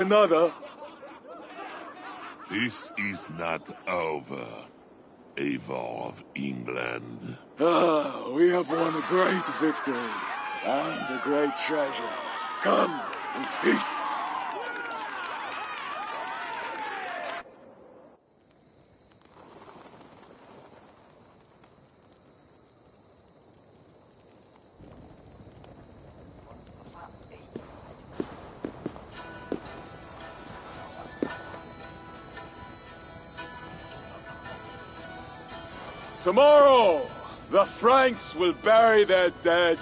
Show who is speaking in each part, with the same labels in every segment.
Speaker 1: Another?
Speaker 2: This is not over, Eivor of England.
Speaker 1: We have won a great victory and a great treasure. Come, we feast. Tomorrow, the Franks will bury their dead,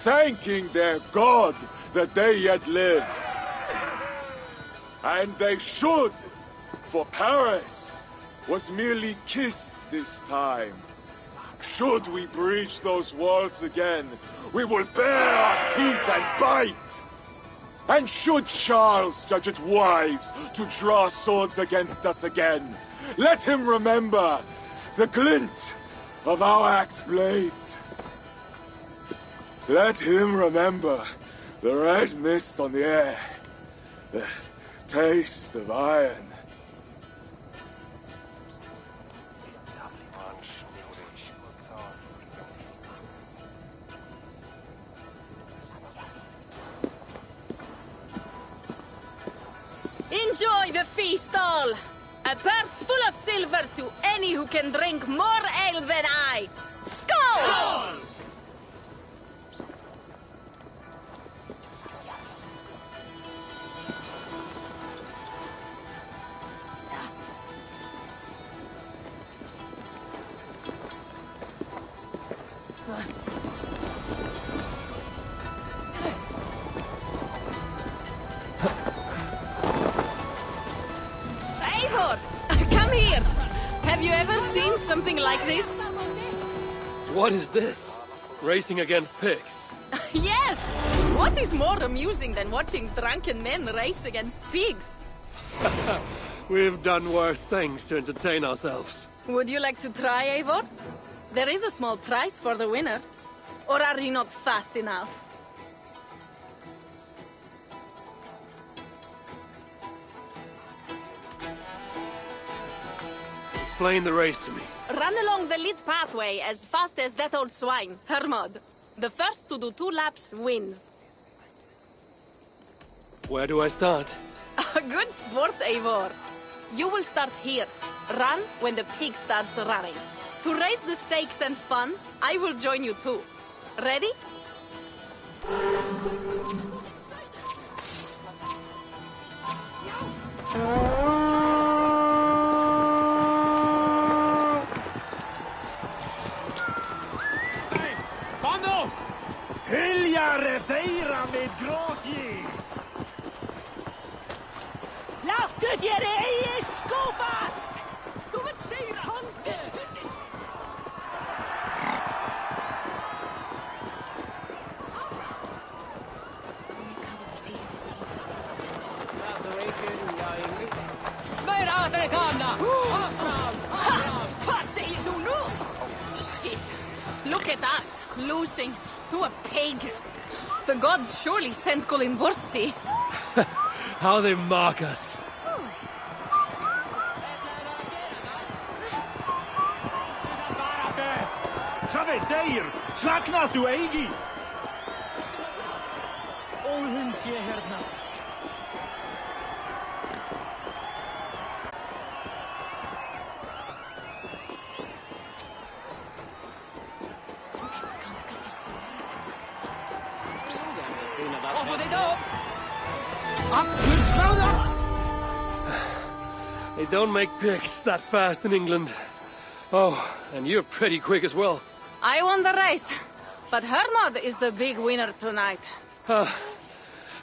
Speaker 1: thanking their god that they yet live. And they should, for Paris was merely kissed this time. Should we breach those walls again, we will bare our teeth and bite. And should Charles judge it wise to draw swords against us again, let him remember the glint of our axe blades. Let him remember the red mist on the air, the taste of iron.
Speaker 3: Enjoy the feast all! A purse full of silver to any who can drink more ale than I! Skål! Skål! Come here! Have you ever seen something like this?
Speaker 4: What is this? Racing against pigs?
Speaker 3: Yes! What is more amusing than watching drunken men race against pigs?
Speaker 4: We've done worse things to entertain ourselves.
Speaker 3: Would you like to try, Eivor? There is a small prize for the winner. Or are you not fast enough?
Speaker 4: Explain the race to me.
Speaker 3: Run along the lit pathway as fast as that old swine, Hermod. The first to do 2 laps wins.
Speaker 4: Where do I start?
Speaker 3: Good sport, Eivor. You will start here. Run when the pig starts running. To raise the stakes and fun, I will join you too. Ready?
Speaker 5: Hilja repeira med gråtje! Láttu þér eigi skófask! Þú veit segir handi! Meira Afrikana! Hvað segir þú nú?
Speaker 3: Shit. Look at us, losing to a pig. The gods surely sent Golimborsti.
Speaker 4: How they mock us.
Speaker 5: Save deir! Slakna þú eigi! Og hún sé hérna.
Speaker 4: They don't make pigs that fast in England. Oh, and you're pretty quick as well.
Speaker 3: I won the race, but Hermod is the big winner tonight.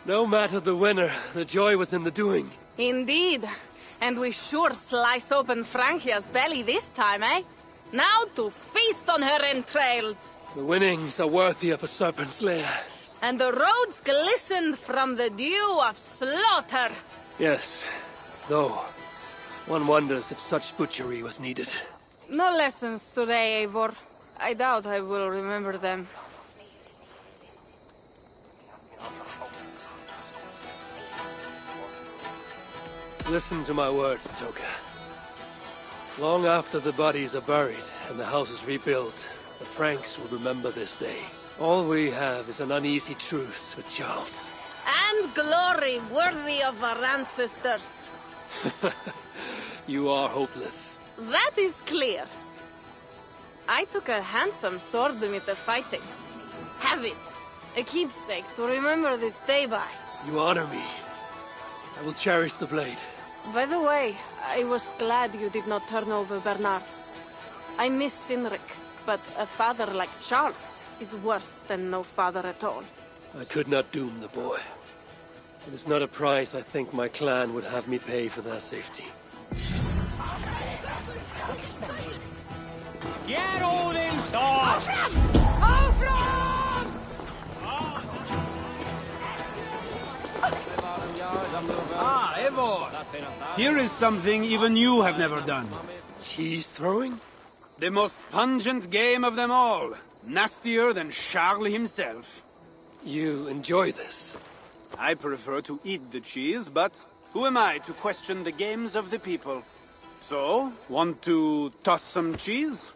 Speaker 4: No matter the winner, the joy was in the doing.
Speaker 3: Indeed. And we sure slice open Frankia's belly this time, eh? Now to feast on her entrails.
Speaker 4: The winnings are worthy of a serpent's lair.
Speaker 3: And the roads glistened from the dew of slaughter.
Speaker 4: Yes, though one wonders if such butchery was needed.
Speaker 3: No lessons today, Eivor. I doubt I will remember them.
Speaker 4: Listen to my words, Toka. Long after the bodies are buried and the house is rebuilt, the Franks will remember this day. All we have is an uneasy truce with Charles.
Speaker 3: And glory worthy of our ancestors.
Speaker 4: You are hopeless.
Speaker 3: That is clear. I took a handsome sword with the fighting. Have it. A keepsake to remember this day by.
Speaker 4: You honor me. I will cherish the blade.
Speaker 3: By the way, I was glad you did not turn over Bernard. I miss Cynric, but a father like Charles is worse than no father at all.
Speaker 4: I could not doom the boy. It is not a price I think my clan would have me pay for their safety.
Speaker 5: Get all these stars!
Speaker 6: Ah, Eivor! Here is something even you have never done.
Speaker 4: Cheese throwing?
Speaker 6: The most pungent game of them all. Nastier than Charles himself.
Speaker 4: You enjoy this?
Speaker 6: I prefer to eat the cheese, but who am I to question the games of the people? So, want to toss some cheese?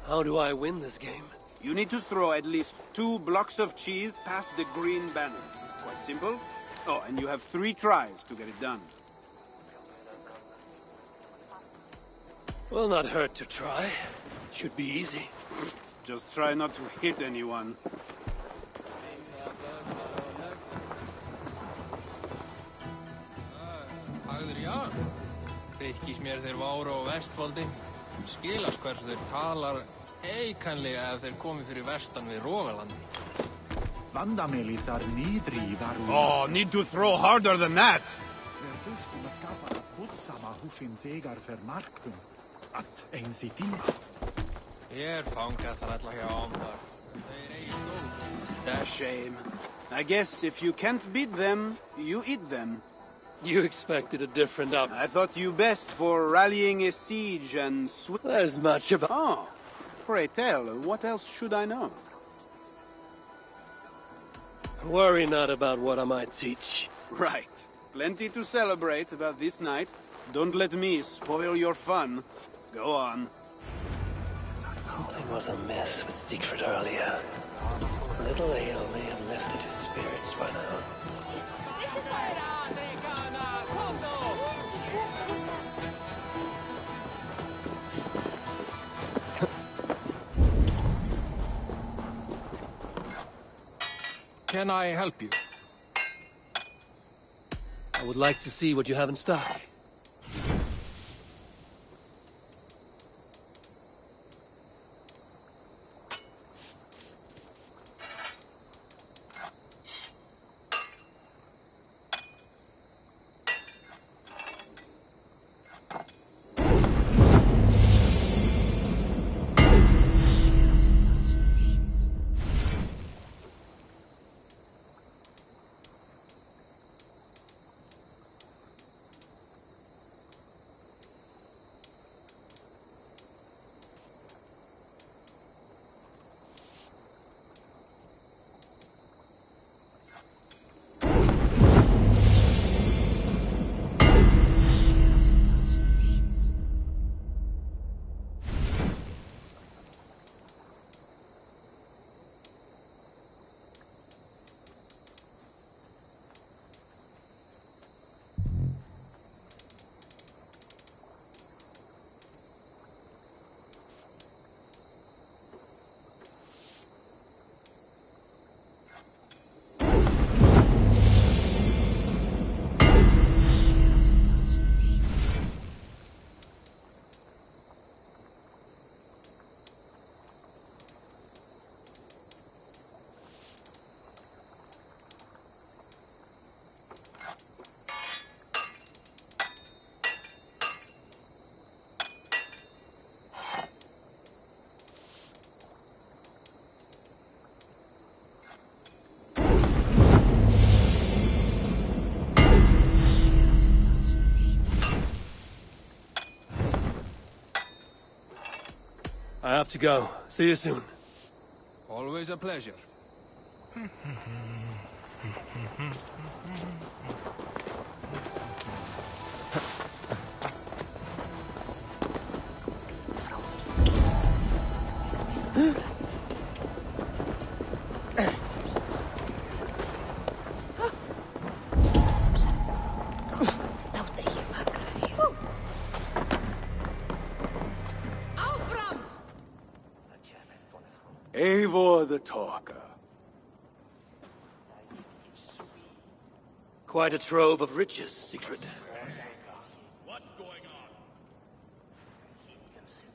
Speaker 4: How do I win this game?
Speaker 6: You need to throw at least 2 blocks of cheese past the green banner. Quite simple. Oh, and you have 3 tries to get it done.
Speaker 4: Will not hurt to try. Should be easy.
Speaker 6: Just try not to hit anyone.
Speaker 7: Hagður já. Þykkis mér þeir váru á Vestfoldi. Skilast hversu þeir talar eikanlega ef þeir komi fyrir vestan við Rogalandi.
Speaker 8: Vandameli þar niðri var...
Speaker 6: Oh, need to throw harder than that!
Speaker 8: Þeir þurftum að skapa hútsama húfin þegar vermarktum að eins í tíma.
Speaker 7: Ég fangað þar alla hjá ámbar. Þeir eigi stóð.
Speaker 6: A shame. I guess if you can't beat them, you eat them.
Speaker 4: You expected a different outcome.
Speaker 6: I thought you best for rallying a siege and
Speaker 4: There's much about...
Speaker 6: Oh, pray tell, what else should I know?
Speaker 4: Worry not about what I might teach.
Speaker 6: Right. Plenty to celebrate about this night. Don't let me spoil your fun. Go on.
Speaker 4: Something was amiss with Siegfried earlier. A little ale may have lifted his spirits by now.
Speaker 7: Can I help you?
Speaker 4: I would like to see what you have in stock. I have to go. See you soon.
Speaker 7: Always a pleasure.
Speaker 1: the talker.
Speaker 4: Quite a trove of riches, Sigrid.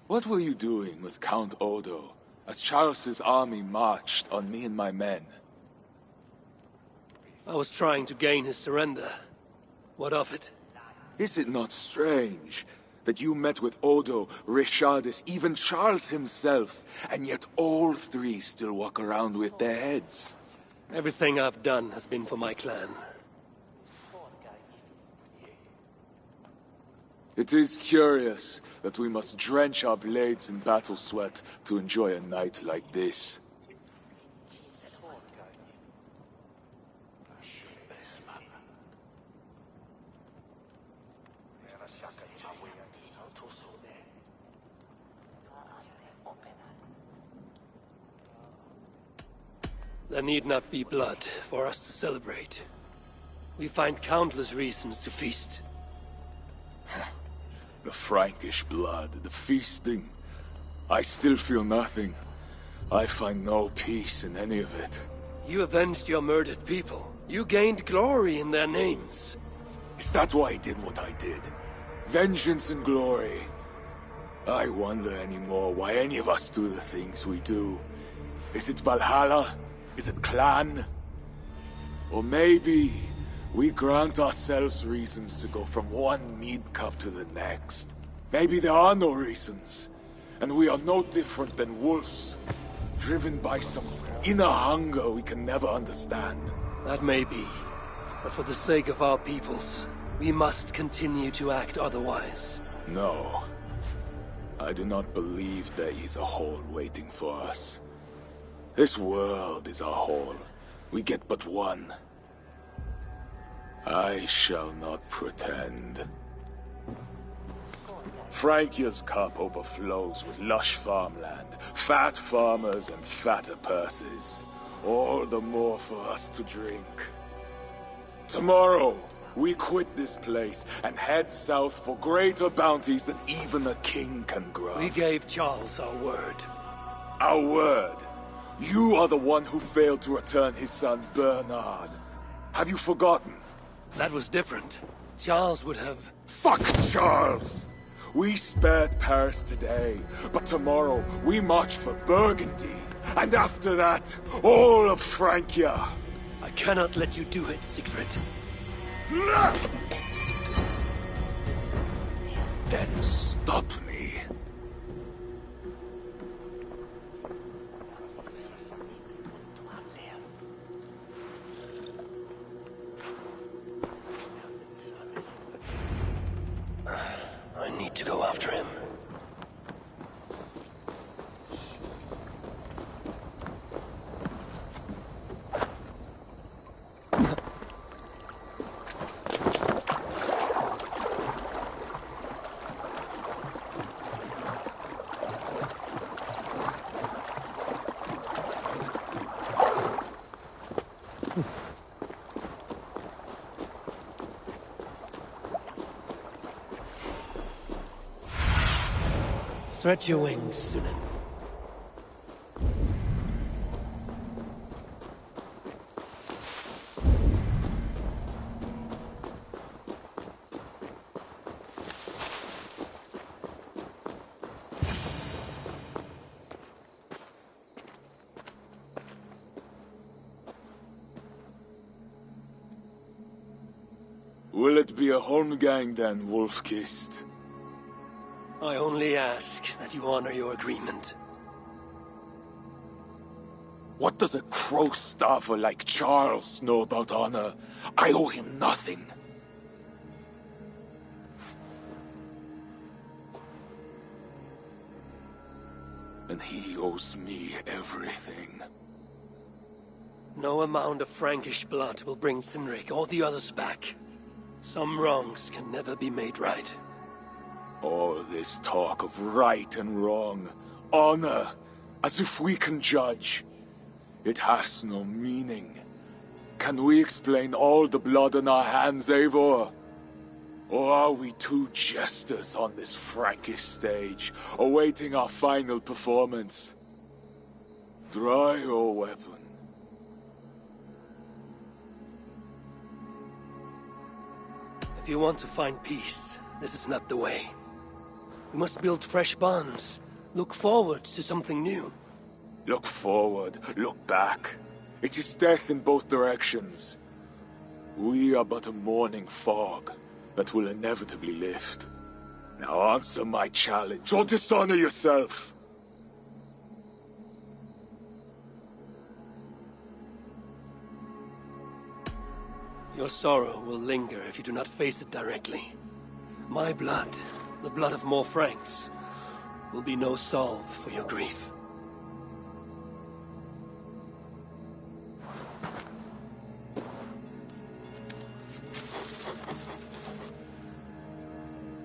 Speaker 1: What were you doing with Count Odo as Charles's army marched on me and my men?
Speaker 4: I was trying to gain his surrender. What of it?
Speaker 1: Is it not strange that you met with Odo, Richardis, even Charles himself, and yet all three still walk around with their heads?
Speaker 4: Everything I've done has been for my clan.
Speaker 1: It is curious that we must drench our blades in battle sweat to enjoy a night like this.
Speaker 4: There need not be blood for us to celebrate. We find countless reasons to feast.
Speaker 1: The Frankish blood, the feasting. I still feel nothing. I find no peace in any of it.
Speaker 4: You avenged your murdered people. You gained glory in their names.
Speaker 1: Is that why I did what I did? Vengeance and glory. I wonder anymore why any of us do the things we do. Is it Valhalla? Is it clan? Or maybe we grant ourselves reasons to go from one mead cup to the next. Maybe there are no reasons, and we are no different than wolves, driven by some inner hunger we can never understand.
Speaker 4: That may be, but for the sake of our peoples, we must continue to act otherwise.
Speaker 1: No. I do not believe there is a hole waiting for us. This world is our hole. We get but one. I shall not pretend. Francia's cup overflows with lush farmland, fat farmers and fatter purses. All the more for us to drink. Tomorrow, we quit this place and head south for greater bounties than even a king can grant.
Speaker 4: We gave Charles our word.
Speaker 1: Our word? You are the one who failed to return his son, Bernard. Have you forgotten?
Speaker 4: That was different. Charles would have...
Speaker 1: Fuck Charles! We spared Paris today, but tomorrow we march for Burgundy. And after that, all of Francia.
Speaker 4: I cannot let you do it, Sigrid.
Speaker 1: Then stop me.
Speaker 4: I need to go after him. Stretch your wings, Sunan.
Speaker 1: Will it be a Holmgang then, Wolf-Kissed?
Speaker 4: I only ask that you honor your agreement.
Speaker 1: What does a crow-starver like Charles know about honor? I owe him nothing. And he owes me everything.
Speaker 4: No amount of Frankish blood will bring Cynric or the others back. Some wrongs can never be made right.
Speaker 1: All this talk of right and wrong, honor, as if we can judge. It has no meaning. Can we explain all the blood on our hands, Eivor? Or are we two jesters on this Frankish stage, awaiting our final performance? Draw your weapon.
Speaker 4: If you want to find peace, this is not the way. We must build fresh bonds. Look forward to something new.
Speaker 1: Look forward, look back. It is death in both directions. We are but a morning fog that will inevitably lift. Now answer my challenge, or dishonor yourself!
Speaker 4: Your sorrow will linger if you do not face it directly. My blood, the blood of more Franks, will be no salve for your grief.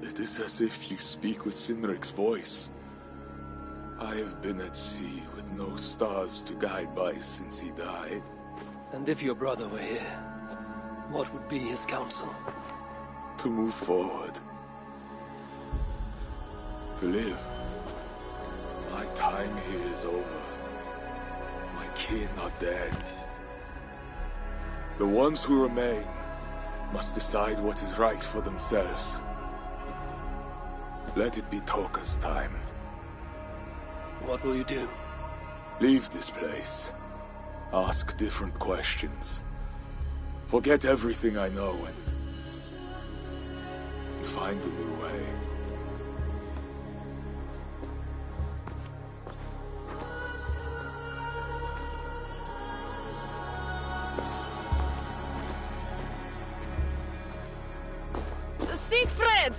Speaker 1: It is as if you speak with Sinric's voice. I have been at sea with no stars to guide by since he died.
Speaker 4: And if your brother were here, what would be his counsel?
Speaker 1: To move forward. To live. My time here is over. My kin are dead. The ones who remain must decide what is right for themselves. Let it be Toka's time.
Speaker 4: What will you do?
Speaker 1: Leave this place. Ask different questions. Forget everything I know and find a new way.
Speaker 3: Siegfried!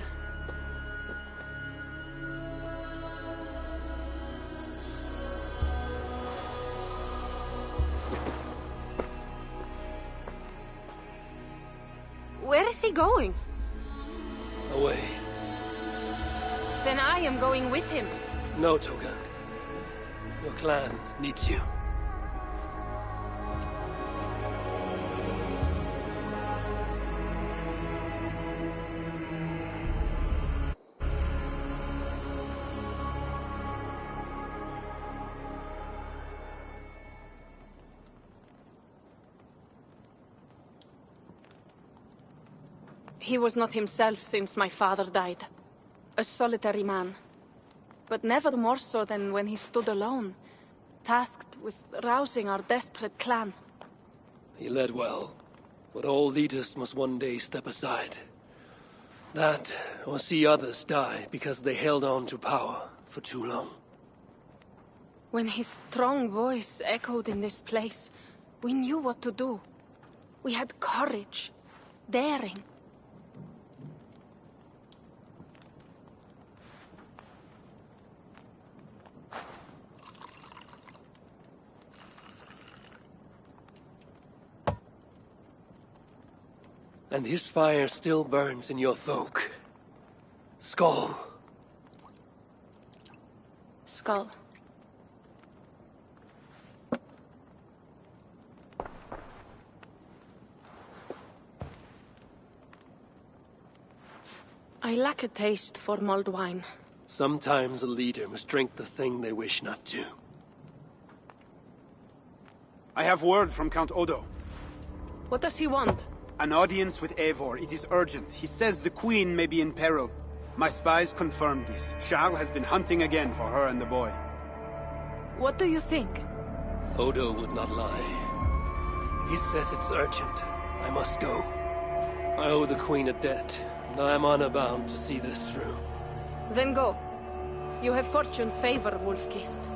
Speaker 3: Where is he going?
Speaker 4: Away.
Speaker 3: Then I am going with him.
Speaker 4: No, Toga. Your clan needs you.
Speaker 3: He was not himself since my father died. A solitary man. But never more so than when he stood alone, tasked with rousing our desperate clan.
Speaker 4: He led well, but all leaders must one day step aside. That, or see others die because they held on to power for too long.
Speaker 3: When his strong voice echoed in this place, we knew what to do. We had courage, daring.
Speaker 4: And his fire still burns in your Thok. Skull.
Speaker 3: Skull. I lack a taste for mulled wine.
Speaker 4: Sometimes a leader must drink the thing they wish not to.
Speaker 6: I have word from Count Odo.
Speaker 3: What does he want?
Speaker 6: An audience with Eivor. It is urgent. He says the Queen may be in peril. My spies confirmed this. Charles has been hunting again for her and the boy.
Speaker 3: What do you think?
Speaker 4: Odo would not lie. If he says it's urgent, I must go. I owe the Queen a debt, and I am honor-bound to see this through.
Speaker 3: Then go. You have fortune's favor, Wolf-Kissed.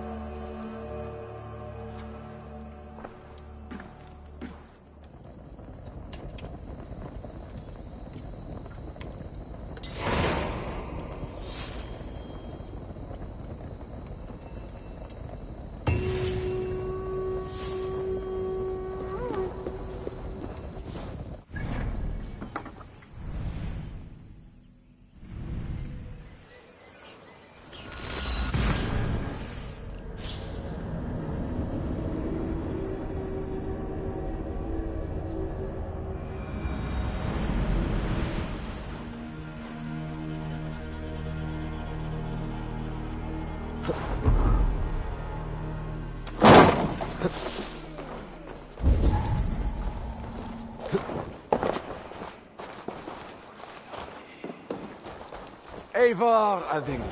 Speaker 9: Eivor of England.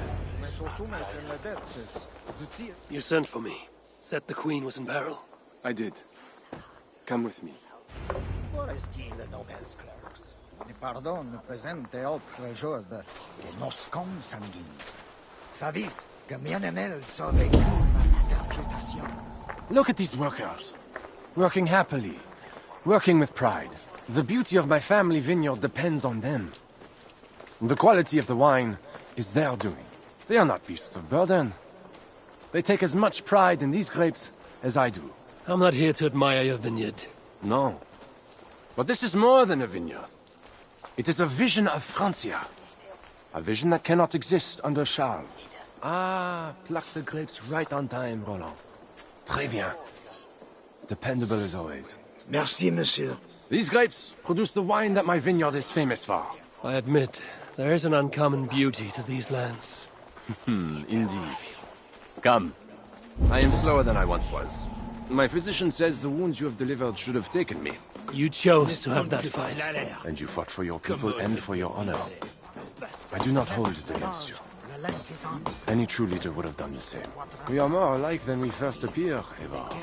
Speaker 4: You sent for me. Said the Queen was in peril.
Speaker 9: I did. Come with me.
Speaker 8: Pardon, presente autre jour que nos consanguines. Savis que bien-aimé survécut à la perpétuation.
Speaker 9: Look at these workers. Working happily. Working with pride. The beauty of my family vineyard depends on them. The quality of the wine is their doing. They are not beasts of burden. They take as much pride in these grapes as I do.
Speaker 4: I'm not here to admire your vineyard.
Speaker 9: No. But this is more than a vineyard. It is a vision of Francia. A vision that cannot exist under Charles. Ah, pluck the grapes right on time, Roland. Très bien. Dependable as always.
Speaker 8: Merci, monsieur.
Speaker 9: These grapes produce the wine that my vineyard is famous for.
Speaker 4: I admit, there is an uncommon beauty to these lands.
Speaker 9: Indeed. Come. I am slower than I once was. My physician says the wounds you have delivered should have taken me.
Speaker 4: You chose to have that fight.
Speaker 9: And you fought for your people and for your honor. I do not hold it against you. Any true leader would have done the same. We are more alike than we first appear, Eivor.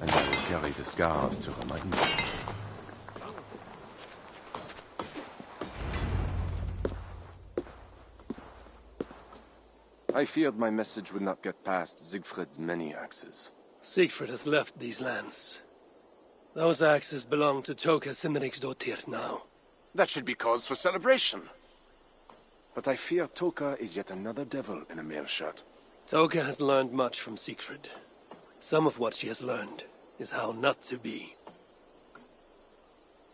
Speaker 9: And I will carry the scars to remind you. I feared my message would not get past Siegfried's many axes.
Speaker 4: Siegfried has left these lands. Those axes belong to Toka Sinriksdottir now.
Speaker 9: That should be cause for celebration. But I fear Toka is yet another devil in a mail shirt.
Speaker 4: Toka has learned much from Siegfried. Some of what she has learned is how not to be.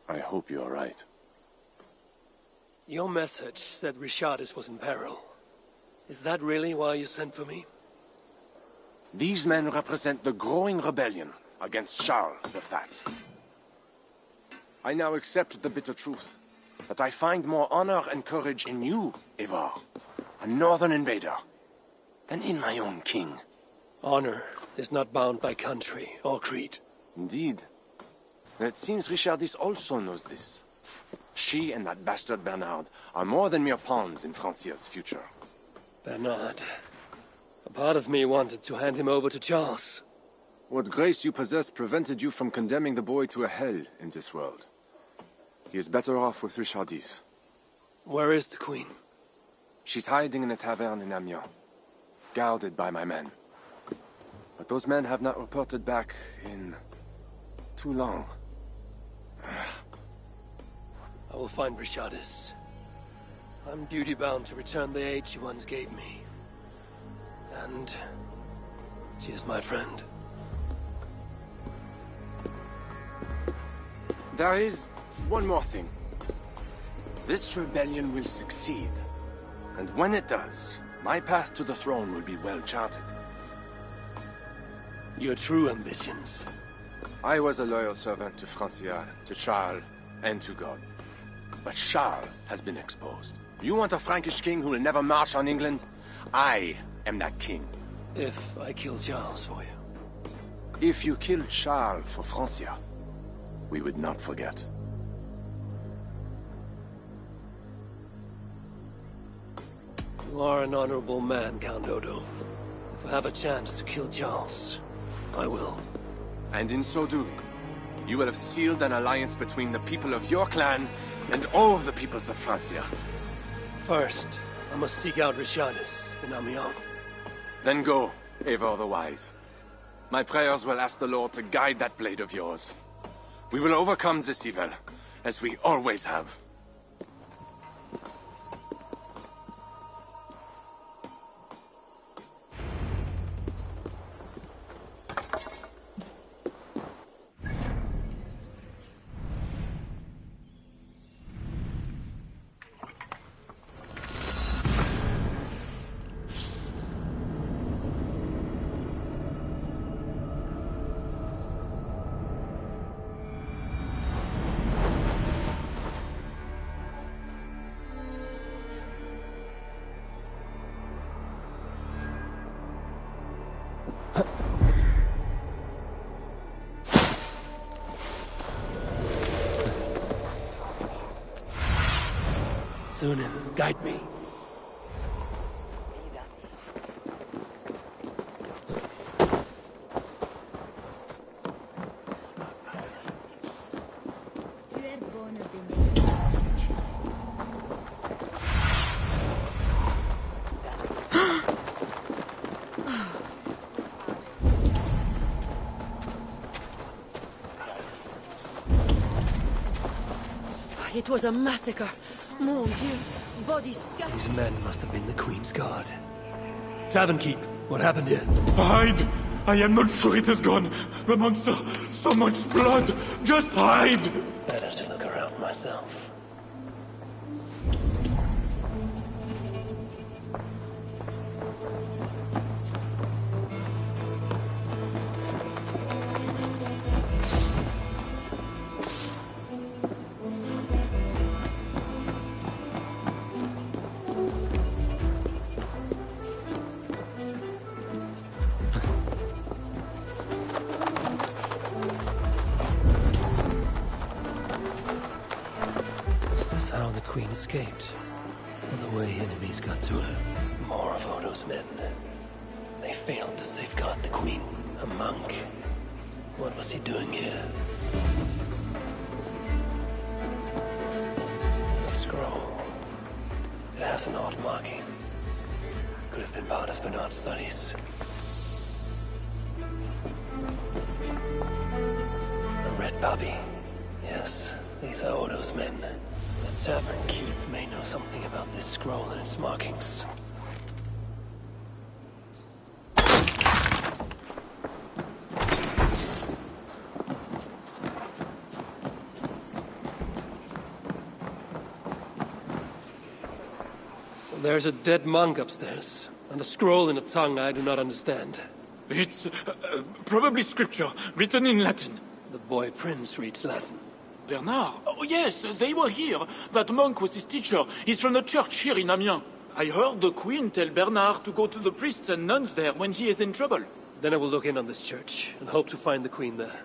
Speaker 9: I hope you are right.
Speaker 4: Your message said Richardis was in peril. Is that really why you sent for me?
Speaker 9: These men represent the growing rebellion against Charles the Fat. I now accept the bitter truth that I find more honor and courage in you, Eivor, a northern invader, than in my own king.
Speaker 4: Honor is not bound by country or creed.
Speaker 9: Indeed. And it seems Richardis also knows this. She and that bastard Bernard are more than mere pawns in Francia's future.
Speaker 4: Bernard. A part of me wanted to hand him over to Charles.
Speaker 9: What grace you possess prevented you from condemning the boy to a hell in this world. He is better off with Richardis.
Speaker 4: Where is the Queen?
Speaker 9: She's hiding in a tavern in Amiens, guarded by my men. But those men have not reported back in too long.
Speaker 4: I will find Richardis. I'm duty-bound to return the aid she once gave me. And she is my friend.
Speaker 9: There is one more thing. This rebellion will succeed. And when it does, my path to the throne will be well charted.
Speaker 4: Your true ambitions.
Speaker 9: I was a loyal servant to Francia, to Charles, and to God. But Charles has been exposed. You want a Frankish king who will never march on England? I am that king.
Speaker 4: If I kill Charles for you.
Speaker 9: If you killed Charles for Francia, we would not forget.
Speaker 4: You are an honorable man, Count Odo. If I have a chance to kill Charles, I will.
Speaker 9: And in so doing, you will have sealed an alliance between the people of your clan and all the peoples of Francia.
Speaker 4: First, I must seek out Richardis in Amiens.
Speaker 9: Then go, Eivor the Wise. My prayers will ask the Lord to guide that blade of yours. We will overcome this evil, as we always have.
Speaker 4: Sunan, guide me.
Speaker 10: It was a massacre. Mon Dieu. Bodies scattered.
Speaker 4: These men must have been the Queen's Guard. Tavern Keep, what happened here?
Speaker 1: Hide! I am not sure it has gone. The monster, so much blood. Just hide!
Speaker 4: Better to look around myself. Queen escaped. On the way, enemies got to her. More of Odo's men. They failed to safeguard the Queen. A monk. What was he doing here? A scroll. It has an odd marking. Could have been part of Bernard's studies. A red puppy. Yes, these are Odo's men. The Tavern Keep may know something about this scroll and its markings. There's a dead monk upstairs, and a scroll in a tongue I do not understand.
Speaker 1: It's probably scripture, written in Latin.
Speaker 4: The boy Prince reads Latin.
Speaker 1: Bernard? Oh yes, they were here. That monk was his teacher. He's from the church here in Amiens. I heard the Queen tell Bernard to go to the priests and nuns there when he is in trouble.
Speaker 4: Then I will look in on this church, and hope to find the Queen there.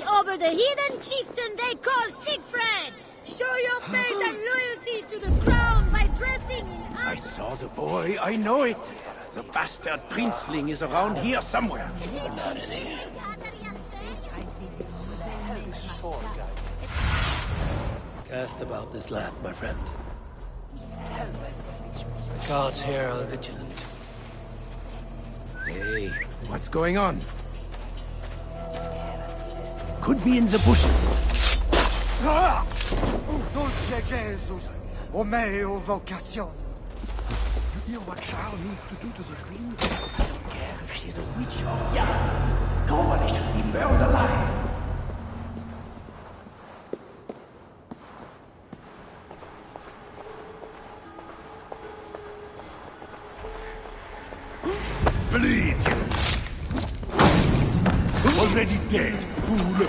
Speaker 11: Over the hidden chieftain they call Siegfried! Show your faith and loyalty to the crown by dressing in
Speaker 8: I saw the boy, I know it. The bastard princeling is around here somewhere.
Speaker 4: Bernard is here. Cast about this land, my friend. The guards here are vigilant.
Speaker 8: Hey, what's going on? Could be in the bushes.
Speaker 12: Ah! Dulce Jesus, o meo vocation.
Speaker 8: You know what Charles needs to do to the queen? I don't care if she's a witch or young. Nobody should be burned alive.
Speaker 2: Bleed! Already dead, fool!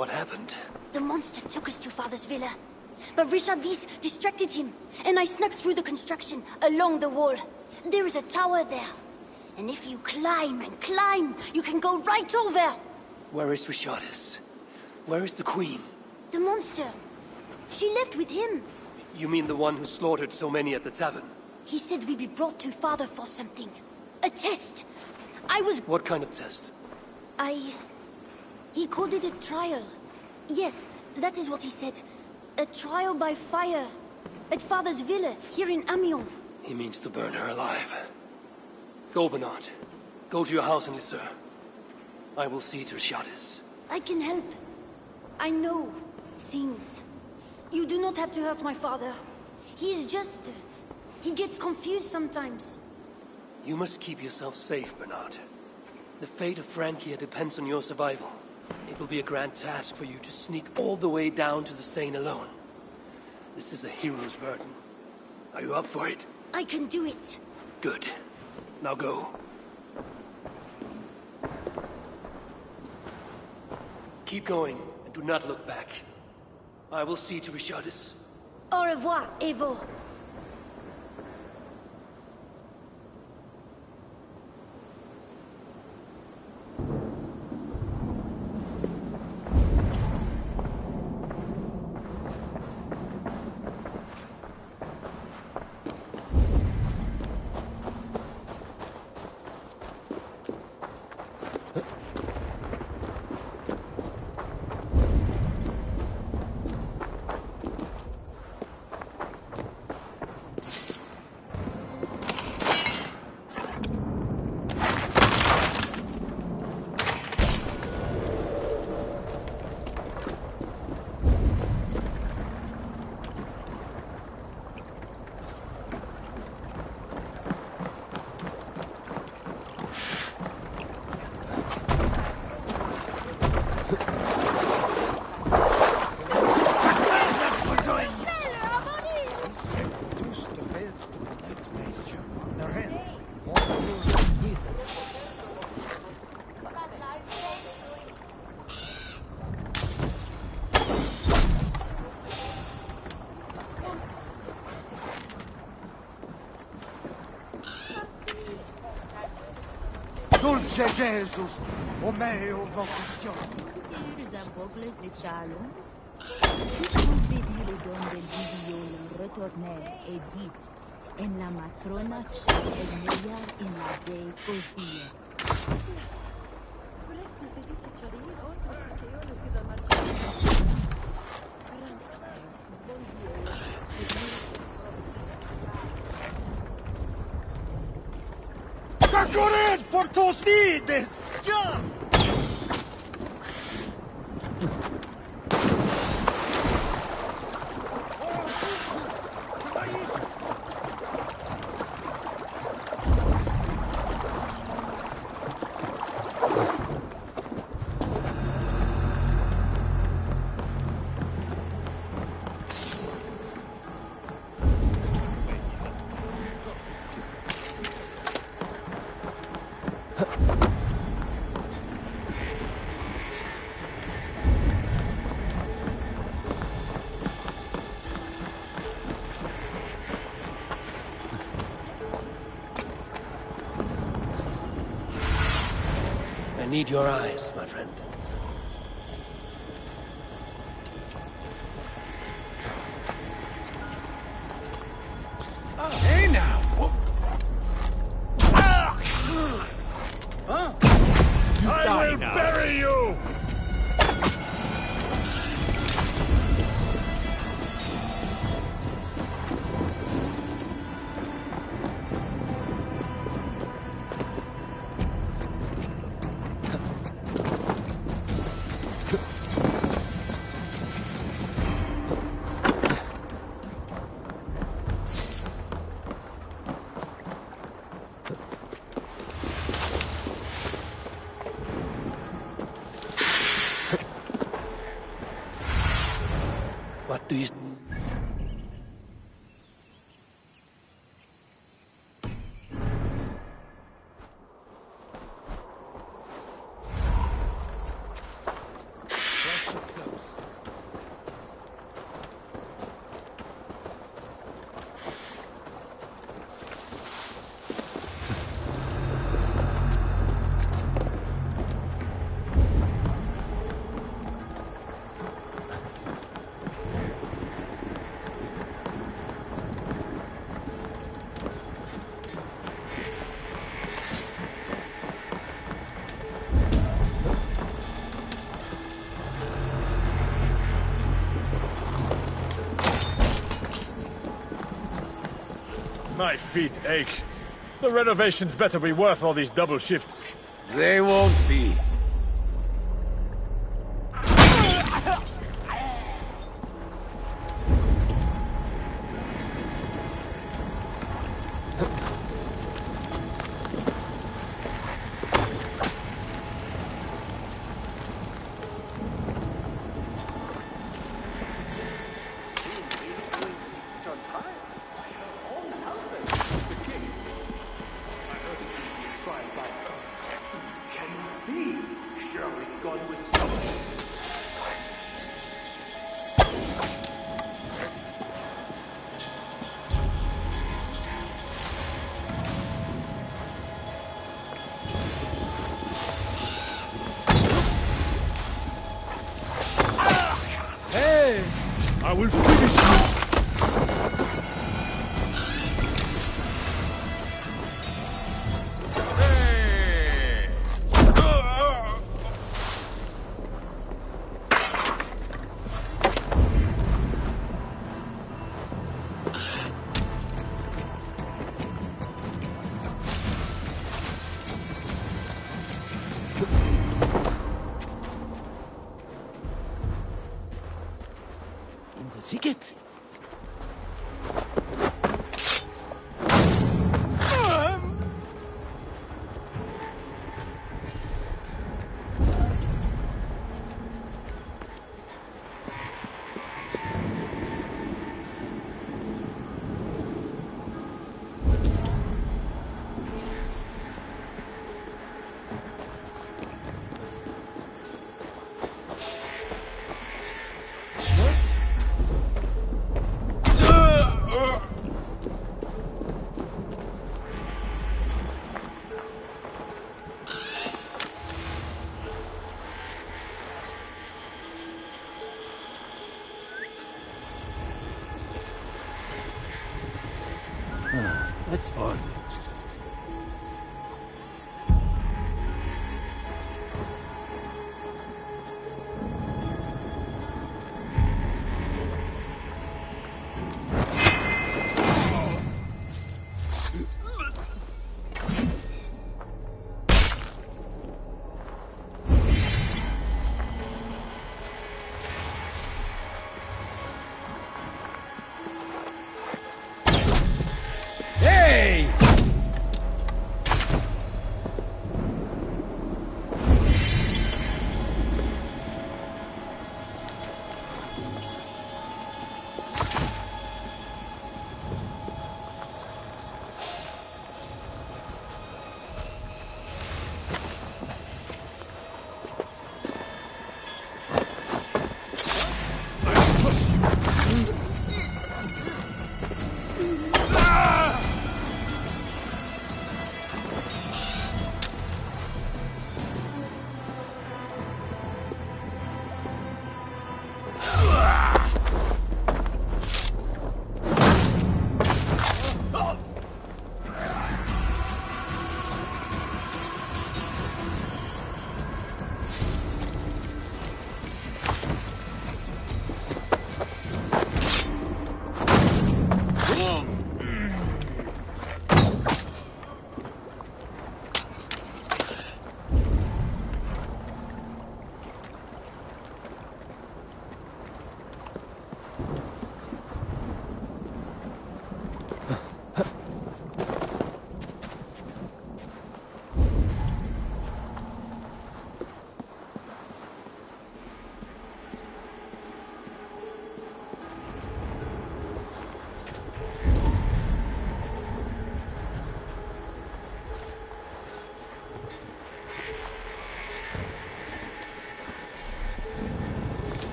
Speaker 4: What happened?
Speaker 11: The monster took us to Father's villa. But Richard distracted him, and I snuck through the construction, along the wall. There is a tower there. And if you climb and climb, you can go right over!
Speaker 4: Where is Richardis? Where is the Queen?
Speaker 11: The monster. She left with him.
Speaker 4: You mean the one who slaughtered so many at the tavern?
Speaker 11: He said we'd be brought to Father for something. A test. I was...
Speaker 4: What kind of test?
Speaker 11: He called it a trial. Yes, that is what he said. A trial by fire. At Father's villa, here in Amiens.
Speaker 4: He means to burn her alive. Go, Bernard. Go to your house in Lisseur. I will see to Richardis.
Speaker 11: I can help. I know things. You do not have to hurt my father. He is just... he gets confused sometimes.
Speaker 4: You must keep yourself safe, Bernard. The fate of Francia depends on your survival. It will be a grand task for you to sneak all the way down to the Seine alone. This is a hero's burden. Are you up for it?
Speaker 11: I can do it.
Speaker 4: Good. Now go. Keep going, and do not look back. I will see to Richardis.
Speaker 11: Au revoir, Evo.
Speaker 12: Dulce Jesus, o meo vocation.
Speaker 13: Bocles de Chalons, tout dit le don del Divion retourner et dit, en la matrona el meilleur in la dei cosdia.
Speaker 12: Corred por tus vides! Ya!
Speaker 4: I need your eyes, my friend.
Speaker 2: Hey now!
Speaker 12: Huh?
Speaker 2: I will bury you! My feet ache. The renovations better be worth all these double shifts.
Speaker 14: They won't be.
Speaker 2: I will finish you!
Speaker 8: Ticket.
Speaker 9: That's odd.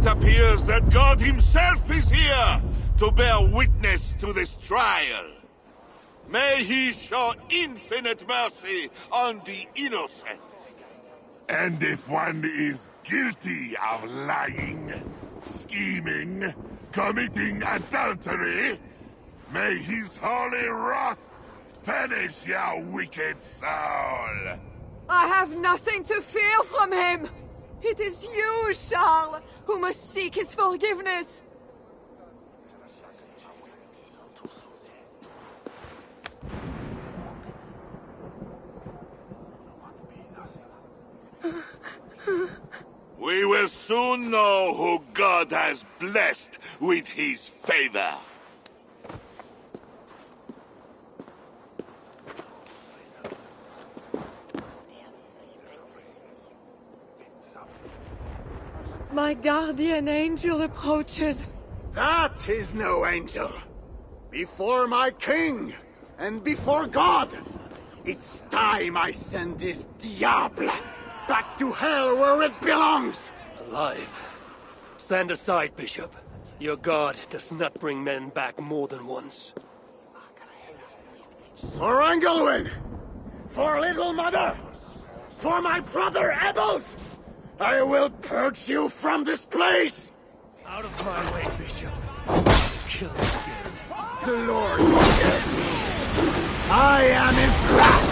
Speaker 14: It appears that God himself is here to bear witness to this trial. May he show infinite mercy on the innocent.
Speaker 15: And if one is guilty of lying, scheming, committing adultery, may his holy wrath punish your wicked soul.
Speaker 10: I have nothing to fear from him! It is you, Charles, who must seek his forgiveness!
Speaker 14: We will soon know who God has blessed with his favor.
Speaker 10: My guardian angel approaches.
Speaker 12: That is no angel. Before my king, and before God, it's time I send this diable back to hell where it belongs!
Speaker 4: Alive. Stand aside, Bishop. Your God does not bring men back more than once.
Speaker 12: For Engelwin! For Little Mother! For my brother Ebels! I will purge you from this place!
Speaker 4: Out of my way, Bishop. Kill him again.
Speaker 12: The Lord forgive me! I am his wrath!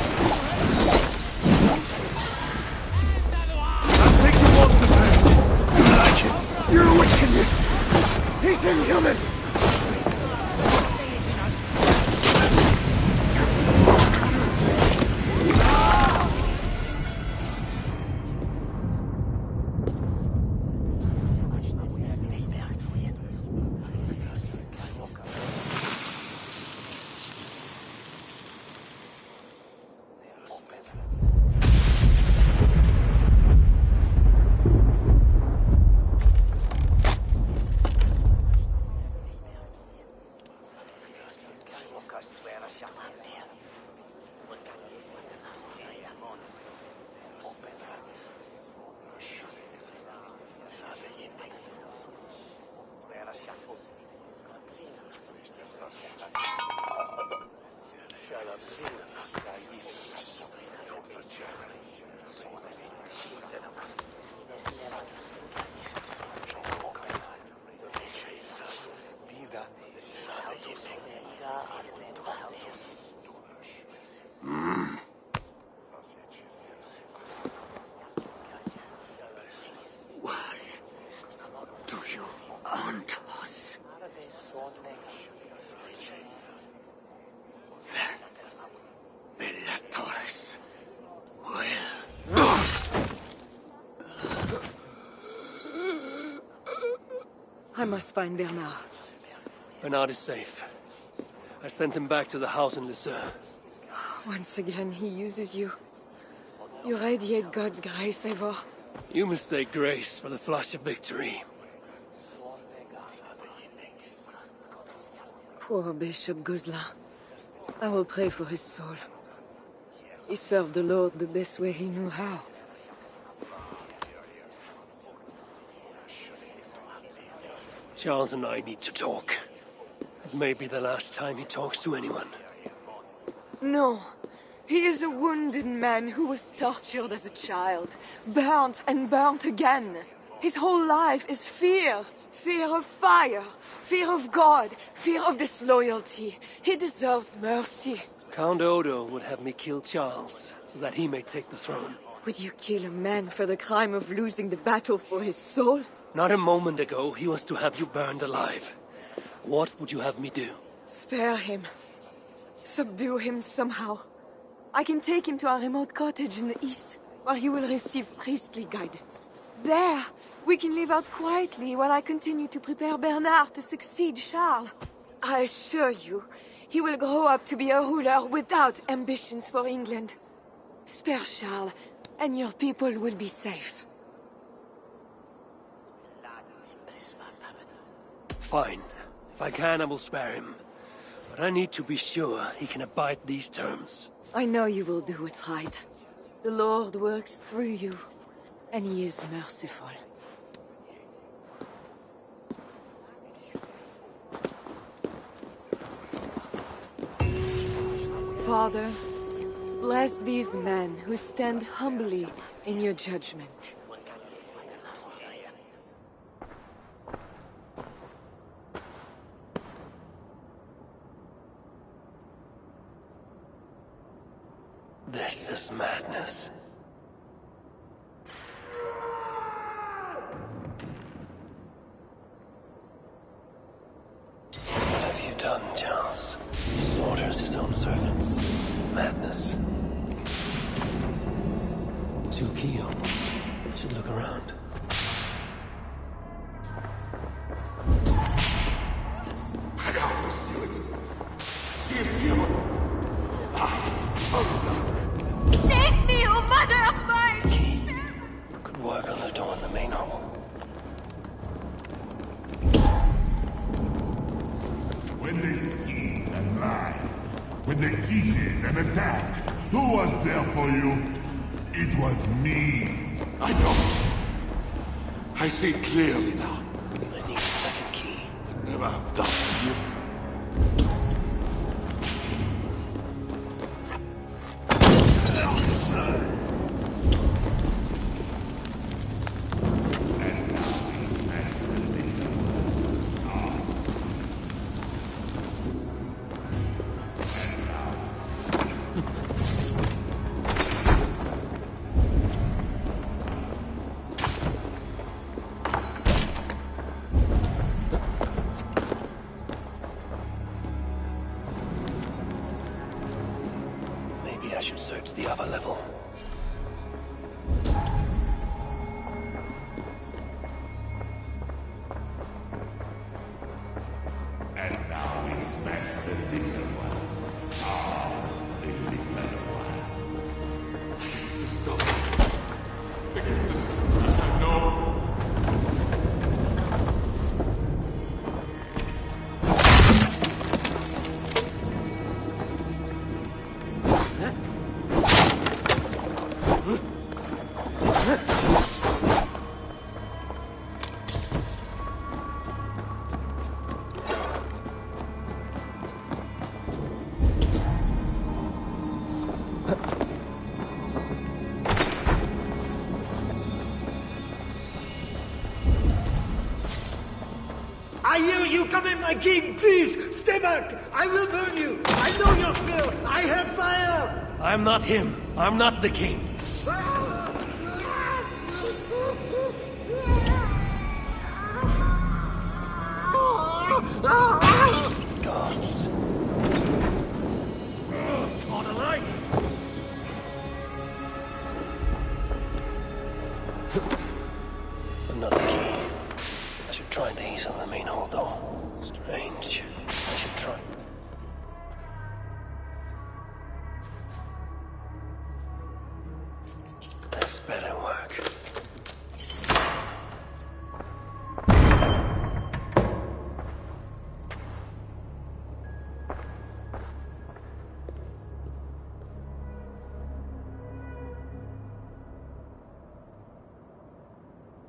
Speaker 4: I'll take you off the best. I like it.
Speaker 12: Your wickedness! He's inhuman!
Speaker 10: I must find Bernard.
Speaker 4: Bernard is safe. I sent him back to the house in Lucerne.
Speaker 10: Once again, he uses you. You radiate God's grace, Eivor.
Speaker 4: You mistake grace for the flash of victory.
Speaker 10: Poor Bishop Guzla. I will pray for his soul. He served the Lord the best way he knew how.
Speaker 4: Charles and I need to talk. It may be the last time he talks to anyone.
Speaker 10: No. He is a wounded man who was tortured as a child, burnt and burnt again. His whole life is fear. Fear of fire, fear of God, fear of disloyalty. He deserves mercy.
Speaker 4: Count Odo would have me kill Charles, so that he may take the throne.
Speaker 10: Would you kill a man for the crime of losing the battle for his soul?
Speaker 4: Not a moment ago, he was to have you burned alive. What would you have me do?
Speaker 10: Spare him. Subdue him somehow. I can take him to our remote cottage in the east, where he will receive priestly guidance. There, we can live out quietly while I continue to prepare Bernard to succeed Charles. I assure you, he will grow up to be a ruler without ambitions for England. Spare Charles, and your people will be safe.
Speaker 4: Fine. If I can, I will spare him. But I need to be sure he can abide these terms.
Speaker 10: I know you will do what's right. The Lord works through you, and he is merciful. Father. Bless these men who stand humbly in your judgment.
Speaker 4: This is madness. What have you done, Charles? He slaughters his own servants. Madness. 2 keels. I should look around.
Speaker 15: I always knew it. She is pure.
Speaker 10: Save me, O mother of mine!
Speaker 4: Key. Could work on the door in the main hall.
Speaker 15: When they schemed and lied, when they cheated and attacked, who was there for you? It was me.
Speaker 14: I know. I see clearly now.
Speaker 4: I need a second key.
Speaker 14: I never have doubted you.
Speaker 4: Maybe I should search the upper level.
Speaker 15: And now we smash the little ones. Ah, the little ones.
Speaker 14: Against the stone. Against the stone. No.
Speaker 5: I hear you! Come in, my king! Please, stay back! I will burn you! I know your fear! I have fire!
Speaker 4: I'm not him. I'm not the king. Gods.
Speaker 2: On a light!
Speaker 4: Another key. I should try these on the main hall door. Strange. I should try. This better work.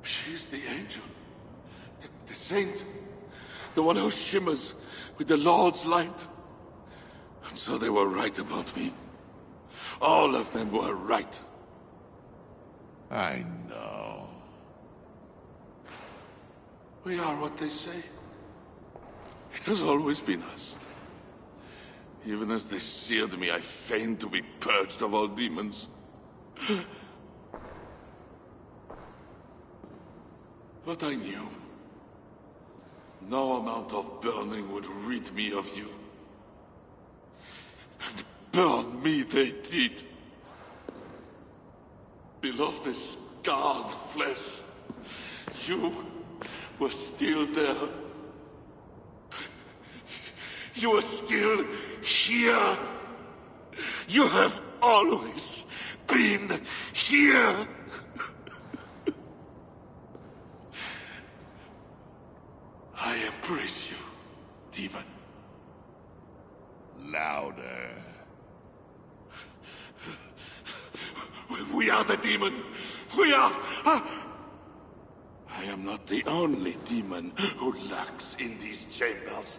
Speaker 14: She's the angel. The saint. The one who shimmers with the Lord's light. And so they were right about me. All of them were right.
Speaker 15: I know.
Speaker 14: We are what they say. It has always been us. Even as they seared me, I feigned to be purged of all demons. But I knew. No amount of burning would rid me of you. And burn me they did. Below the scarred flesh, you were still there. You are still here. You have always been here. I embrace you, demon.
Speaker 15: Louder.
Speaker 14: We are the demon. We are. I am not the only demon who lurks in these chambers.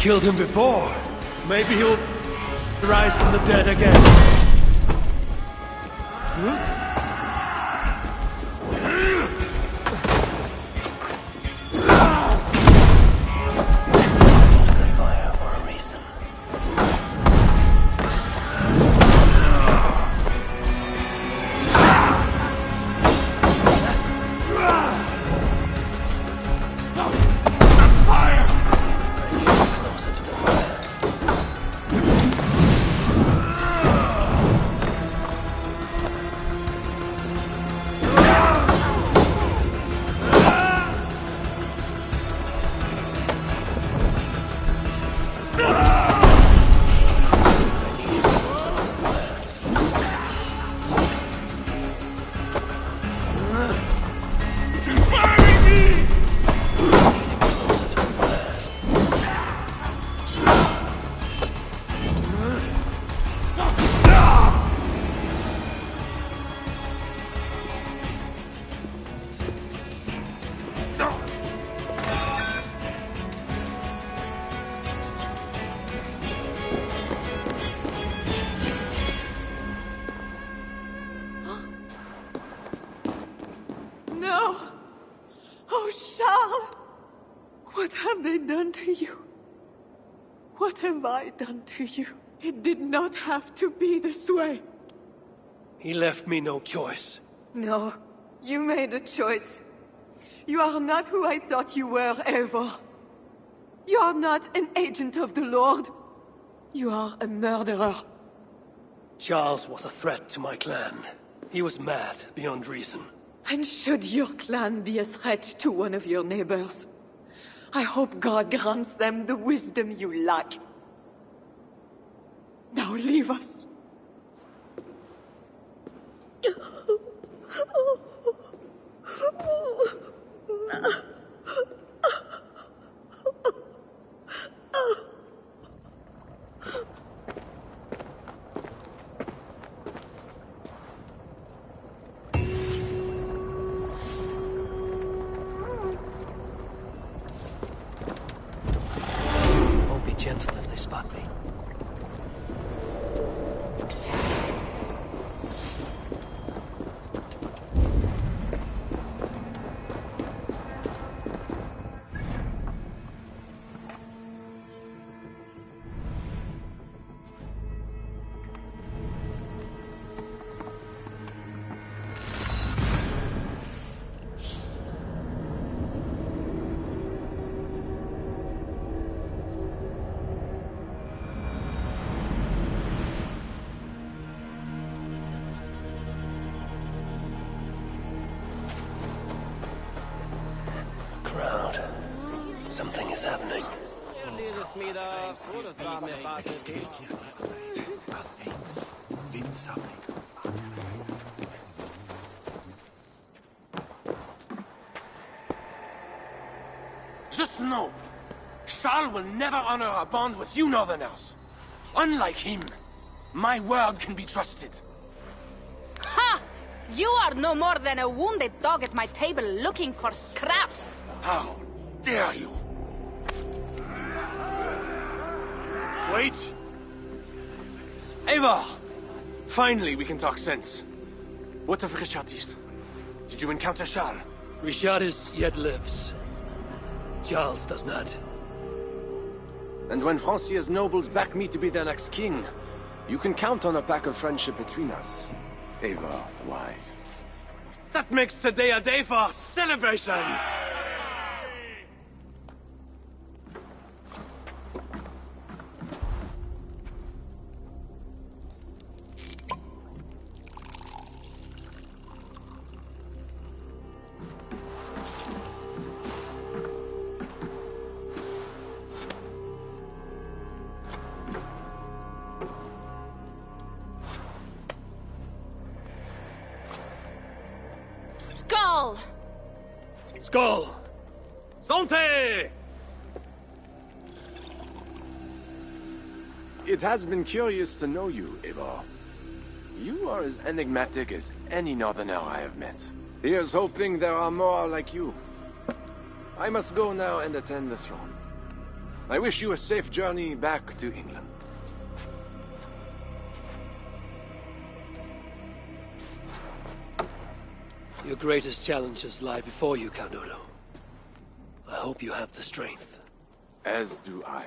Speaker 4: killed him before. Maybe he'll rise from the dead again.
Speaker 10: No! Oh, Charles! What have they done to you? What have I done to you? It did not have to be this way.
Speaker 4: He left me no choice.
Speaker 10: No, you made a choice. You are not who I thought you were, ever. You are not an agent of the Lord. You are a murderer.
Speaker 4: Charles was a threat to my clan. He was mad beyond reason.
Speaker 10: And should your clan be a threat to one of your neighbors, I hope God grants them the wisdom you lack. Now leave us.
Speaker 4: Won't be gentle if they spot me. Something is happening.
Speaker 9: Just know, Charles will never honor a bond with you Northerners. Unlike him, my word can be trusted.
Speaker 3: Ha! You are no more than a wounded dog at my table looking for scraps.
Speaker 9: How dare you? Wait! Eivor! Finally, we can talk sense. What of Richardis? Did you encounter Charles?
Speaker 4: Richardis yet lives. Charles does not.
Speaker 9: And when Francia's nobles back me to be their next king, you can count on a pact of friendship between us. Eivor, wise. That makes today a day for celebration!
Speaker 3: Skull!
Speaker 4: Skull!
Speaker 9: Santé! It has been curious to know you, Eivor. You are as enigmatic as any Northerner I have met. Here's hoping there are more like you. I must go now and attend the throne. I wish you a safe journey back to England.
Speaker 4: Your greatest challenges lie before you, Count Odo. I hope you have the strength.
Speaker 9: As do I.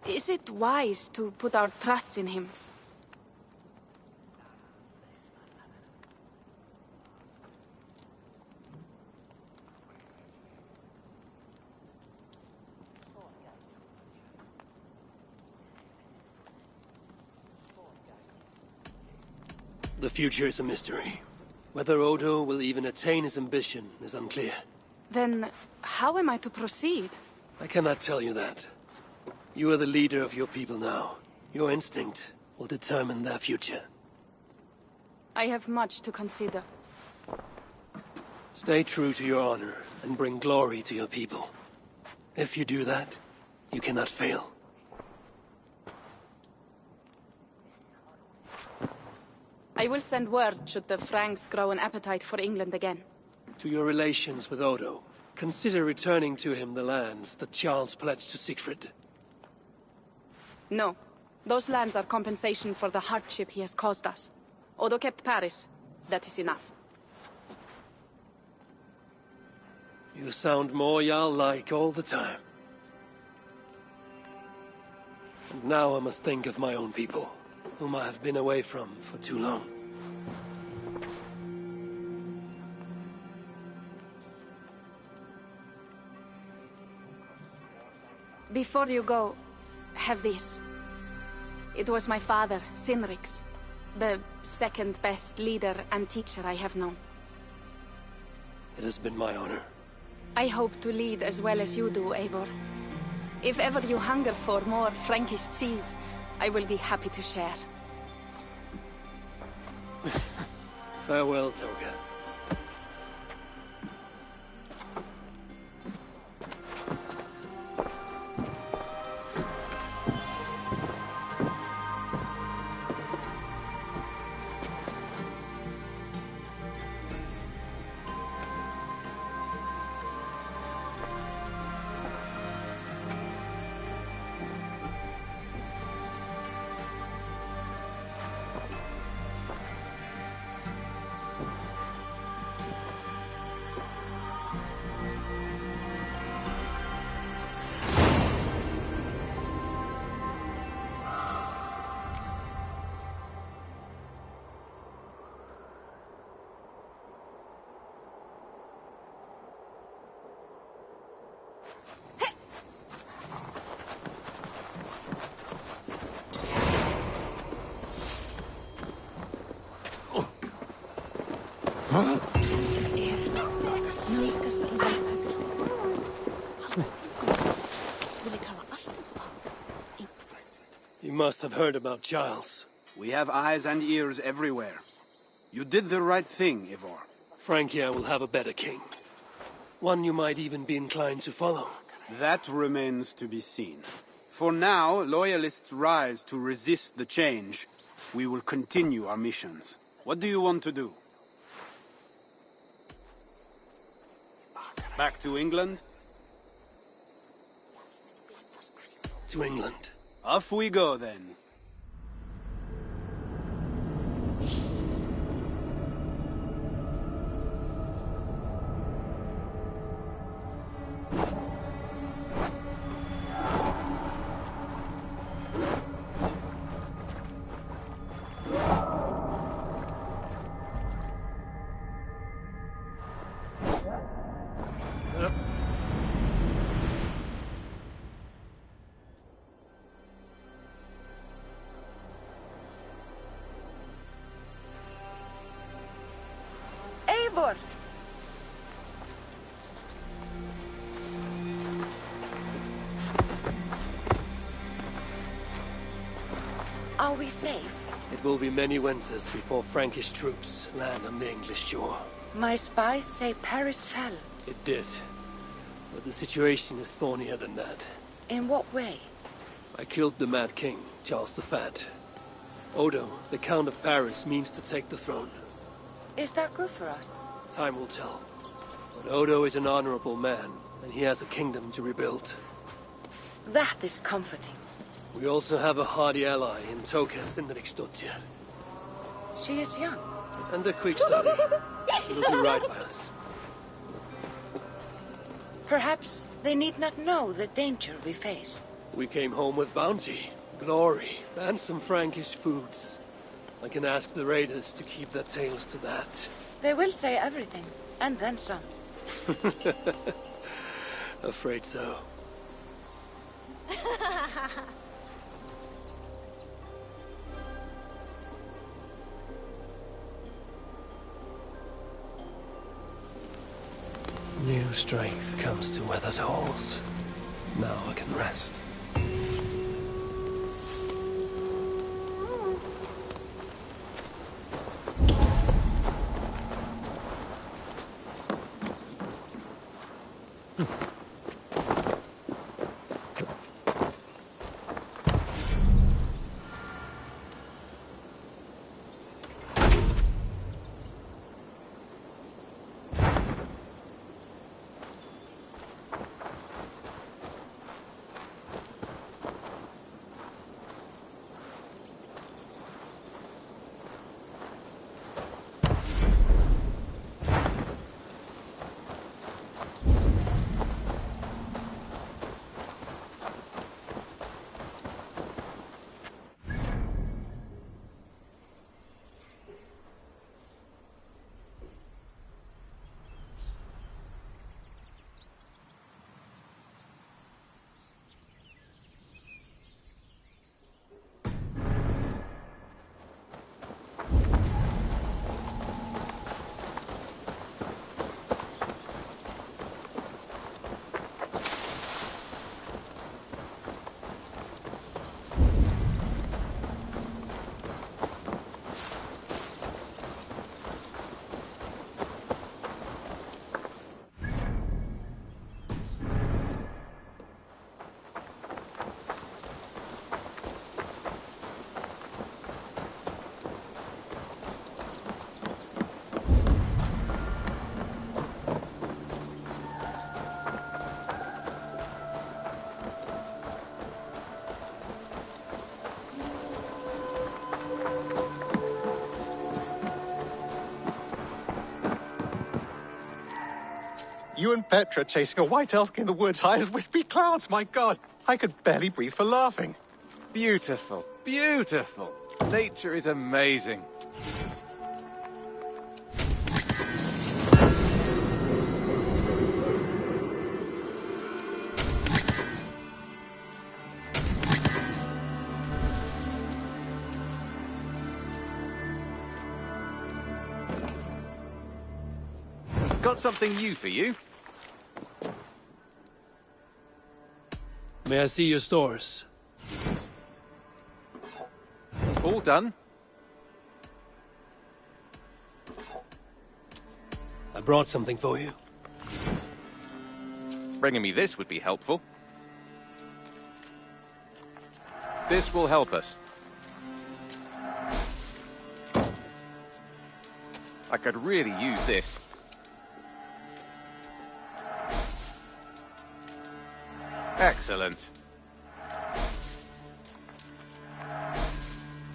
Speaker 3: Is it wise to put our trust in him?
Speaker 4: The future is a mystery. Whether Odo will even attain his ambition is unclear.
Speaker 3: Then, how am I to proceed?
Speaker 4: I cannot tell you that. You are the leader of your people now. Your instinct will determine their future.
Speaker 3: I have much to consider.
Speaker 4: Stay true to your honor and bring glory to your people. If you do that, you cannot fail.
Speaker 3: I will send word should the Franks grow an appetite for England again.
Speaker 4: To your relations with Odo, consider returning to him the lands that Charles pledged to Siegfried.
Speaker 3: No. Those lands are compensation for the hardship he has caused us. Odo kept Paris. That is enough.
Speaker 4: You sound more Jarl-like all the time. And now I must think of my own people, whom I have been away from for too long.
Speaker 3: Before you go, have this. It was my father, Sinrik's, the second best leader and teacher I have known.
Speaker 4: It has been my honor.
Speaker 3: I hope to lead as well as you do, Eivor. If ever you hunger for more Frankish cheese, I will be happy to share.
Speaker 4: Farewell, Toga. You must have heard about Giles.
Speaker 6: We have eyes and ears everywhere. You did the right thing, Eivor.
Speaker 4: Francia will have a better king. One you might even be inclined to follow.
Speaker 6: That remains to be seen. For now, loyalists rise to resist the change. We will continue our missions. What do you want to do? Back to England?
Speaker 4: To England.
Speaker 6: Off we go, then.
Speaker 10: Eivor!
Speaker 16: Are we safe?
Speaker 4: It will be many winters before Frankish troops land on the English shore.
Speaker 16: My spies say Paris fell.
Speaker 4: It did. But the situation is thornier than that.
Speaker 16: In what way?
Speaker 4: I killed the Mad King, Charles the Fat. Odo, the Count of Paris, means to take the throne.
Speaker 16: Is that good for us?
Speaker 4: Time will tell. But Odo is an honorable man, and he has a kingdom to rebuild.
Speaker 16: That is comforting.
Speaker 4: We also have a hardy ally in Toka Sindriksdottir.
Speaker 16: She is young.
Speaker 4: And a quick study. She will do right by us.
Speaker 16: Perhaps they need not know the danger we face.
Speaker 4: We came home with bounty, glory, and some Frankish foods. I can ask the raiders to keep their tails to that.
Speaker 16: They will say everything, and then some.
Speaker 4: Afraid so. New strength comes to weathered halls. Now I can rest.
Speaker 17: You and Petra chasing a white elk in the woods high as wispy clouds, my god! I could barely breathe for laughing.
Speaker 18: Beautiful, beautiful. Nature is amazing. Got something new for you.
Speaker 4: May I see your stores?
Speaker 18: All done.
Speaker 4: I brought something for you.
Speaker 18: Bringing me this would be helpful. This will help us. I could really use this. Excellent.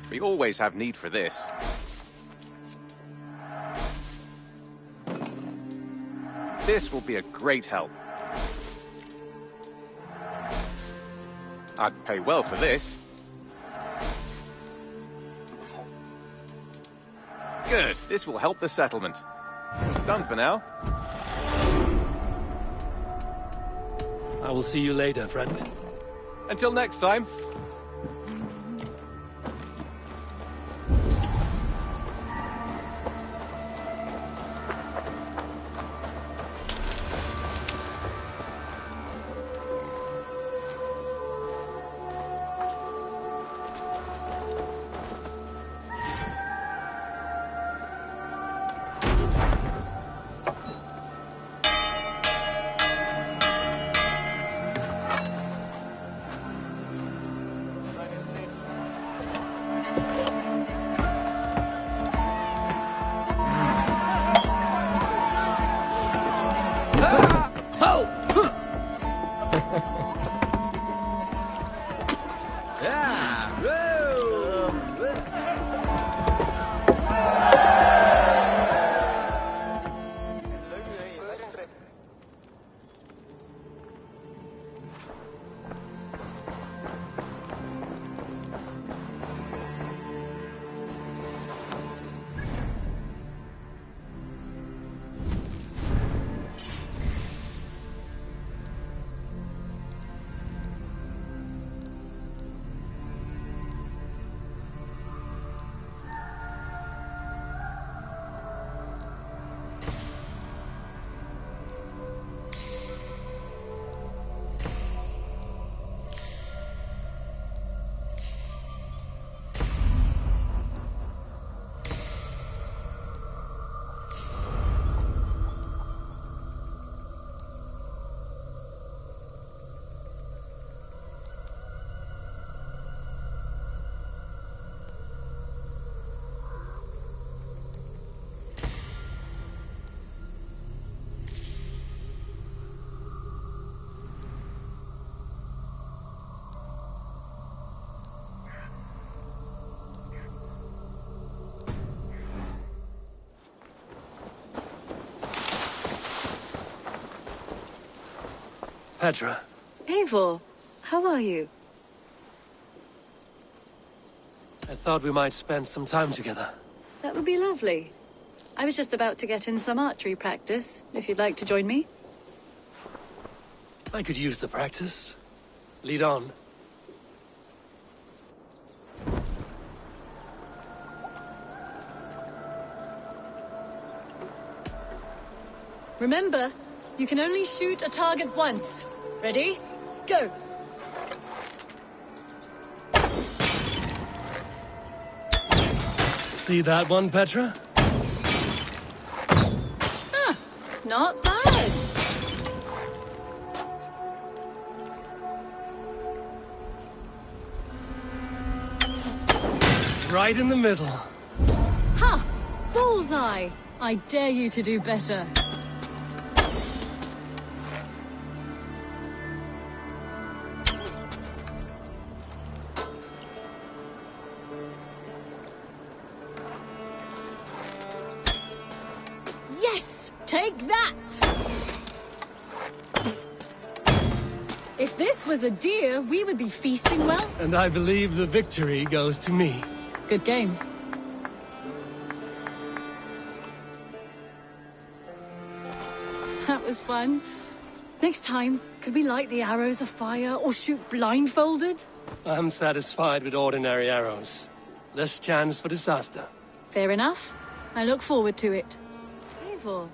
Speaker 18: We always have need for this. This will be a great help. I'd pay well for this. Good. This will help the settlement. Done for now.
Speaker 4: I will see you later, friend.
Speaker 18: Until next time.
Speaker 4: Petra.
Speaker 10: Eivor, how are you?
Speaker 4: I thought we might spend some time together.
Speaker 19: That would be lovely. I was just about to get in some archery practice, if you'd like to join me.
Speaker 4: I could use the practice. Lead on.
Speaker 19: Remember, you can only shoot a target once. Ready? Go!
Speaker 4: See that one, Petra?
Speaker 19: Ah, not bad.
Speaker 4: Right in the middle.
Speaker 19: Ha! Bullseye! I dare you to do better. Yes! Take that! If this was a deer, we would be feasting well.
Speaker 4: And I believe the victory goes to me.
Speaker 19: Good game. That was fun. Next time, could we light the arrows afire or shoot blindfolded?
Speaker 4: I'm satisfied with ordinary arrows. Less chance for disaster.
Speaker 19: Fair enough. I look forward to it. Eivor.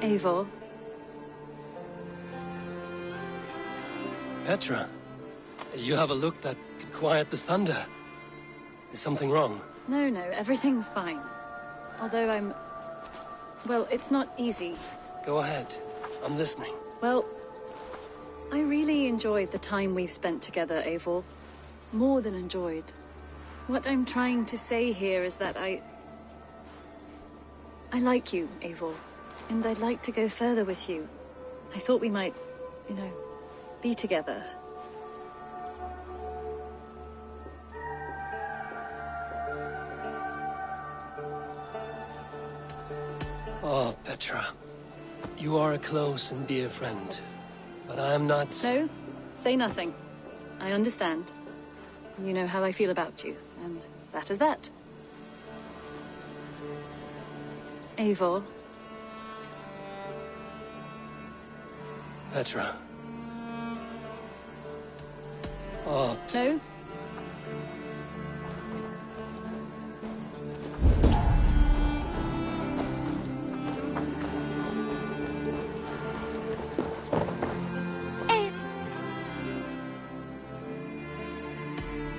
Speaker 19: Eivor.
Speaker 4: Petra, you have a look that could quiet the thunder. Is something wrong?
Speaker 19: No, everything's fine. Although well, it's not easy.
Speaker 4: Go ahead. I'm listening.
Speaker 19: Well, I really enjoyed the time we've spent together, Eivor. More than enjoyed. What I'm trying to say here is that I like you, Eivor. And I'd like to go further with you. I thought we might, be together.
Speaker 4: Oh, Petra. You are a close and dear friend. But I am not...
Speaker 19: No, say nothing. I understand. You know how I feel about you, and that is that. Eivor.
Speaker 4: Petra. Oh...
Speaker 19: No?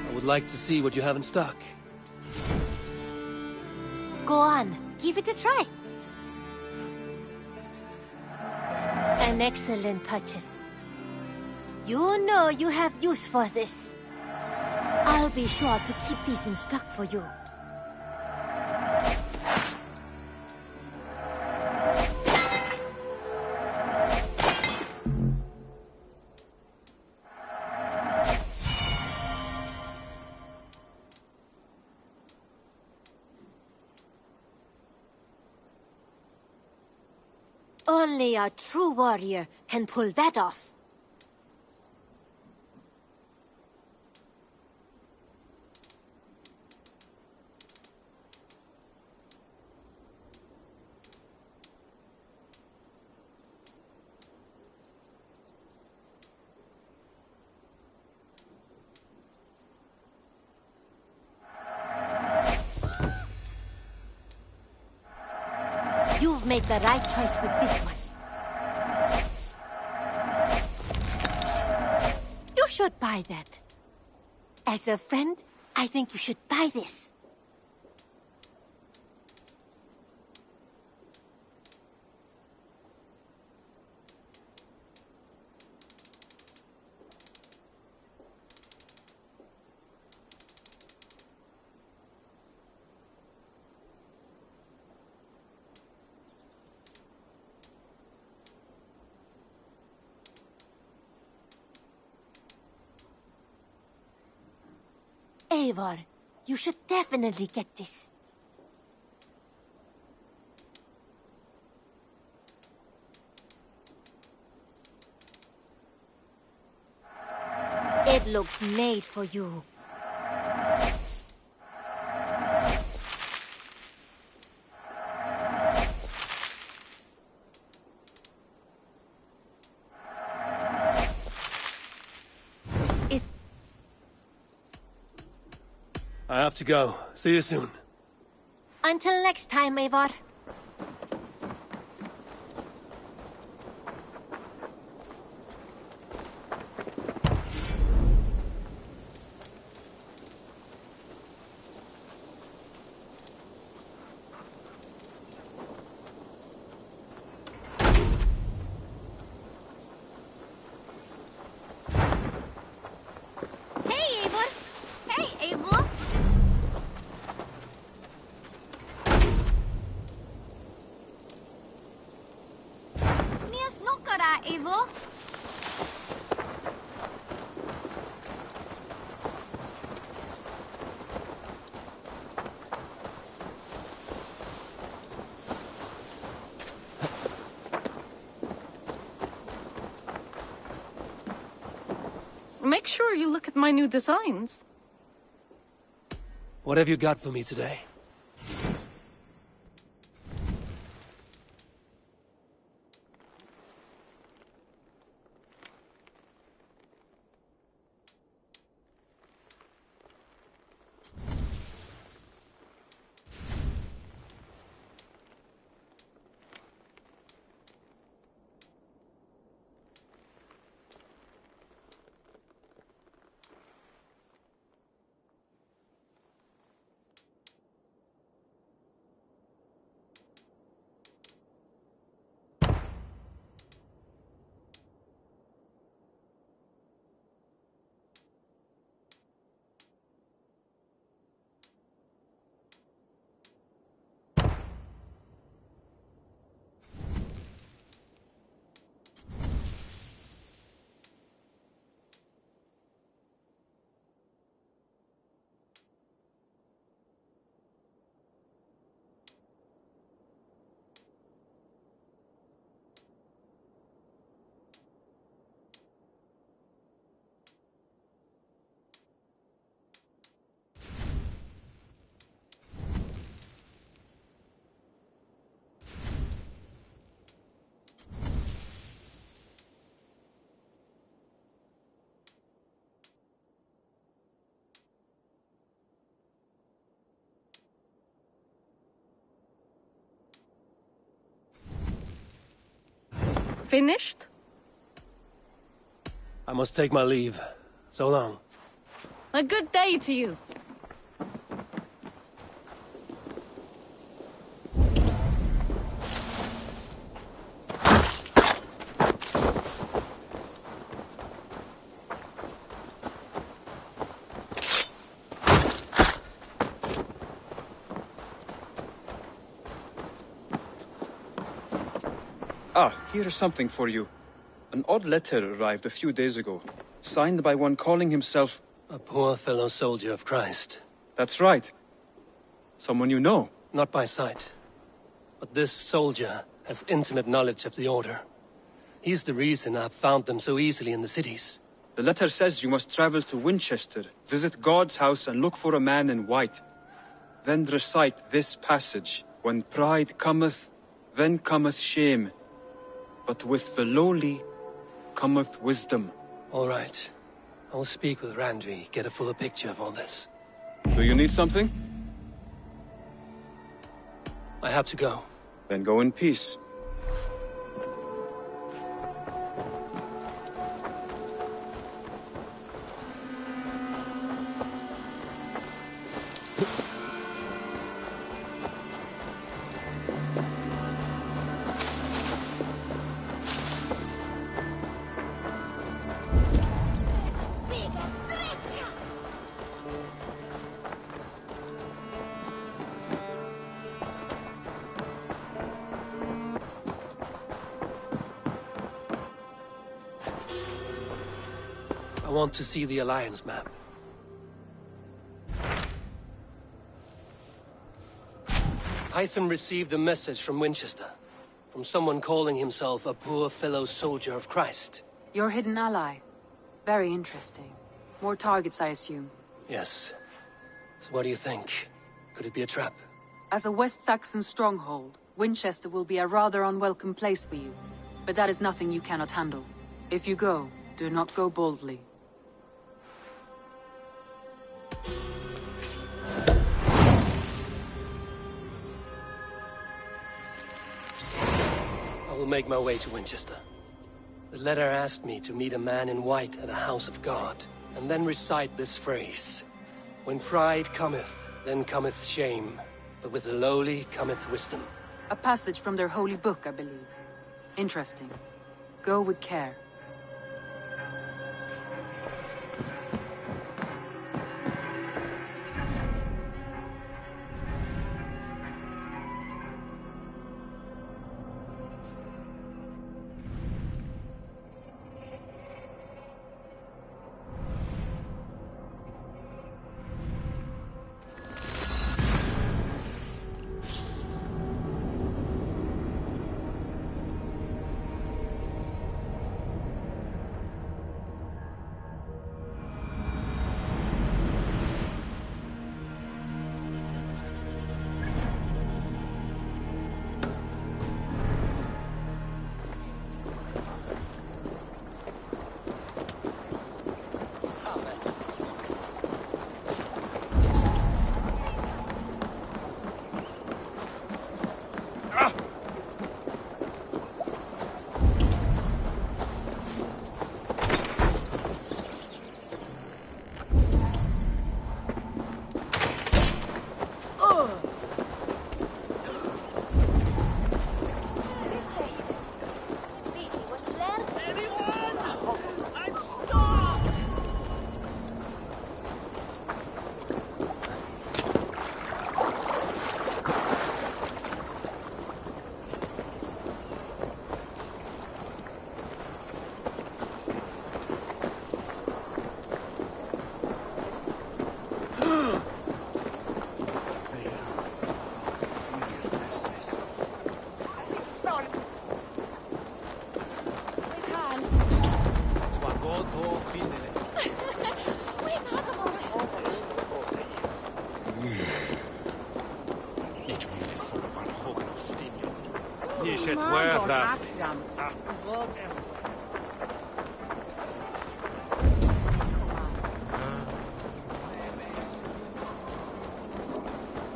Speaker 4: I would like to see what you have in stock.
Speaker 11: Go on, give it a try. An excellent purchase. You know you have use for this. I'll be sure to keep these in stock for you. Only a true warrior can pull that off. You've made the right choice with this one. You should buy that. As a friend, I think you should buy this.
Speaker 20: Eivor, you should definitely get this. It looks made for you.
Speaker 4: I have to go. See you soon.
Speaker 20: Until next time, Eivor.
Speaker 11: Hey, Eivor! Hey, Eivor! Nias nokara, Eivor!
Speaker 19: Make sure you look at my new designs.
Speaker 4: What have you got for me today?
Speaker 19: Finished?
Speaker 4: I must take my leave. So long.
Speaker 19: A good day to you.
Speaker 21: Ah, here is something for you. An odd letter arrived a few days ago, signed by one calling himself...
Speaker 4: A poor fellow soldier of Christ.
Speaker 21: That's right. Someone you know.
Speaker 4: Not by sight. But this soldier has intimate knowledge of the Order. He's the reason I've found them so easily in the cities.
Speaker 21: The letter says you must travel to Winchester, visit God's house and look for a man in white. Then recite this passage. When pride cometh, then cometh shame. But with the lowly cometh wisdom.
Speaker 4: All right. I'll speak with Randvi, get a fuller picture of all this.
Speaker 21: Do you need something?
Speaker 4: I have to go.
Speaker 21: Then go in peace.
Speaker 4: I want to see the Alliance map. Hytham received a message from Winchester. From someone calling himself a poor fellow soldier of Christ.
Speaker 7: Your hidden ally. Very interesting. More targets, I assume.
Speaker 4: Yes. So what do you think? Could it be a trap?
Speaker 7: As a West Saxon stronghold, Winchester will be a rather unwelcome place for you. But that is nothing you cannot handle. If you go, do not go boldly.
Speaker 4: I will make my way to Winchester. The letter asked me to meet a man in white at a house of God, and then recite this phrase. When pride cometh, then cometh shame, but with the lowly cometh wisdom.
Speaker 7: A passage from their holy book, I believe. Interesting. Go with care.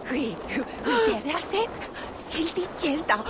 Speaker 10: Qui, der fet, silti gelda.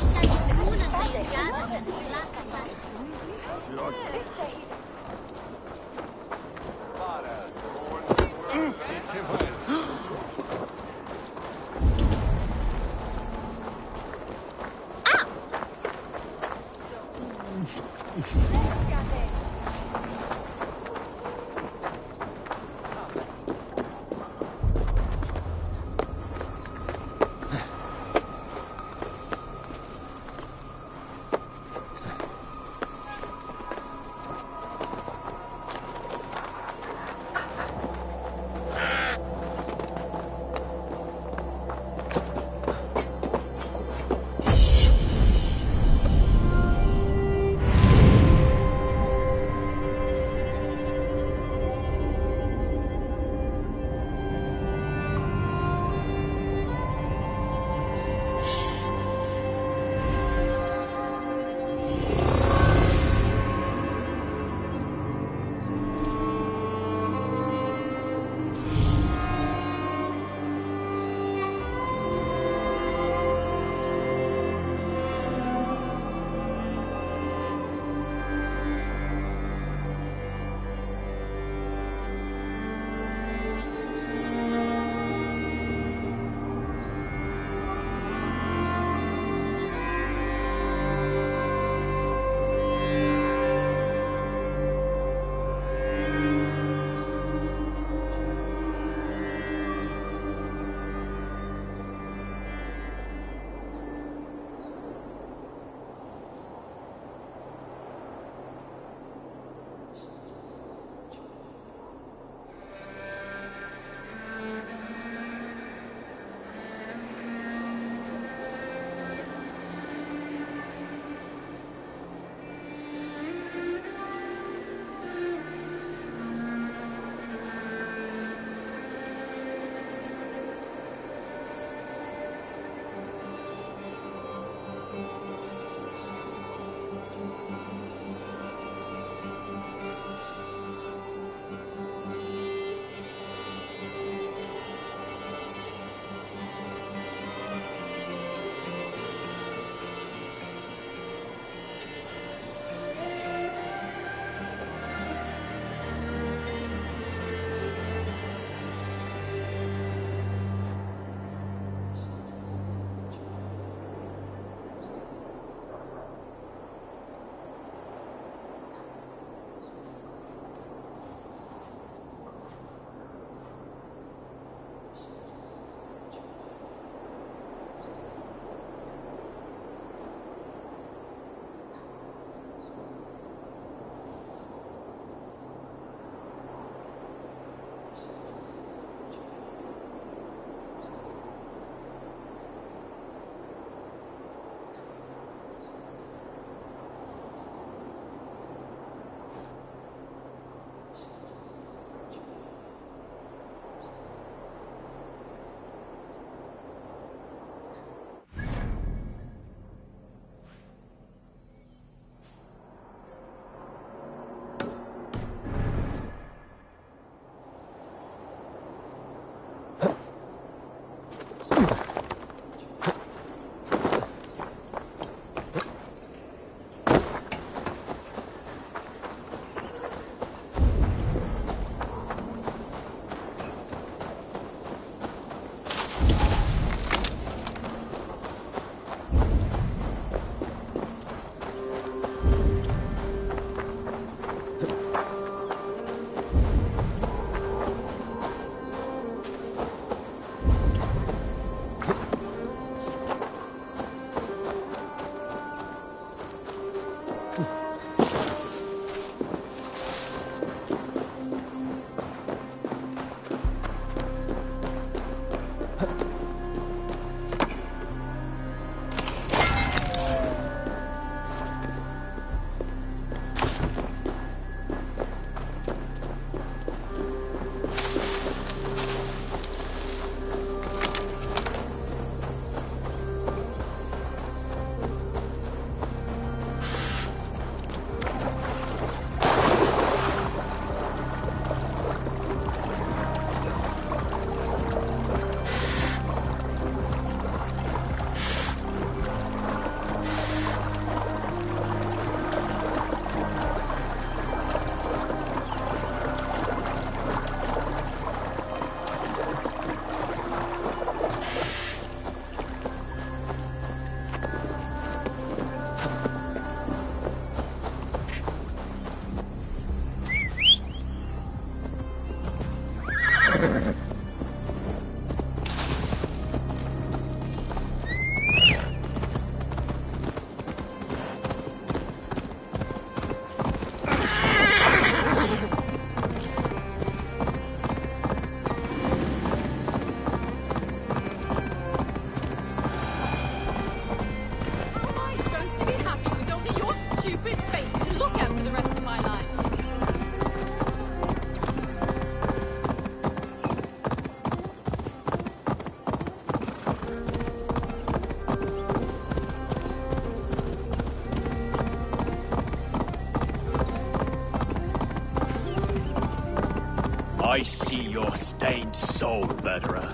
Speaker 1: I see your stained soul, murderer.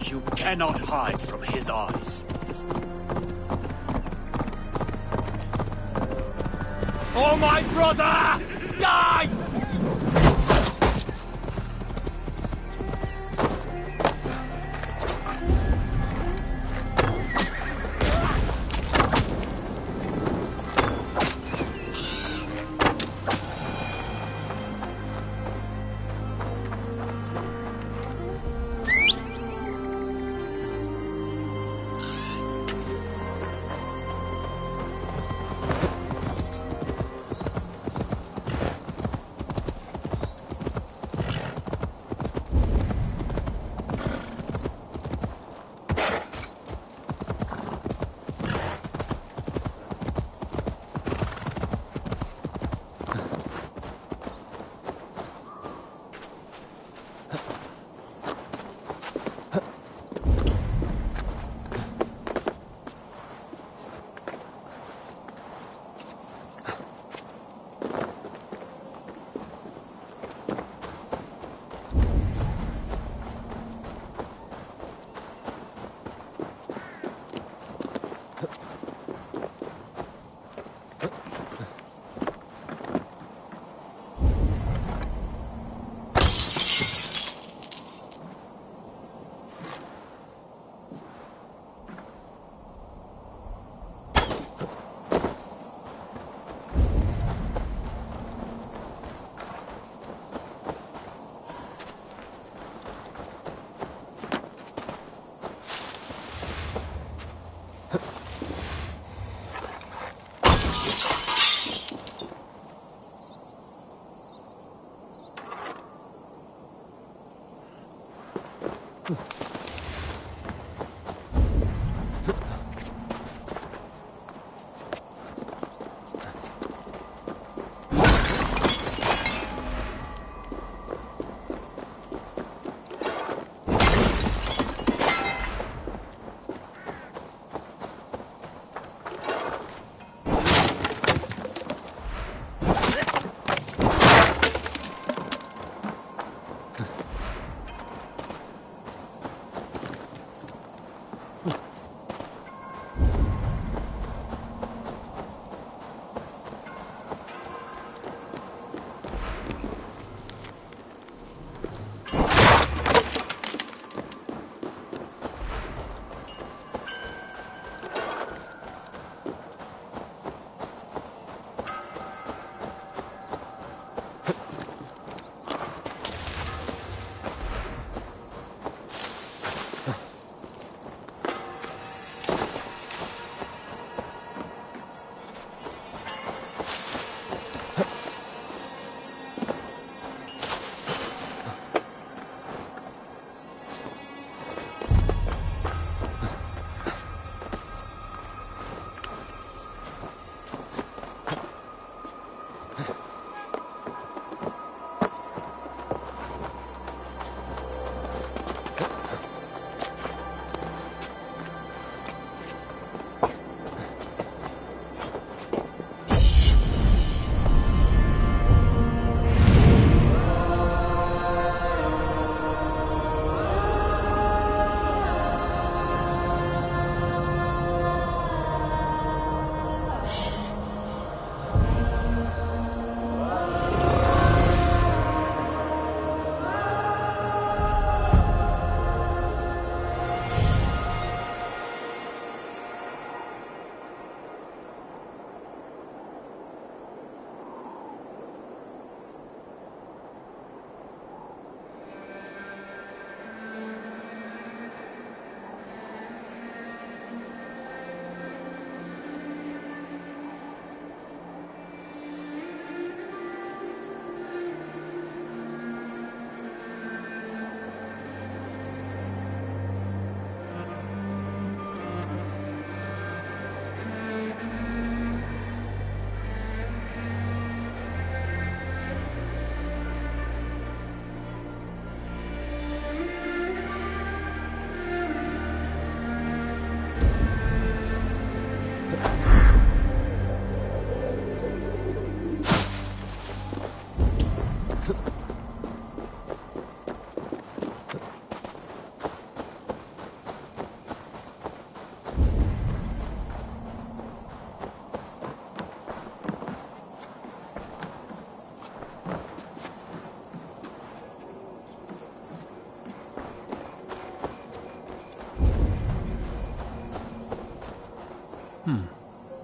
Speaker 1: You cannot hide from his eyes. Oh, my brother! Die!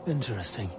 Speaker 4: Interesting.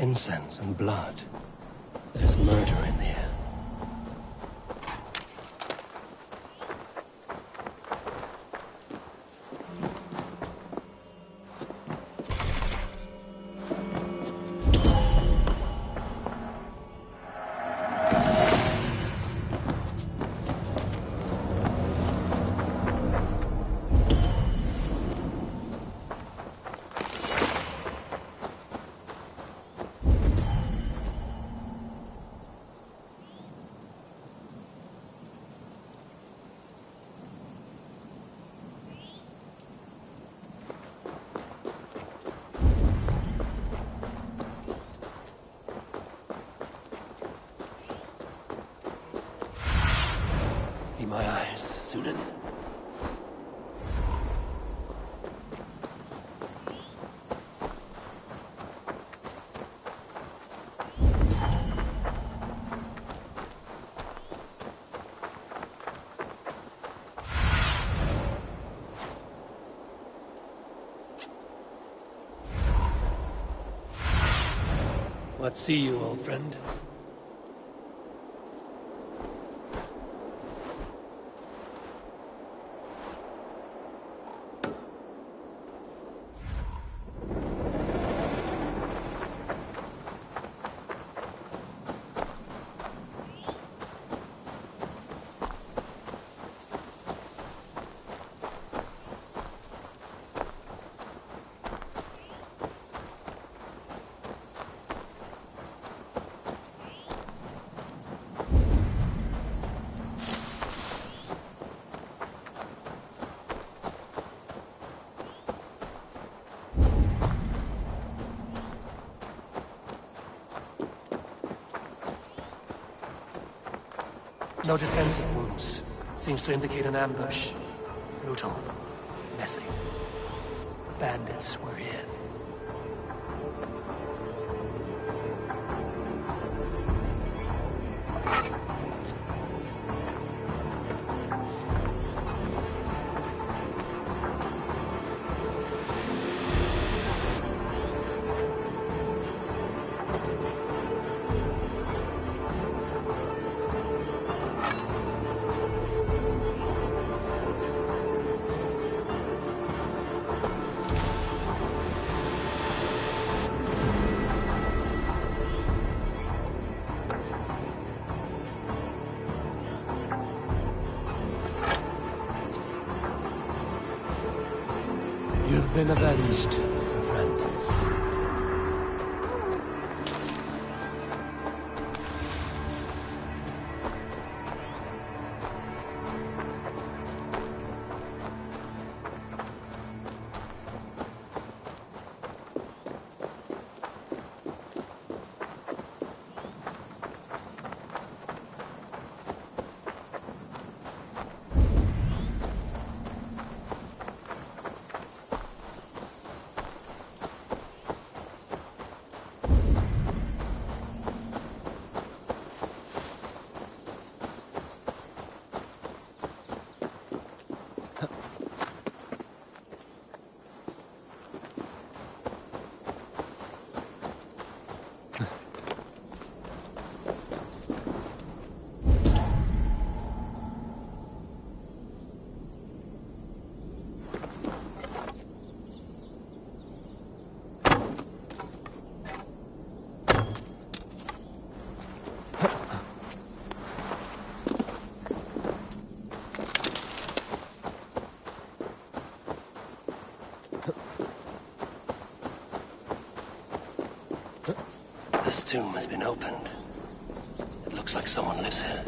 Speaker 4: Incense and blood. There's murder in the air. Be my eyes, Sunan. What see you, old friend? No defensive wounds. Seems to indicate an ambush. Brutal. Messy. Bandits were here. You've been avenged, friend. This tomb has been opened. It looks like someone lives here.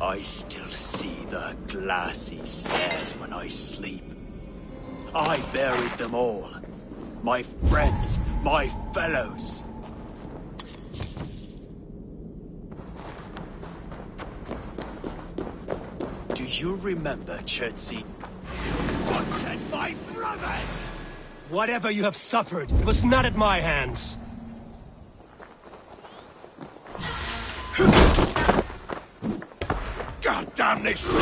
Speaker 1: I still see the glassy stairs when I sleep. I buried them all. My friends, my fellows. Do you remember Chertsey? And my brothers!
Speaker 4: Whatever you have suffered, it was not at my hands.
Speaker 14: God damn this shit!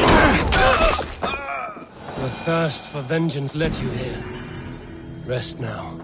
Speaker 4: Your thirst for vengeance led you here. Rest now.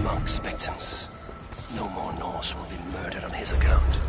Speaker 4: Monk's victims. No more Norse will be murdered on his account.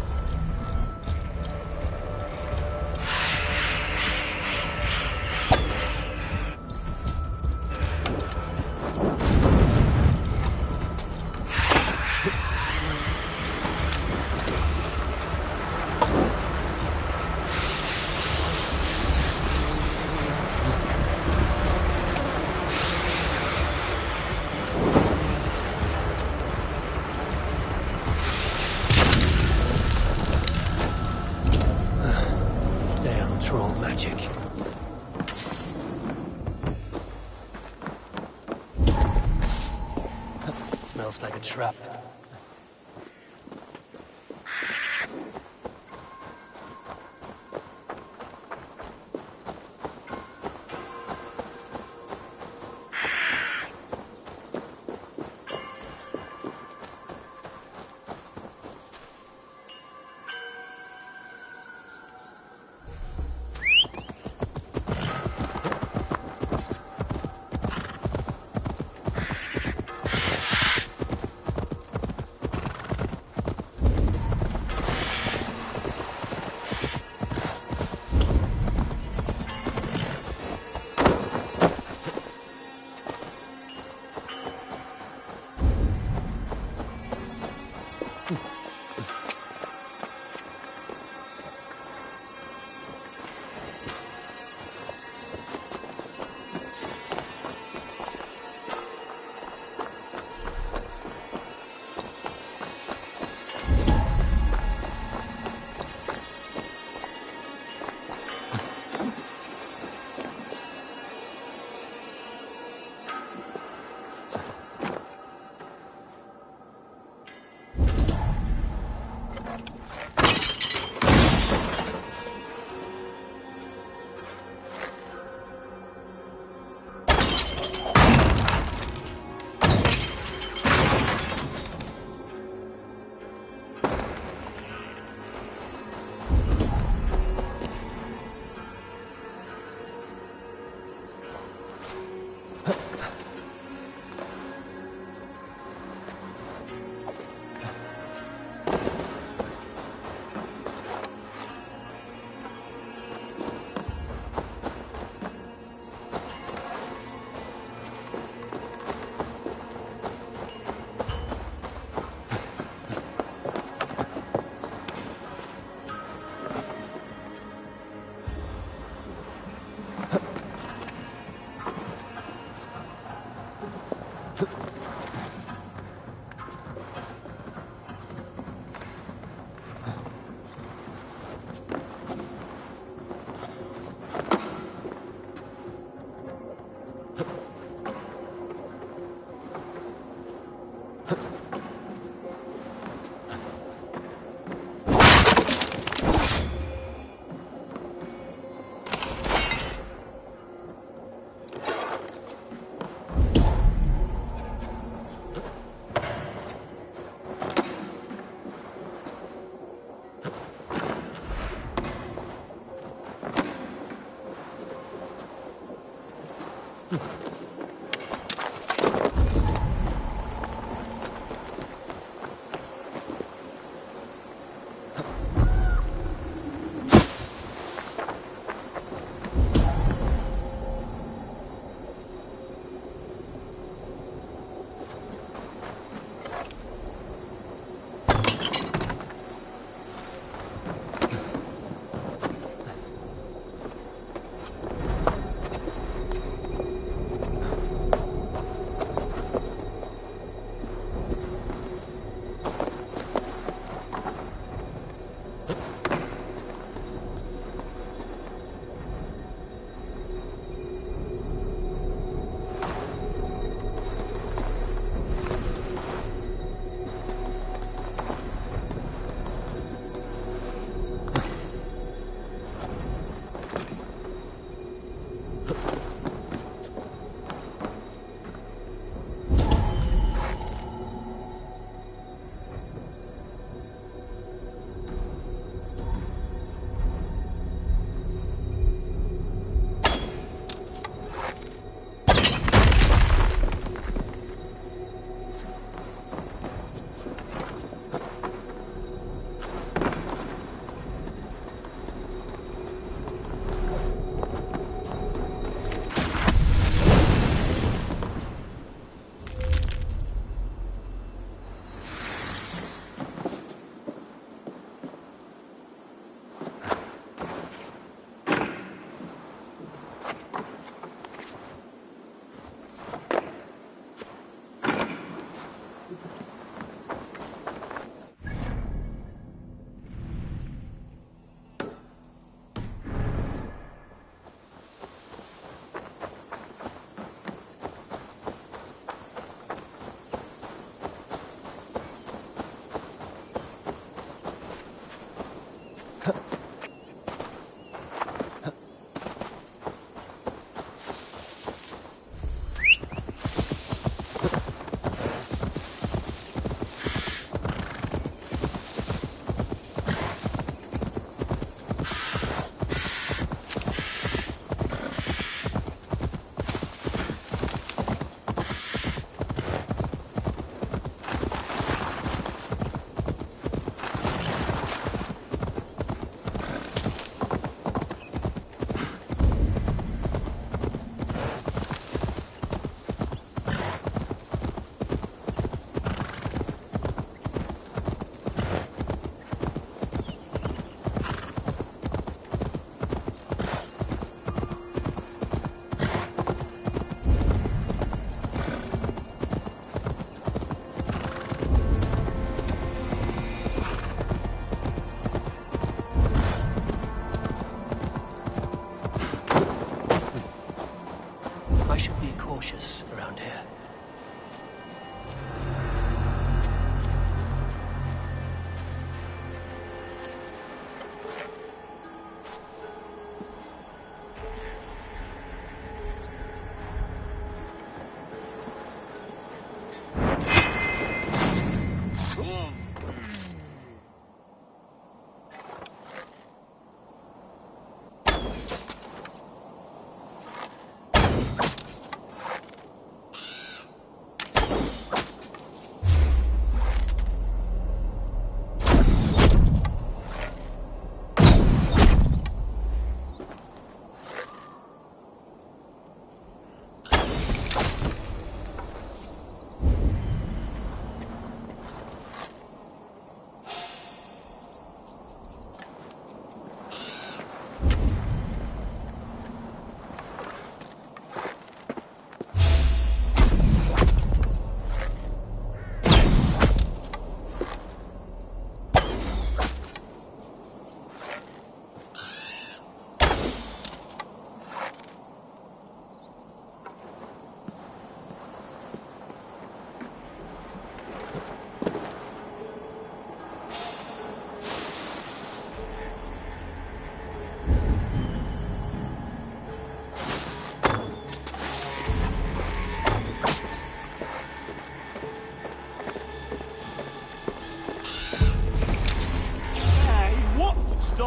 Speaker 4: Smells like a trap.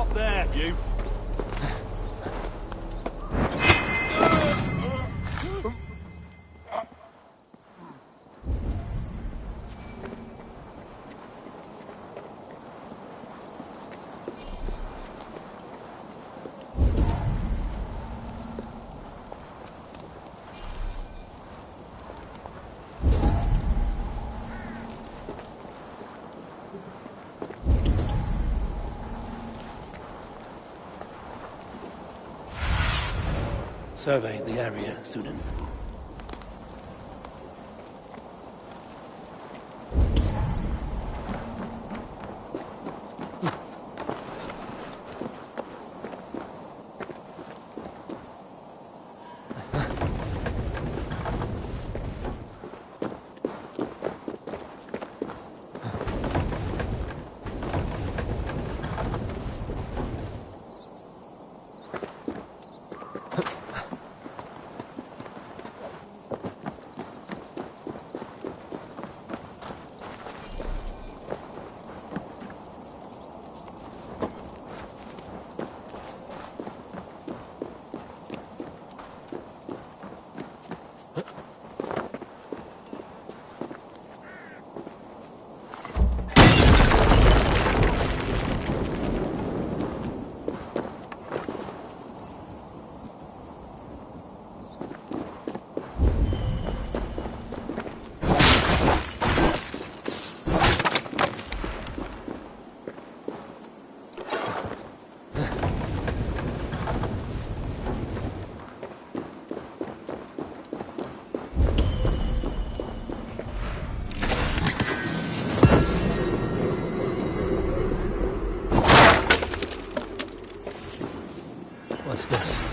Speaker 1: Stop there, you.
Speaker 4: Survey the area, Sunan. What's this?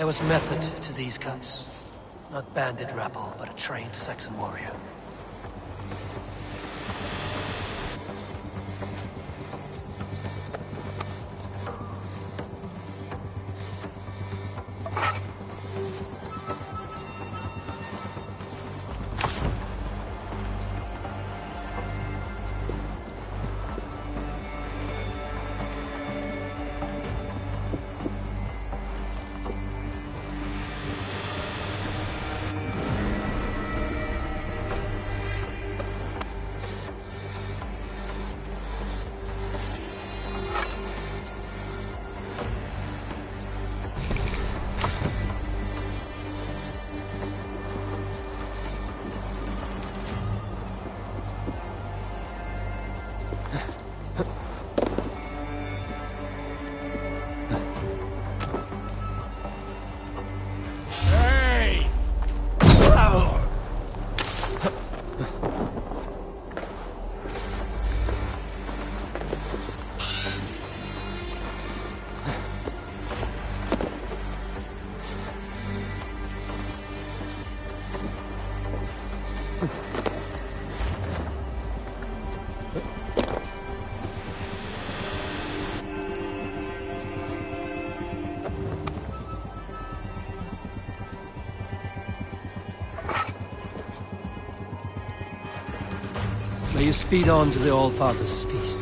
Speaker 4: There was method to these cuts. Not bandit rabble, but a trained Saxon warrior. May you speed on to the All-Father's feast.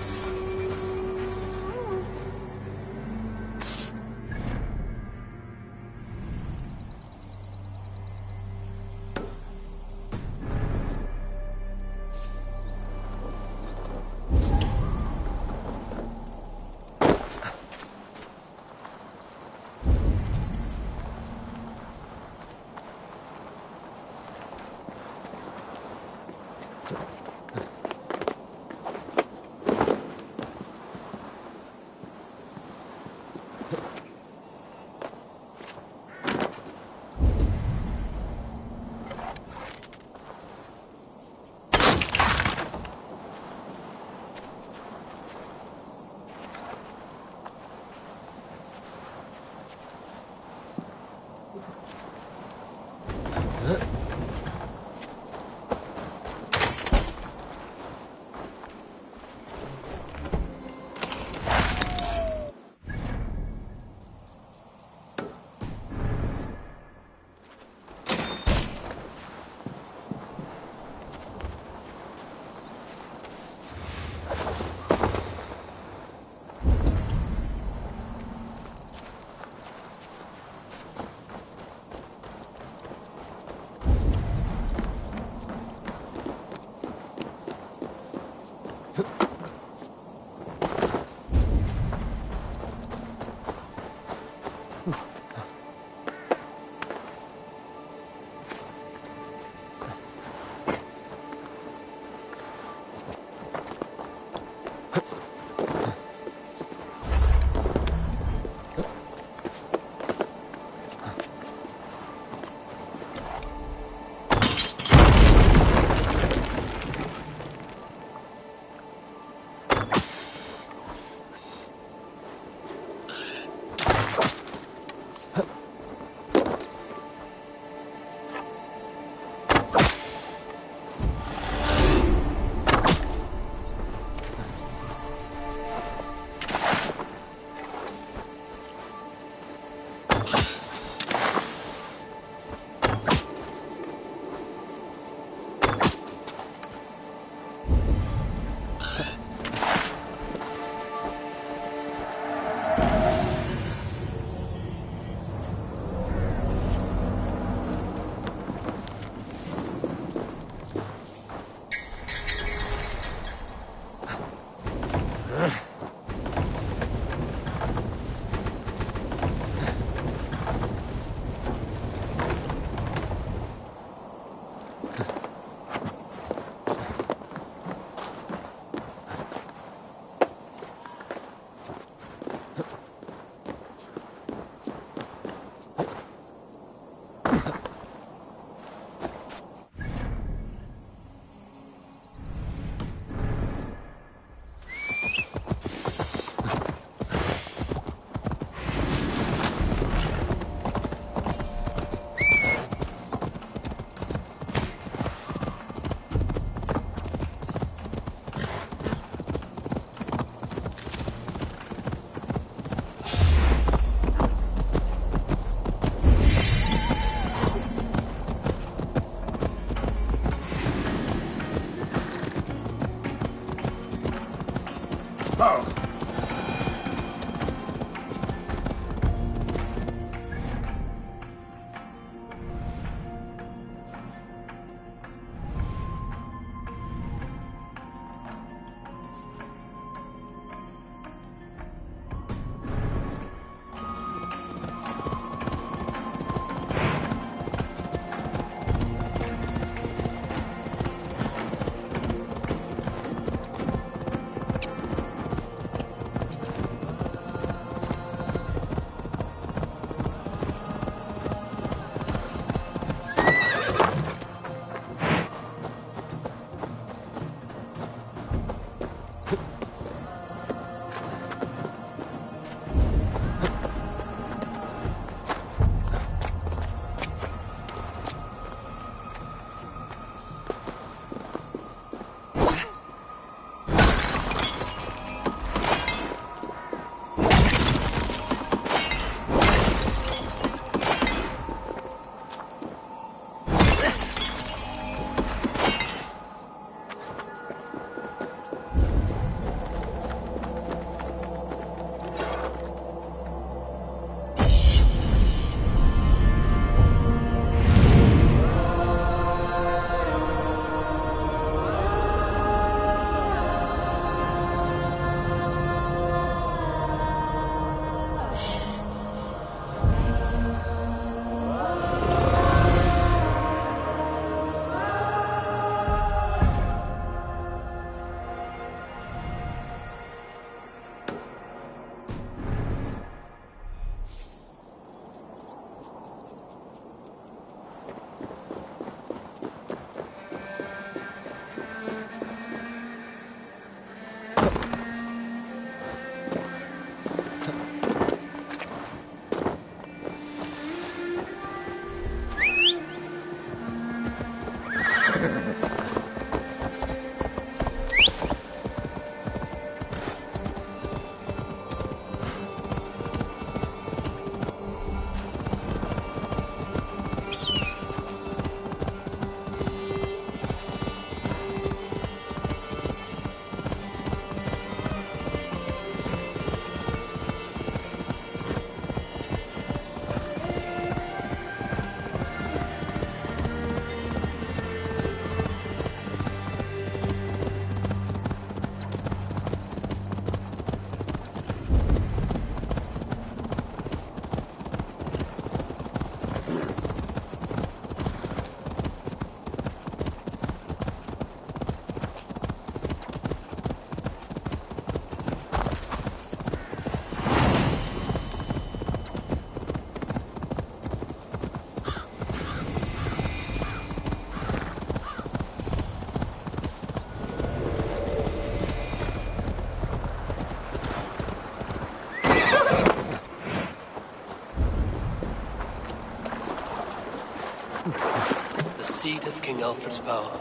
Speaker 4: seat of King Alfred's power,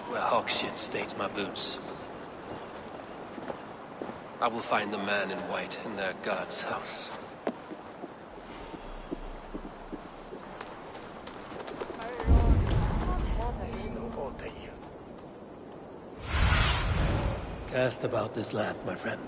Speaker 4: where hawkshit stains my boots. I will find the man in white in their god's house. Cast about this land, my friend.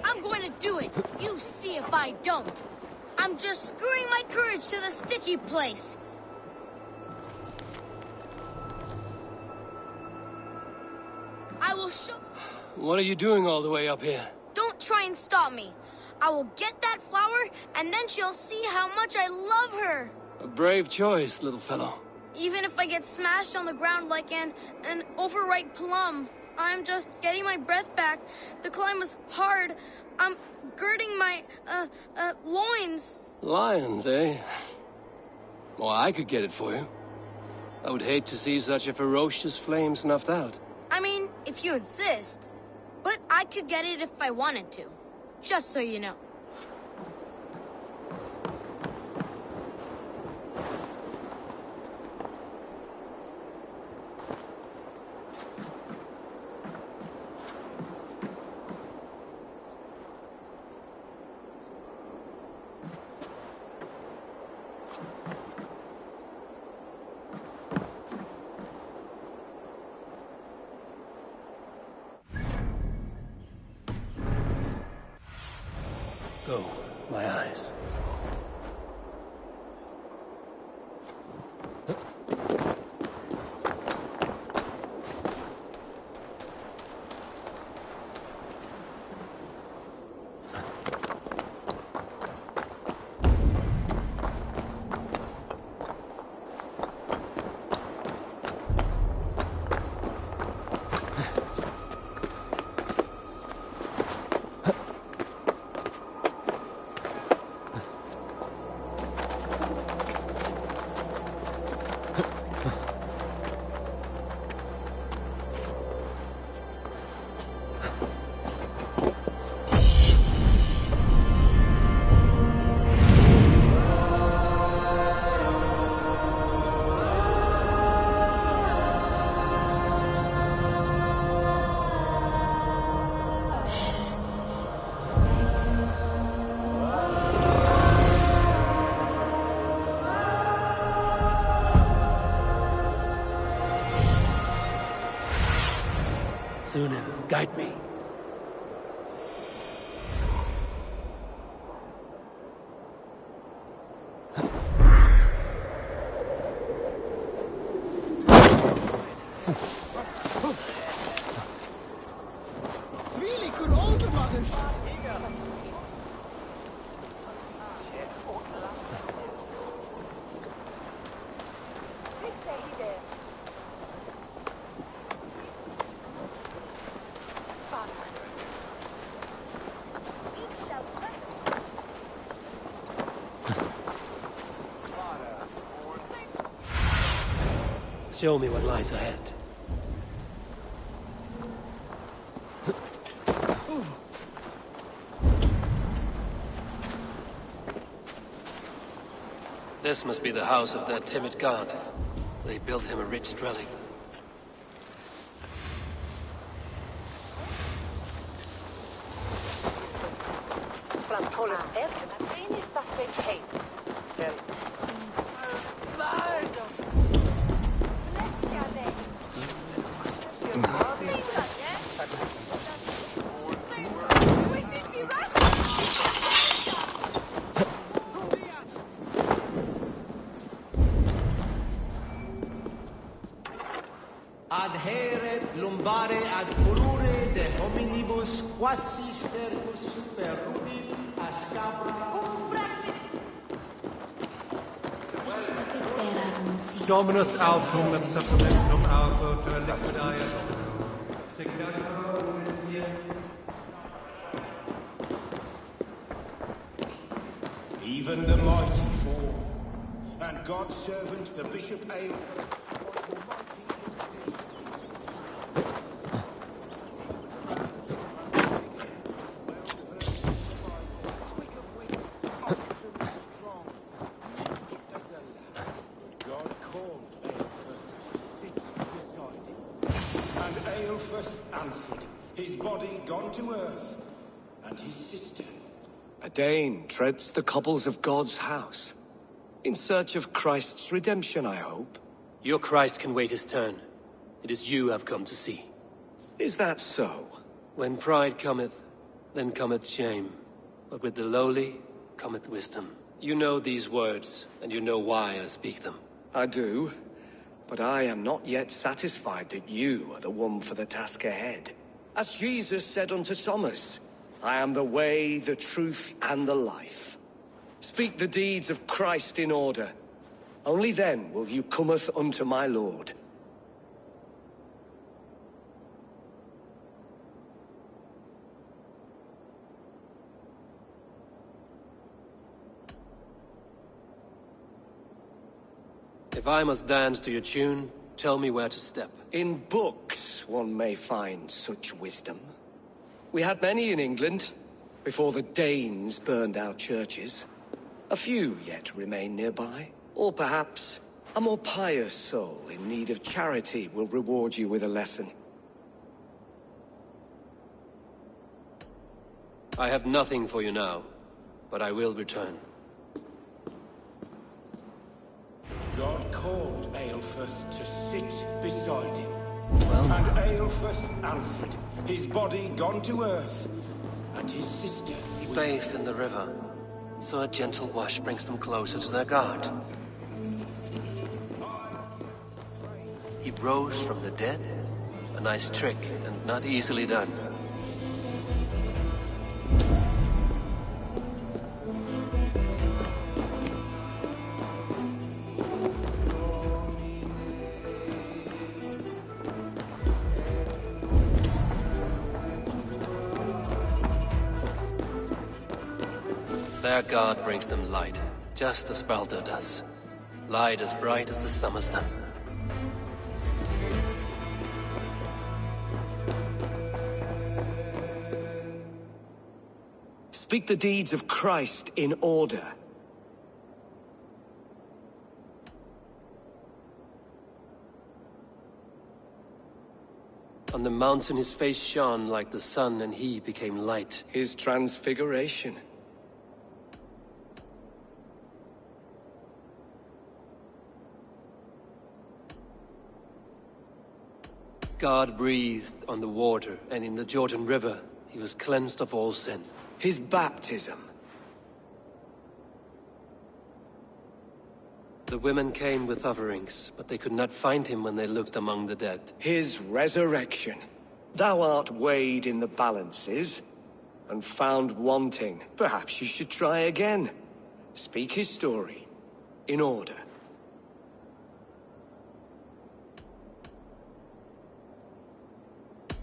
Speaker 13: I'm going to do it. You see if I don't. I'm just screwing my courage to the sticky place. I will show...
Speaker 4: What are you doing all the way up here?
Speaker 13: Don't try and stop me. I will get that flower, and then she'll see how much I love her.
Speaker 4: A brave choice, little fellow.
Speaker 13: Even if I get smashed on the ground like an overripe plum, I'm just getting my breath back. The climb was hard. I'm girding my, loins.
Speaker 4: Lions, eh? Well, I could get it for you. I would hate to see such a ferocious flame snuffed out.
Speaker 13: I mean, if you insist. But I could get it if I wanted to. Just so you know.
Speaker 4: Go, my eyes. Sunan, guide me. Show me what lies ahead. This must be the house of that timid god. They built him a rich dwelling.
Speaker 5: heret lumbare ad furore de hominibus quasi stercus super rudi ascabra.
Speaker 8: Dominus autum et sacramentum auto per liquidae. Signature
Speaker 15: Even the mighty fall, and God's servant, the Bishop Ale. And Aelfus answered, his body gone to earth, and his sister.
Speaker 22: A Dane treads the cobbles of God's house. In search of Christ's redemption, I hope.
Speaker 4: Your Christ can wait his turn. It is you I've come to see.
Speaker 22: Is that so?
Speaker 4: When pride cometh, then cometh shame. But with the lowly cometh wisdom. You know these words, and you know why I speak them.
Speaker 22: I do. But I am not yet satisfied that you are the one for the task ahead. As Jesus said unto Thomas, I am the way, the truth, and the life. Speak the deeds of Christ in order. Only then will you cometh unto my Lord.
Speaker 4: If I must dance to your tune, tell me where to step.
Speaker 22: In books one may find such wisdom. We had many in England, before the Danes burned our churches. A few yet remain nearby. Or perhaps a more pious soul in need of charity will reward you with a lesson.
Speaker 4: I have nothing for you now, but I will return.
Speaker 15: God called Aelfus to sit beside him. And Aelfus answered, his body gone to earth, and his sister.
Speaker 4: He bathed in the river, so a gentle wash brings them closer to their God. He rose from the dead, a nice trick and not easily done. Their God brings them light, just as Baldur does. Light as bright as the summer sun.
Speaker 22: Speak the deeds of Christ in order.
Speaker 4: On the mountain his face shone like the sun, and he became light.
Speaker 22: His transfiguration.
Speaker 4: God breathed on the water, and in the Jordan River he was cleansed of all sin.
Speaker 22: His baptism.
Speaker 4: The women came with offerings, but they could not find him when they looked among the dead.
Speaker 22: His resurrection. Thou art weighed in the balances, and found wanting. Perhaps you should try again. Speak his story, in order.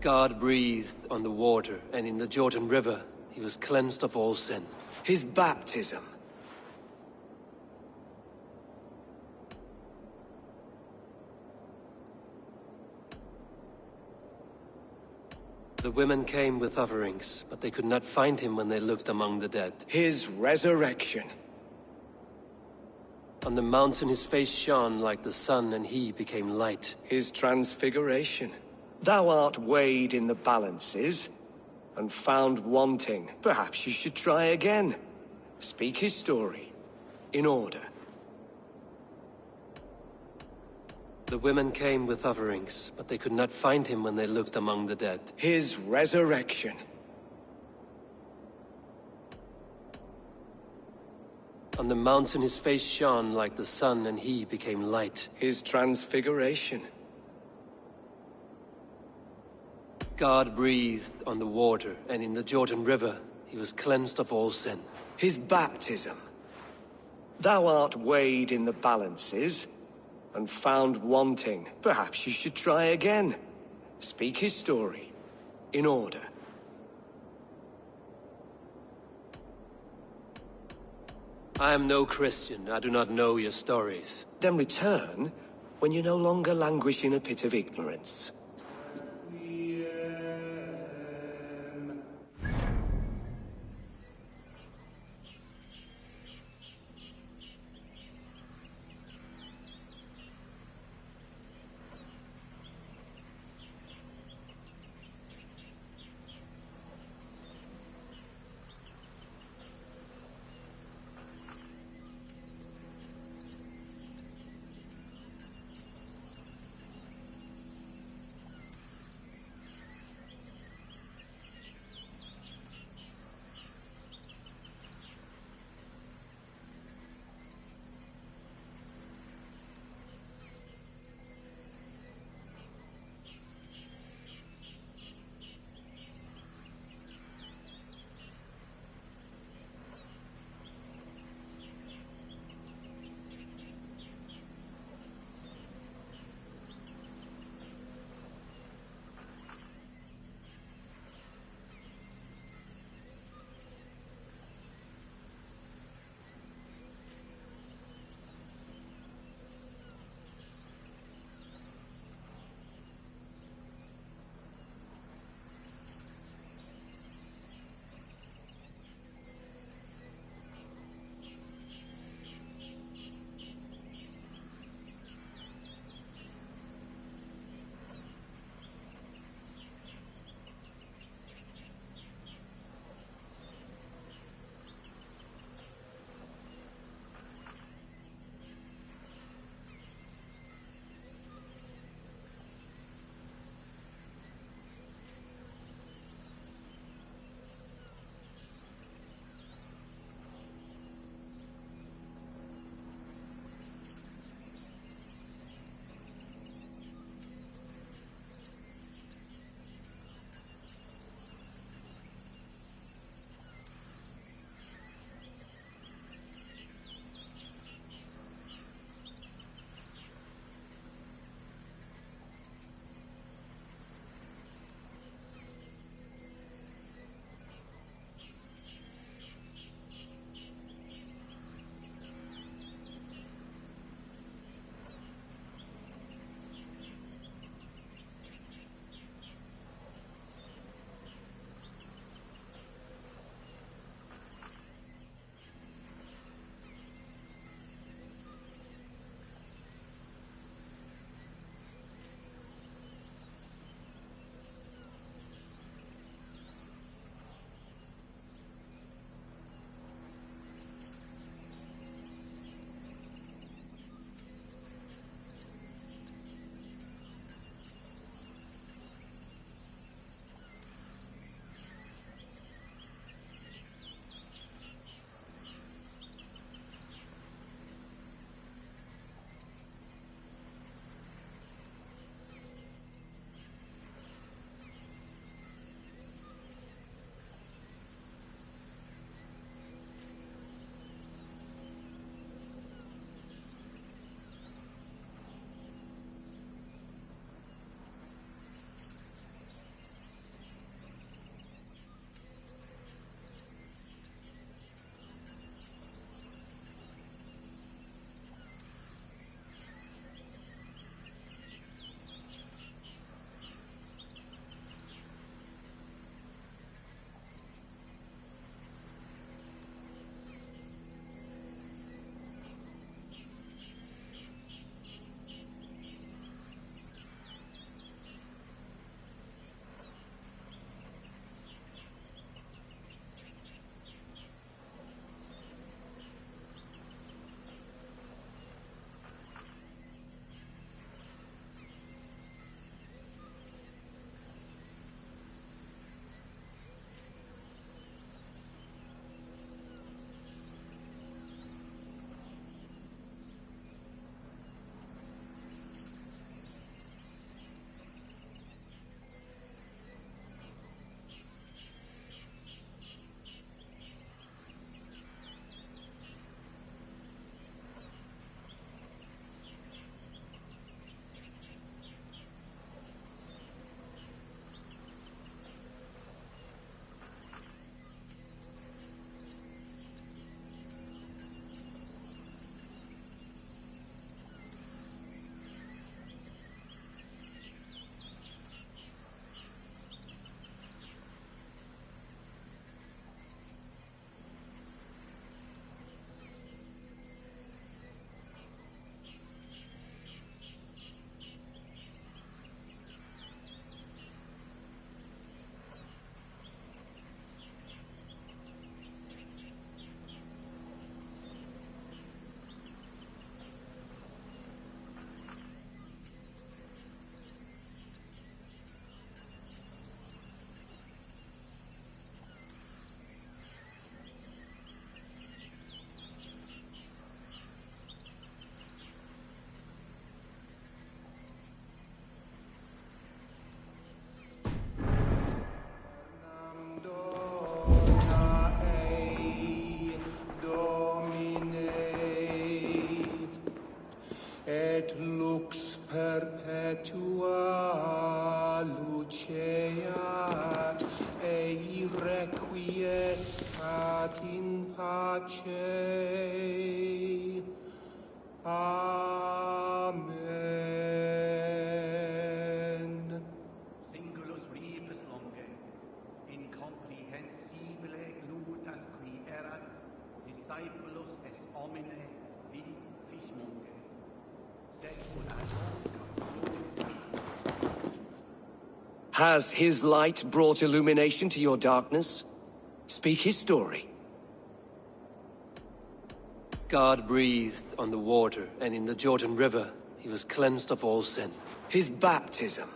Speaker 4: God breathed on the water, and in the Jordan River he was cleansed of all sin.
Speaker 22: His baptism.
Speaker 4: The women came with offerings, but they could not find him when they looked among the dead.
Speaker 22: His resurrection.
Speaker 4: On the mountain his face shone like the sun, and he became light.
Speaker 22: His transfiguration. Thou art weighed in the balances, and found wanting. Perhaps you should try again. Speak his story, in order.
Speaker 4: The women came with offerings, but they could not find him when they looked among the dead.
Speaker 22: His resurrection.
Speaker 4: On the mountain his face shone like the sun, and he became light.
Speaker 22: His transfiguration.
Speaker 4: God breathed on the water, and in the Jordan River, he was cleansed of all sin.
Speaker 22: His baptism. Thou art weighed in the balances, and found wanting. Perhaps you should try again. Speak his story, in order.
Speaker 4: I am no Christian. I do not know your stories.
Speaker 22: Then return when you no longer languish in a pit of ignorance.
Speaker 15: requiescat in pace. Amen.
Speaker 8: Singulus rebus longe, incomprehensibile glutas qui erat, discipulus es homine vi fismonge. Sed ut ad
Speaker 22: Has his light brought illumination to your darkness? Speak his story.
Speaker 4: God breathed on the water, and in the Jordan River, he was cleansed of all sin.
Speaker 22: His baptism.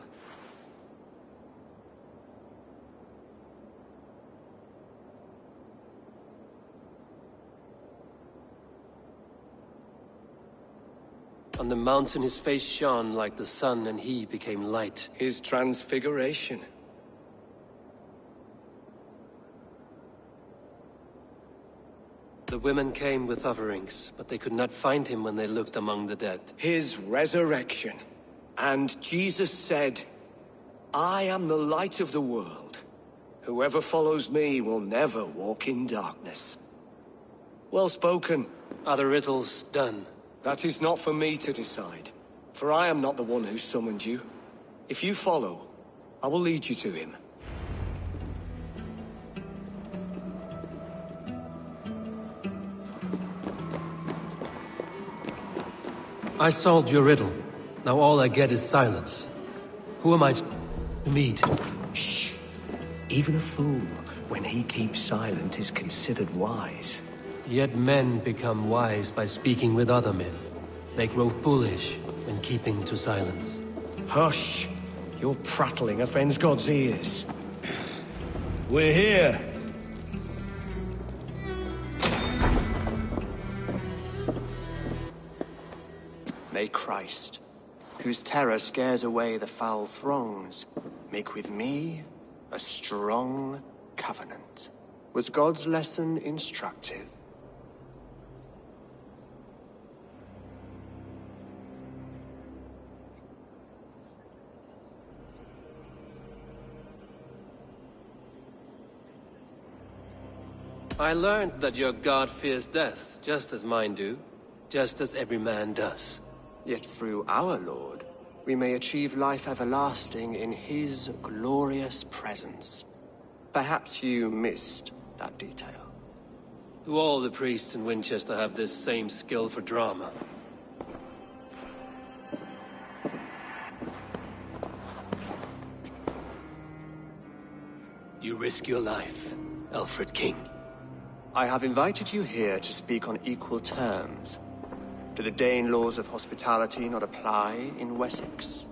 Speaker 4: On the mountain his face shone like the sun, and he became light.
Speaker 22: His transfiguration.
Speaker 4: The women came with offerings, but they could not find him when they looked among the dead.
Speaker 22: His resurrection. And Jesus said, I am the light of the world. Whoever follows me will never walk in darkness. Well spoken.
Speaker 4: Are the riddles done?
Speaker 22: That is not for me to decide, for I am not the one who summoned you. If you follow, I will lead you to him.
Speaker 4: I solved your riddle. Now all I get is silence. Who am I to meet?
Speaker 22: Shh. Even a fool, when he keeps silent, is considered wise.
Speaker 4: Yet men become wise by speaking with other men. They grow foolish when keeping to silence.
Speaker 22: Hush! Your prattling offends God's ears. We're here.
Speaker 2: May Christ, whose terror scares away the foul throngs, make with me a strong covenant. Was God's lesson instructive?
Speaker 4: I learned that your god fears death, just as mine do, just as every man does.
Speaker 2: Yet through our Lord, we may achieve life everlasting in his glorious presence. Perhaps you missed that detail.
Speaker 4: Do all the priests in Winchester have this same skill for drama? You risk your life, Alfred King.
Speaker 2: I have invited you here to speak on equal terms. Do the Dane laws of hospitality not apply in Wessex?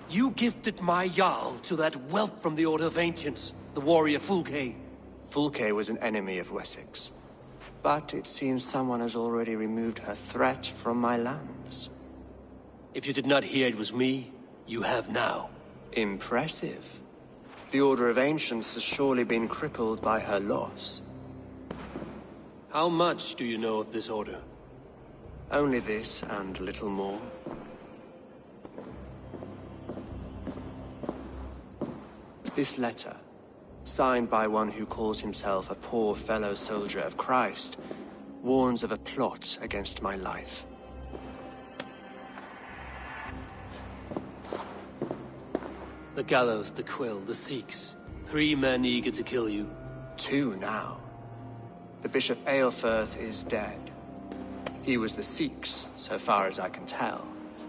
Speaker 4: You gifted my Jarl to that whelp from the Order of Ancients, the warrior Fulke.
Speaker 2: Fulke was an enemy of Wessex. But it seems someone has already removed her threat from my lands.
Speaker 4: If you did not hear it was me, you have now.
Speaker 2: Impressive. The Order of Ancients has surely been crippled by her loss.
Speaker 4: How much do you know of this order?
Speaker 2: Only this and little more. This letter, signed by one who calls himself a poor fellow soldier of Christ, warns of a plot against my life.
Speaker 4: The gallows, the quill, the Sikhs. 3 men eager to kill you.
Speaker 2: 2 now. The Bishop Aelfirth is dead. He was the Sikhs, so far as I can tell.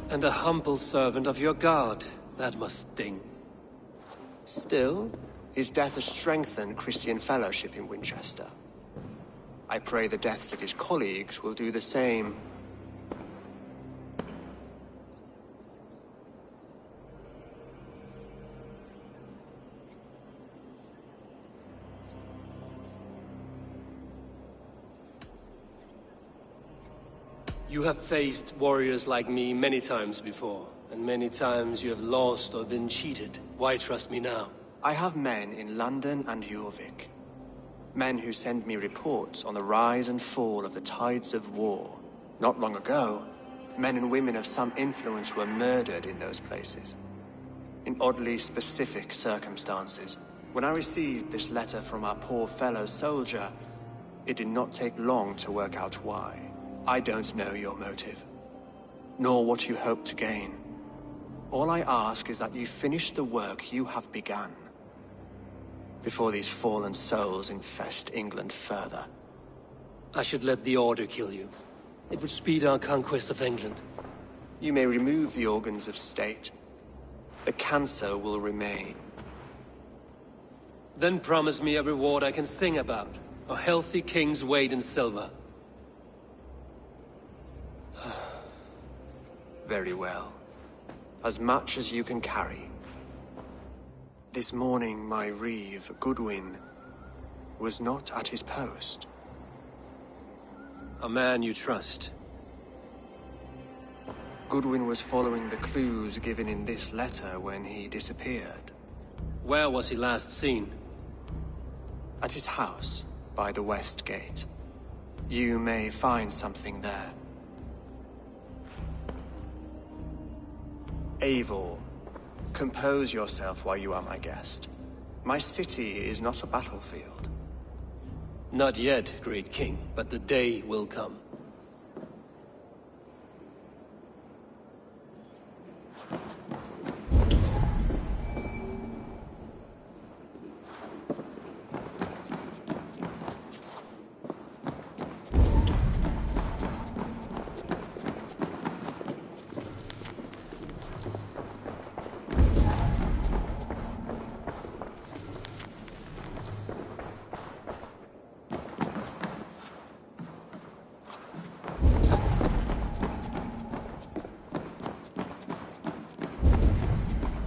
Speaker 4: And a humble servant of your god. That must sting.
Speaker 2: Still, his death has strengthened Christian fellowship in Winchester. I pray the deaths of his colleagues will do the same.
Speaker 4: You have faced warriors like me many times before, and many times you have lost or been cheated. Why trust me now?
Speaker 2: I have men in London and Jorvik. Men who send me reports on the rise and fall of the tides of war. Not long ago, men and women of some influence were murdered in those places. In oddly specific circumstances, When I received this letter from our poor fellow soldier, it did not take long to work out why. I don't know your motive, nor what you hope to gain. All I ask is that you finish the work you have begun, before these fallen souls infest England further.
Speaker 4: I should let the Order kill you. It would speed our conquest of England.
Speaker 2: You may remove the organs of state. The cancer will remain.
Speaker 4: Then promise me a reward I can sing about. A healthy king's weight in silver.
Speaker 2: Very well. As much as you can carry. This morning, my reeve, Goodwin, was not at his post.
Speaker 4: A man you trust.
Speaker 2: Goodwin was following the clues given in this letter when he disappeared.
Speaker 4: Where was he last seen?
Speaker 2: At his house, by the west gate. You may find something there. Eivor, compose yourself while you are my guest. My city is not a battlefield.
Speaker 4: Not yet, great king, but the day will come.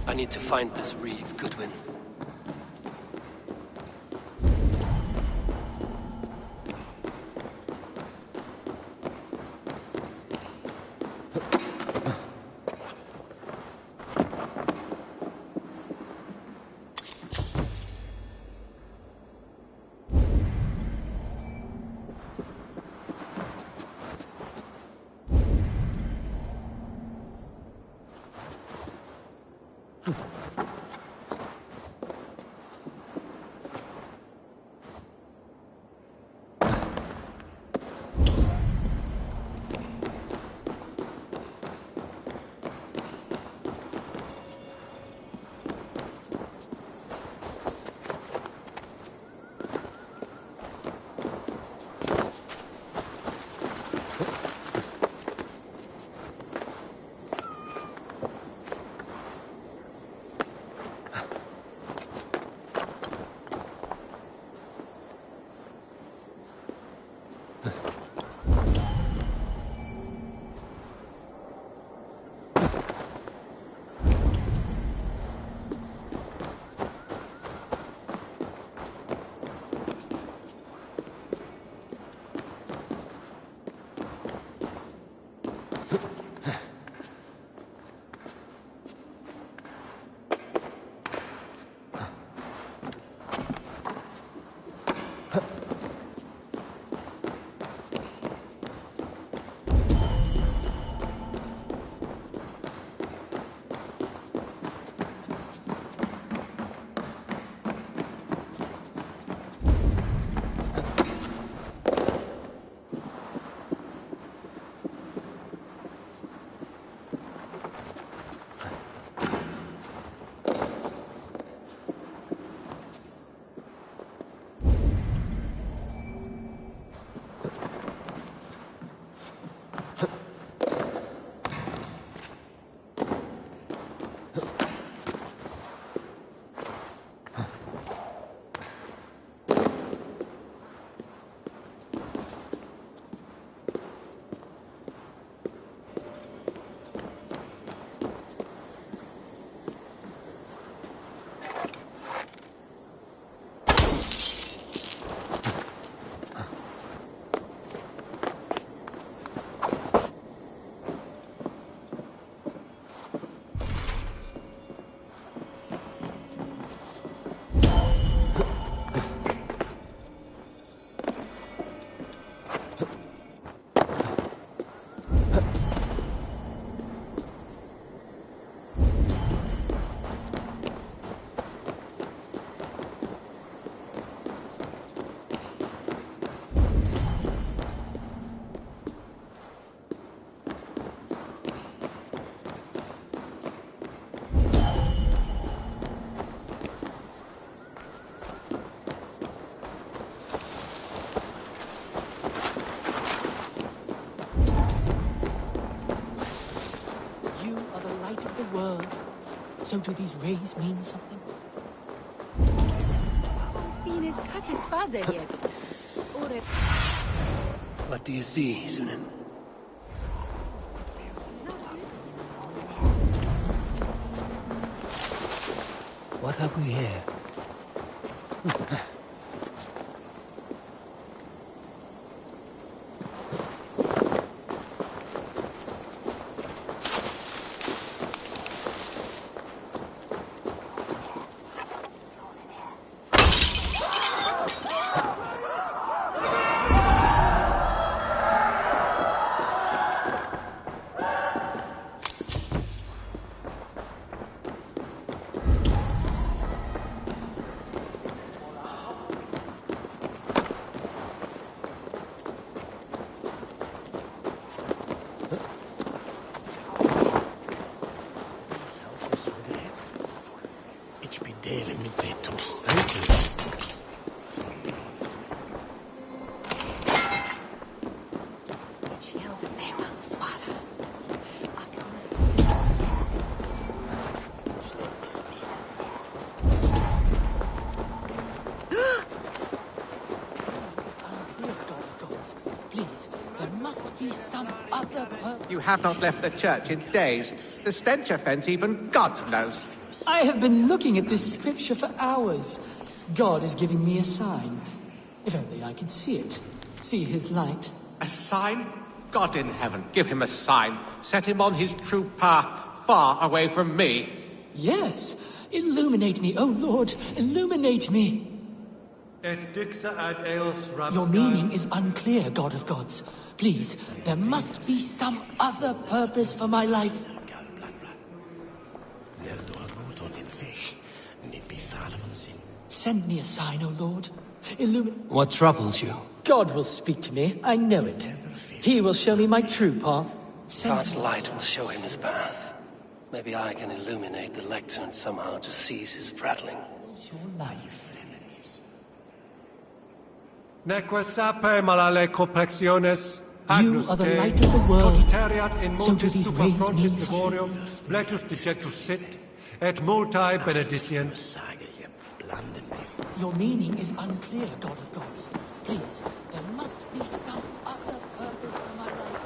Speaker 4: I need to find this reeve, Goodwin.
Speaker 9: So do these rays mean something?
Speaker 3: Fines katis fazer yet.
Speaker 4: What do you see, Sunan? What have we here?
Speaker 17: You have not left the church in days. The stench offends even God knows.
Speaker 9: I have been looking at this scripture for hours. God is giving me a sign. If only I could see it. See his light.
Speaker 17: A sign? God in heaven, give him a sign. Set him on his true path, far away from me.
Speaker 9: Yes. Illuminate me, O Lord. Illuminate me. Your meaning is unclear, God of gods. Please, there must be some other purpose for my life. Send me a sign, O Lord.
Speaker 4: What troubles you?
Speaker 9: God will speak to me, I know it. He will show me my true path.
Speaker 4: God's light will show him his path. Maybe I can illuminate the lectern somehow to cease his prattling.
Speaker 9: It's your life.
Speaker 4: You are the light of the world.
Speaker 9: So do these rays mean something? Your meaning is unclear, God of gods. Please, there must be some other purpose for my life.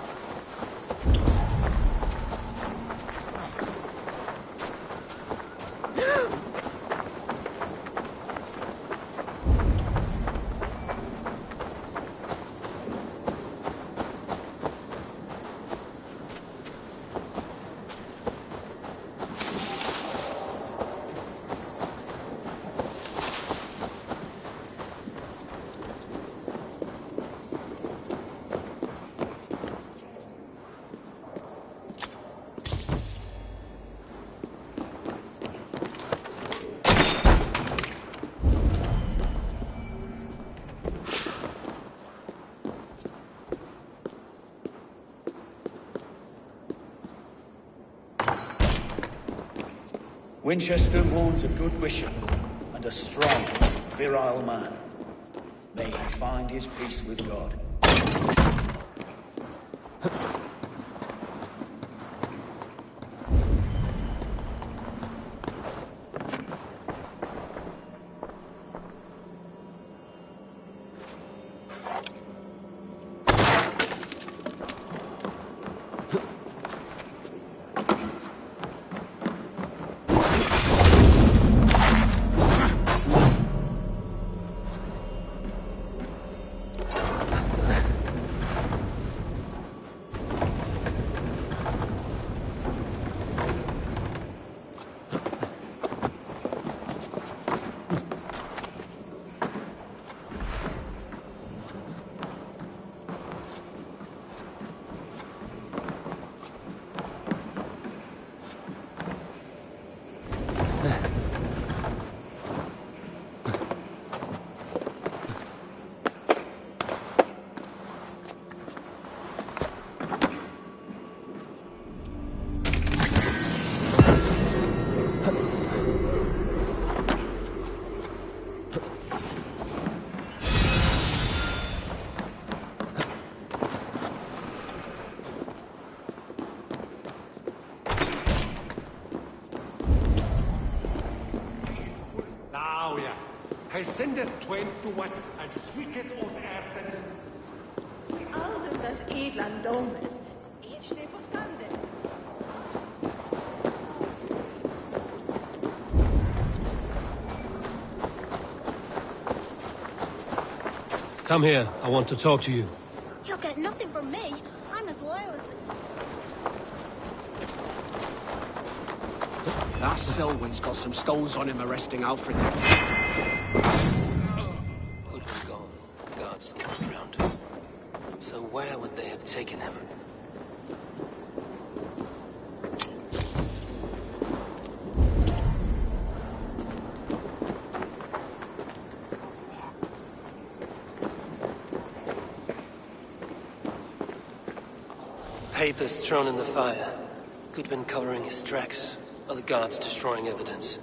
Speaker 1: Winchester warns a good bishop and a strong, virile man. May he find his peace with God.
Speaker 15: Hij zendet twain to us and sweeteth on earth.
Speaker 6: Alden das edlan domes. Each day was funded.
Speaker 4: Come here. I want to talk to you.
Speaker 11: You'll get nothing from me. I'm as loyal as...
Speaker 2: That Selwyn's got some stones on him arresting Alfred.
Speaker 4: Hood was gone. Guards coming around. So where would they have taken him? Papers thrown in the fire. Goodwin covering his tracks. Other guards destroying evidence.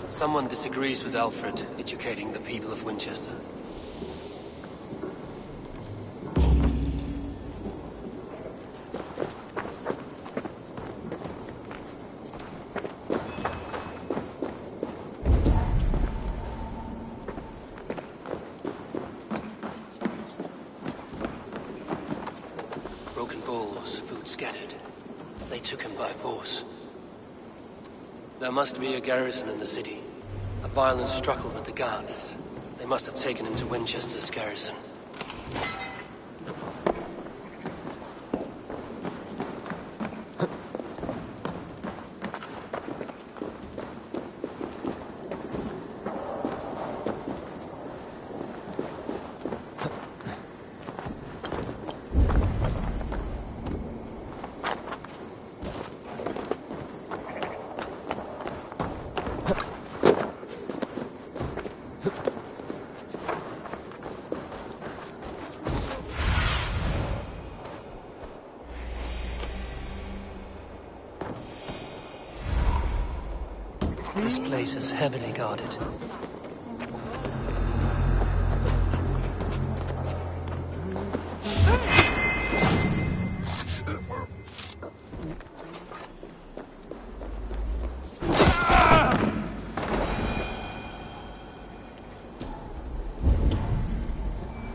Speaker 4: Someone disagrees with Alfred educating the people of Winchester. Broken bowls, food scattered. They took him by force. There must be a garrison in the city. A violent struggle with the guards. They must have taken him to Winchester's garrison. This place is heavily guarded.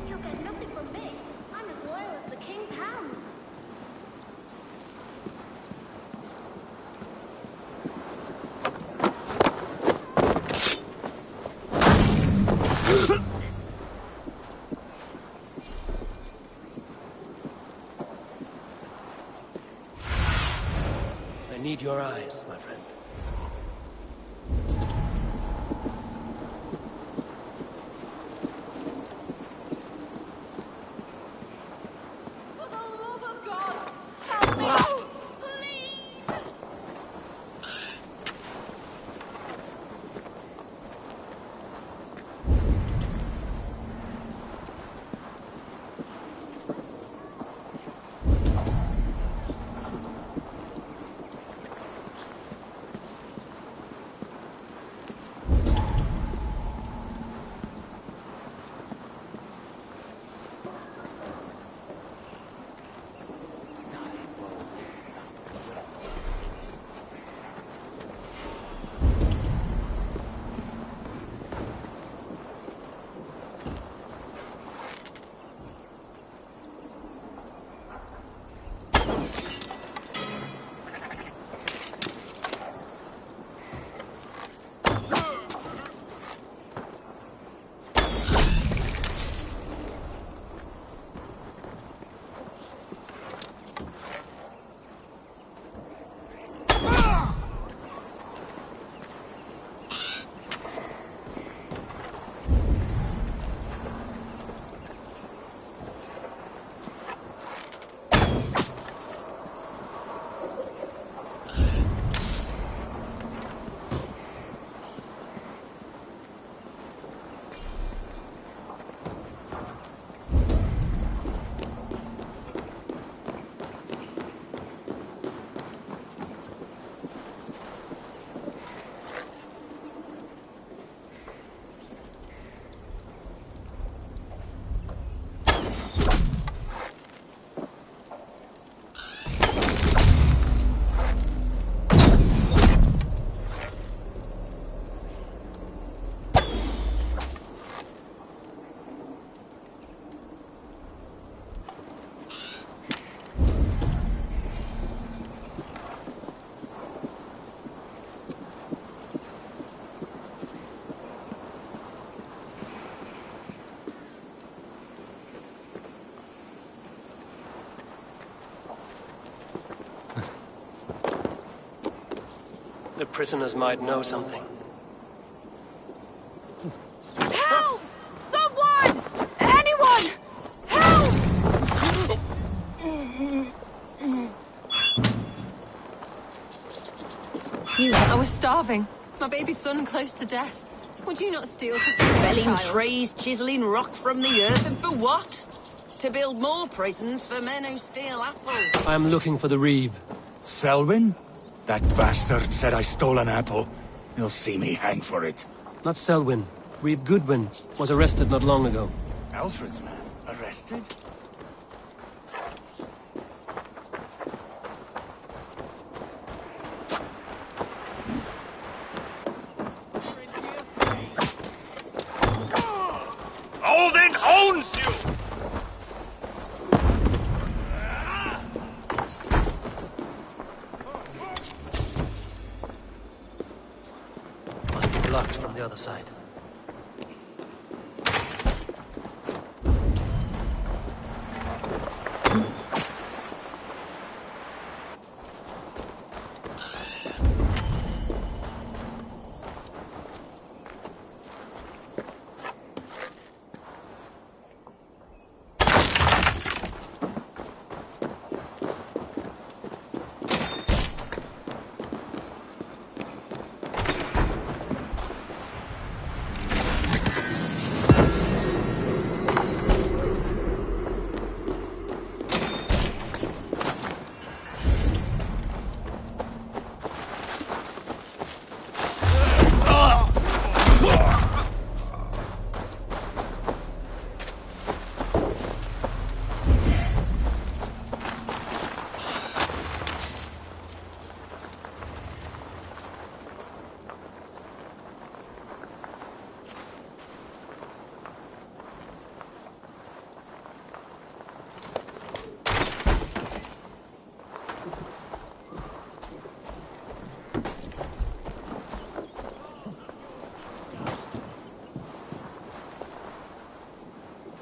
Speaker 11: You'll get nothing from me. I'm as loyal as the king's hound.
Speaker 4: I need your eyes, my friend. The prisoners might know something.
Speaker 3: Help! Someone! Anyone! Help!
Speaker 10: I was starving. My baby son close to death. Would you not steal to save our
Speaker 12: Felling
Speaker 10: child?
Speaker 12: trees, chiseling rock from the earth, and for what? To build more prisons for men who steal apples.
Speaker 4: I'm looking for the Reeve.
Speaker 16: Selwyn? That bastard said I stole an apple. He'll see me hang for it.
Speaker 4: Not Selwyn. Reeve Goodwin was arrested not long ago.
Speaker 16: Alfred's man? Arrested?
Speaker 1: Odin owns you!
Speaker 4: Must be blocked from the other side.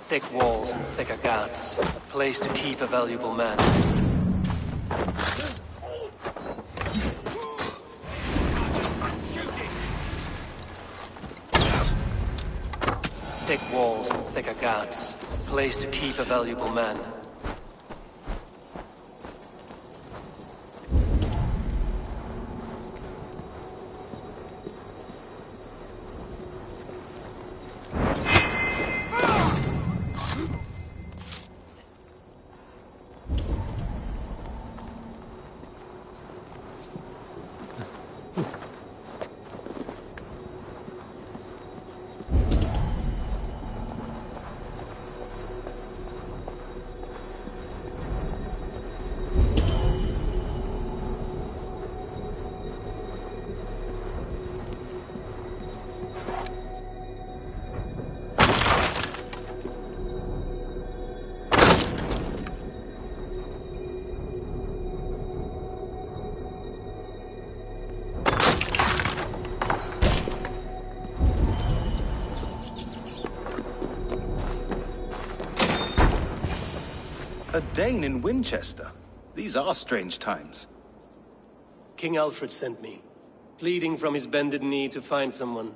Speaker 4: Thick walls and thicker guards. A place to keep a valuable man. Thick walls and thicker guards. A place to keep a valuable man.
Speaker 23: A Dane in Winchester? These are strange times.
Speaker 4: King Alfred sent me, pleading from his bended knee to find someone.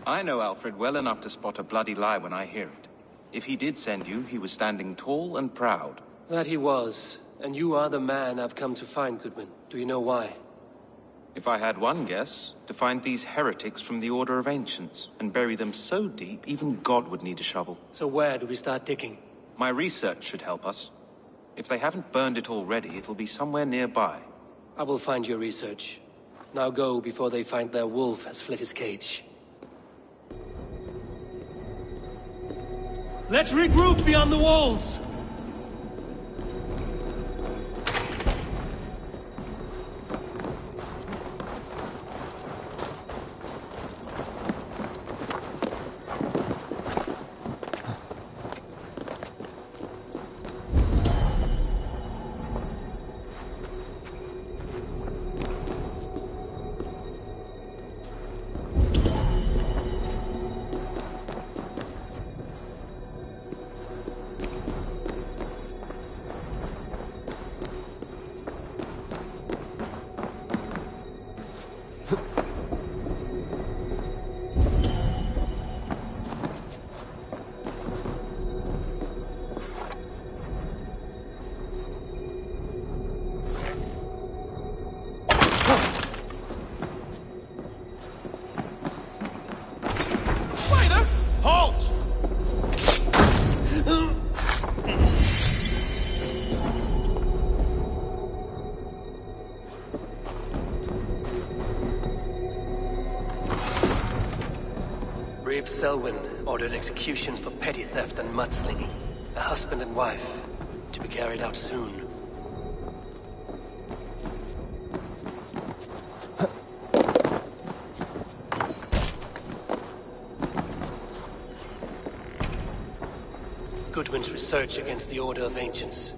Speaker 23: I know Alfred well enough to spot a bloody lie when I hear it. If he did send you, he was standing tall and proud.
Speaker 4: That he was, and you are the man I've come to find, Goodwin. Do you know why?
Speaker 23: If I had one guess, to find these heretics from the Order of Ancients, and bury them so deep, even God would need a shovel.
Speaker 4: So where do we start digging?
Speaker 23: My research should help us. If they haven't burned it already, it'll be somewhere nearby.
Speaker 4: I will find your research. Now go before they find their wolf has fled his cage. Let's regroup beyond the walls! Brave Selwyn ordered executions for petty theft and mudslinging. A husband and wife, to be carried out soon. Goodwin's research against the Order of Ancients.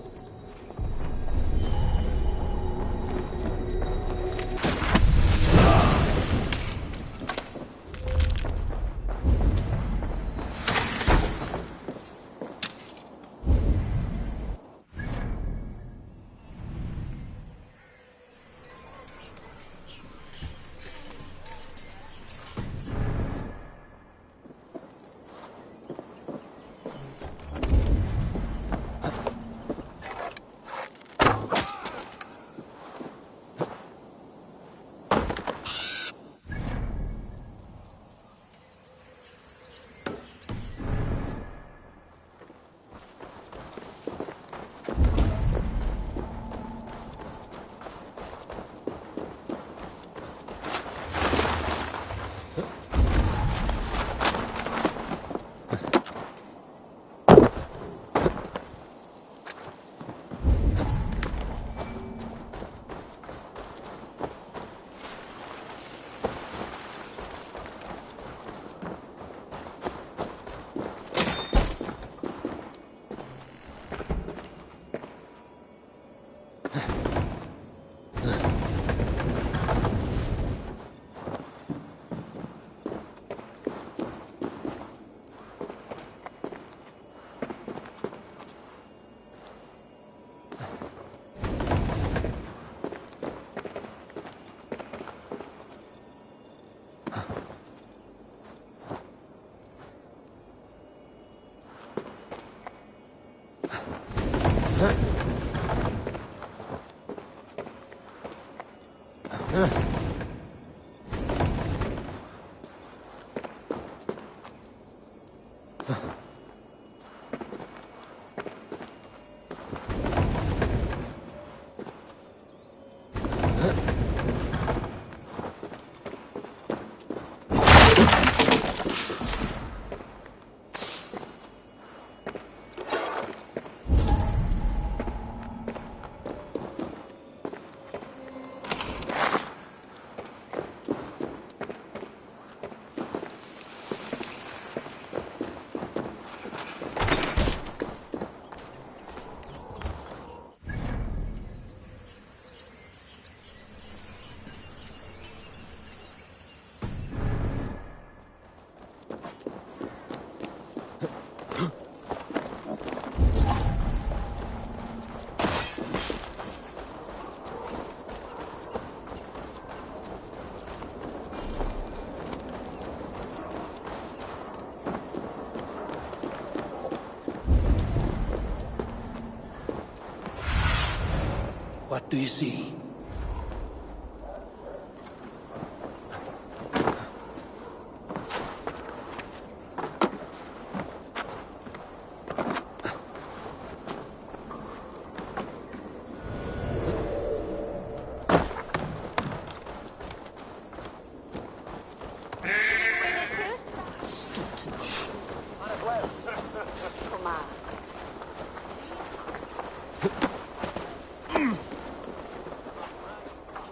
Speaker 4: What do you see?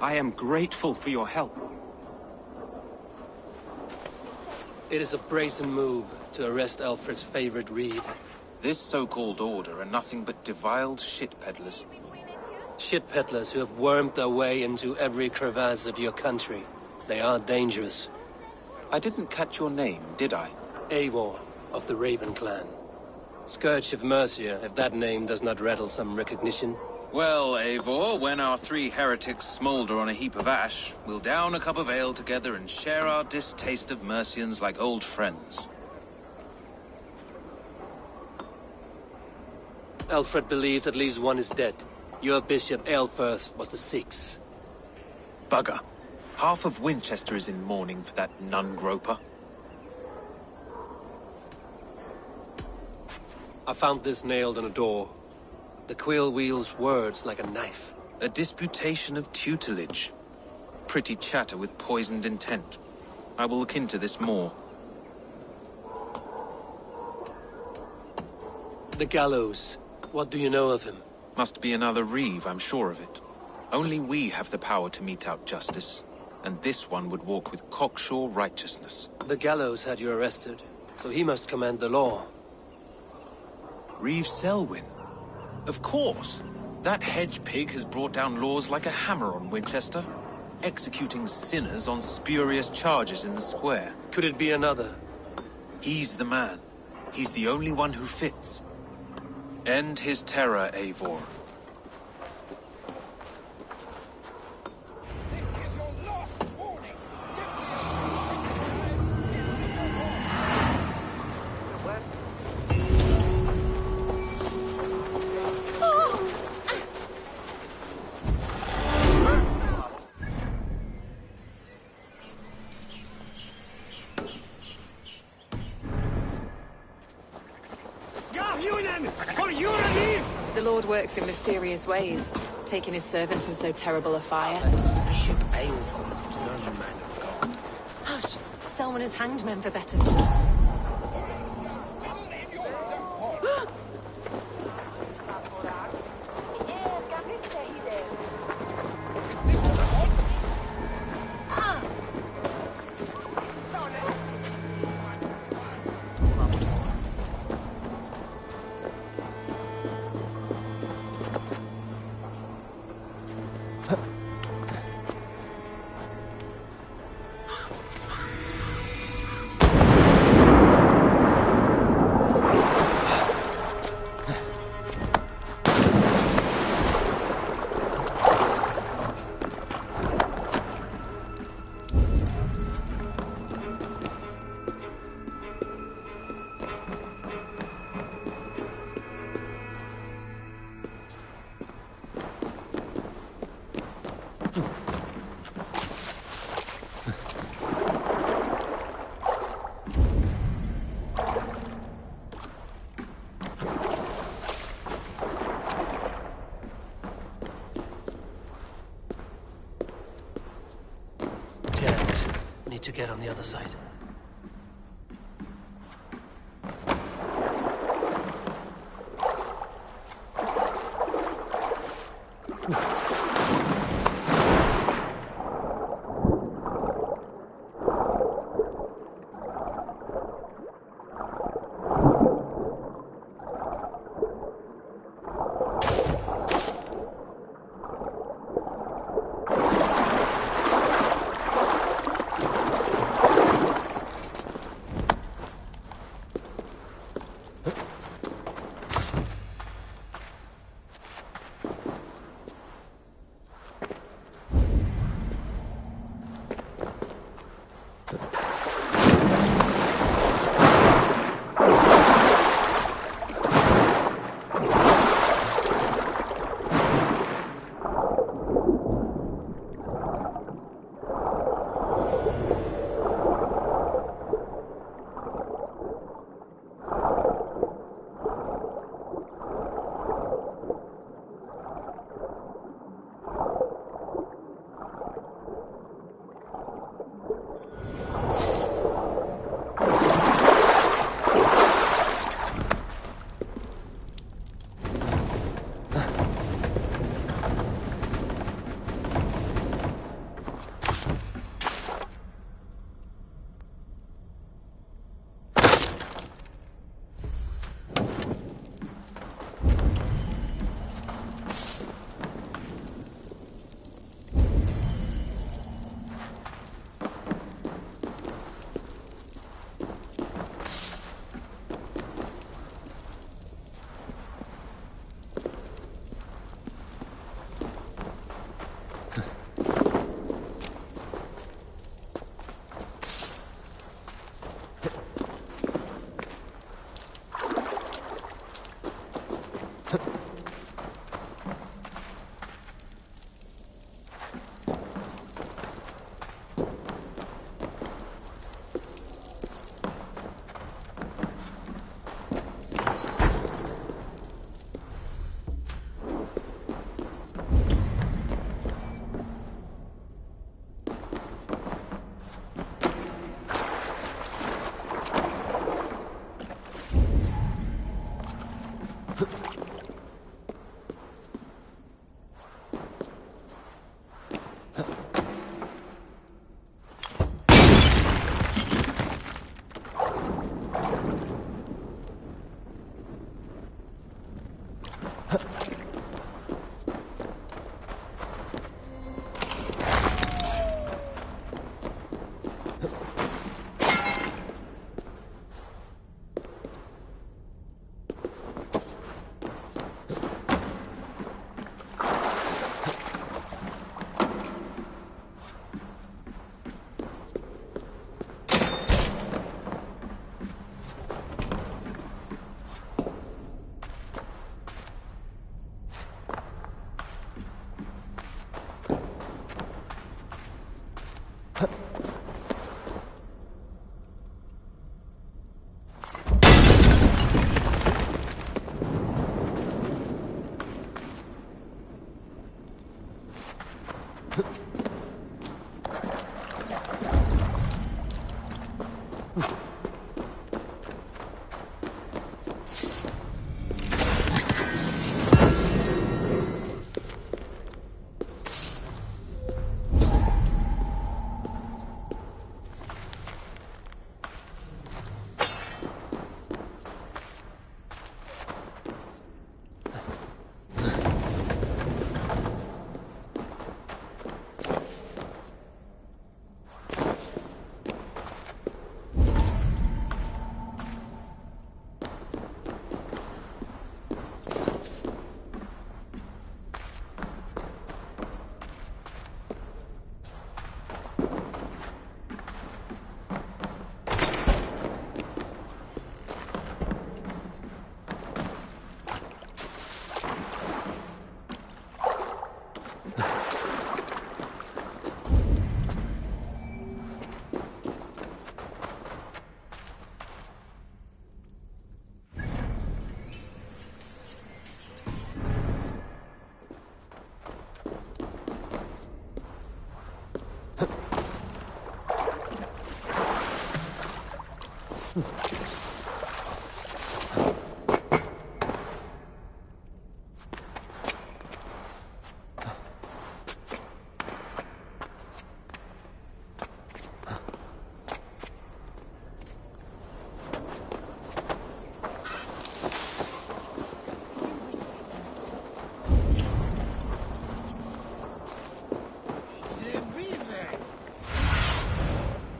Speaker 23: I am grateful for your help.
Speaker 4: It is a brazen move to arrest Alfred's favorite reed.
Speaker 23: This so-called order are nothing but deviled shit peddlers.
Speaker 4: Shit peddlers who have wormed their way into every crevasse of your country. They are dangerous.
Speaker 23: I didn't catch your name, did I?
Speaker 4: Eivor, of the Raven clan. Scourge of Mercia, if that name does not rattle some recognition.
Speaker 23: Well, Eivor, when our three heretics smolder on a heap of ash, we'll down a cup of ale together and share our distaste of Mercians like old friends.
Speaker 4: Alfred believes at least one is dead. Your bishop, Aelfirth, was the sixth.
Speaker 23: Bugger. Half of Winchester is in mourning for that nun-groper.
Speaker 4: I found this nailed on a door. The quill wields words like a knife.
Speaker 23: A disputation of tutelage. Pretty chatter with poisoned intent. I will look into this more.
Speaker 4: The gallows. What do you know of him?
Speaker 23: Must be another Reeve, I'm sure of it. Only we have the power to mete out justice, and this one would walk with cocksure righteousness.
Speaker 4: The gallows had you arrested, so he must command the law.
Speaker 23: Reeve Selwyn? Of course! That hedge pig has brought down laws like a hammer on Winchester, executing sinners on spurious charges in the square.
Speaker 4: Could it be another?
Speaker 23: He's the man. He's the only one who fits. End his terror, Eivor.
Speaker 18: The Lord works in mysterious ways, taking his servant in so terrible a fire.
Speaker 5: Bishop Aelford was no man of God.
Speaker 18: Hush! Selwyn has hanged men for better things.
Speaker 4: To get on the other side.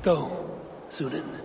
Speaker 4: Go, Sunan.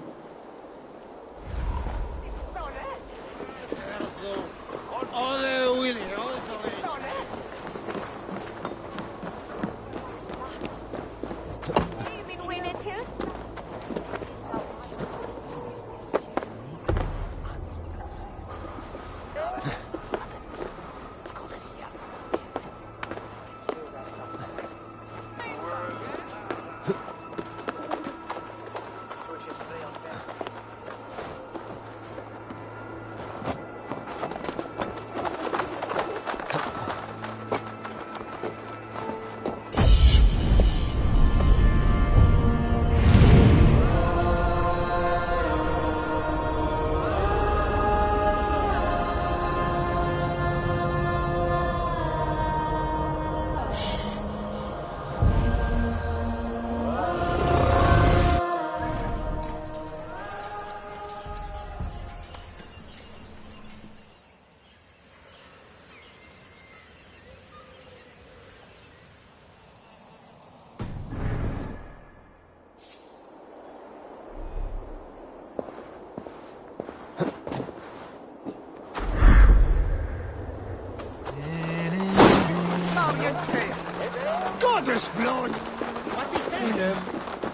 Speaker 5: Goddess blood!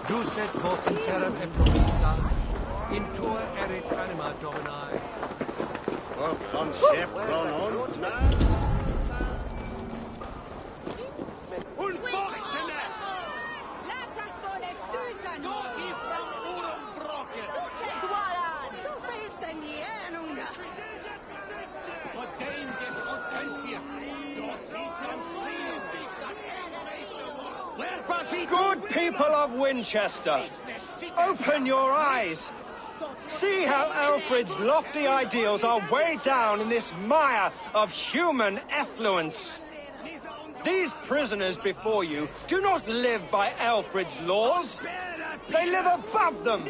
Speaker 19: Duset vos in terram et provincial, in tua erit anima domini.
Speaker 5: Van schep van ons.
Speaker 20: Good people of Winchester, open your eyes. See how Alfred's lofty ideals are weighed down in this mire of human effluence. These prisoners before you do not live by Alfred's laws. They live above them.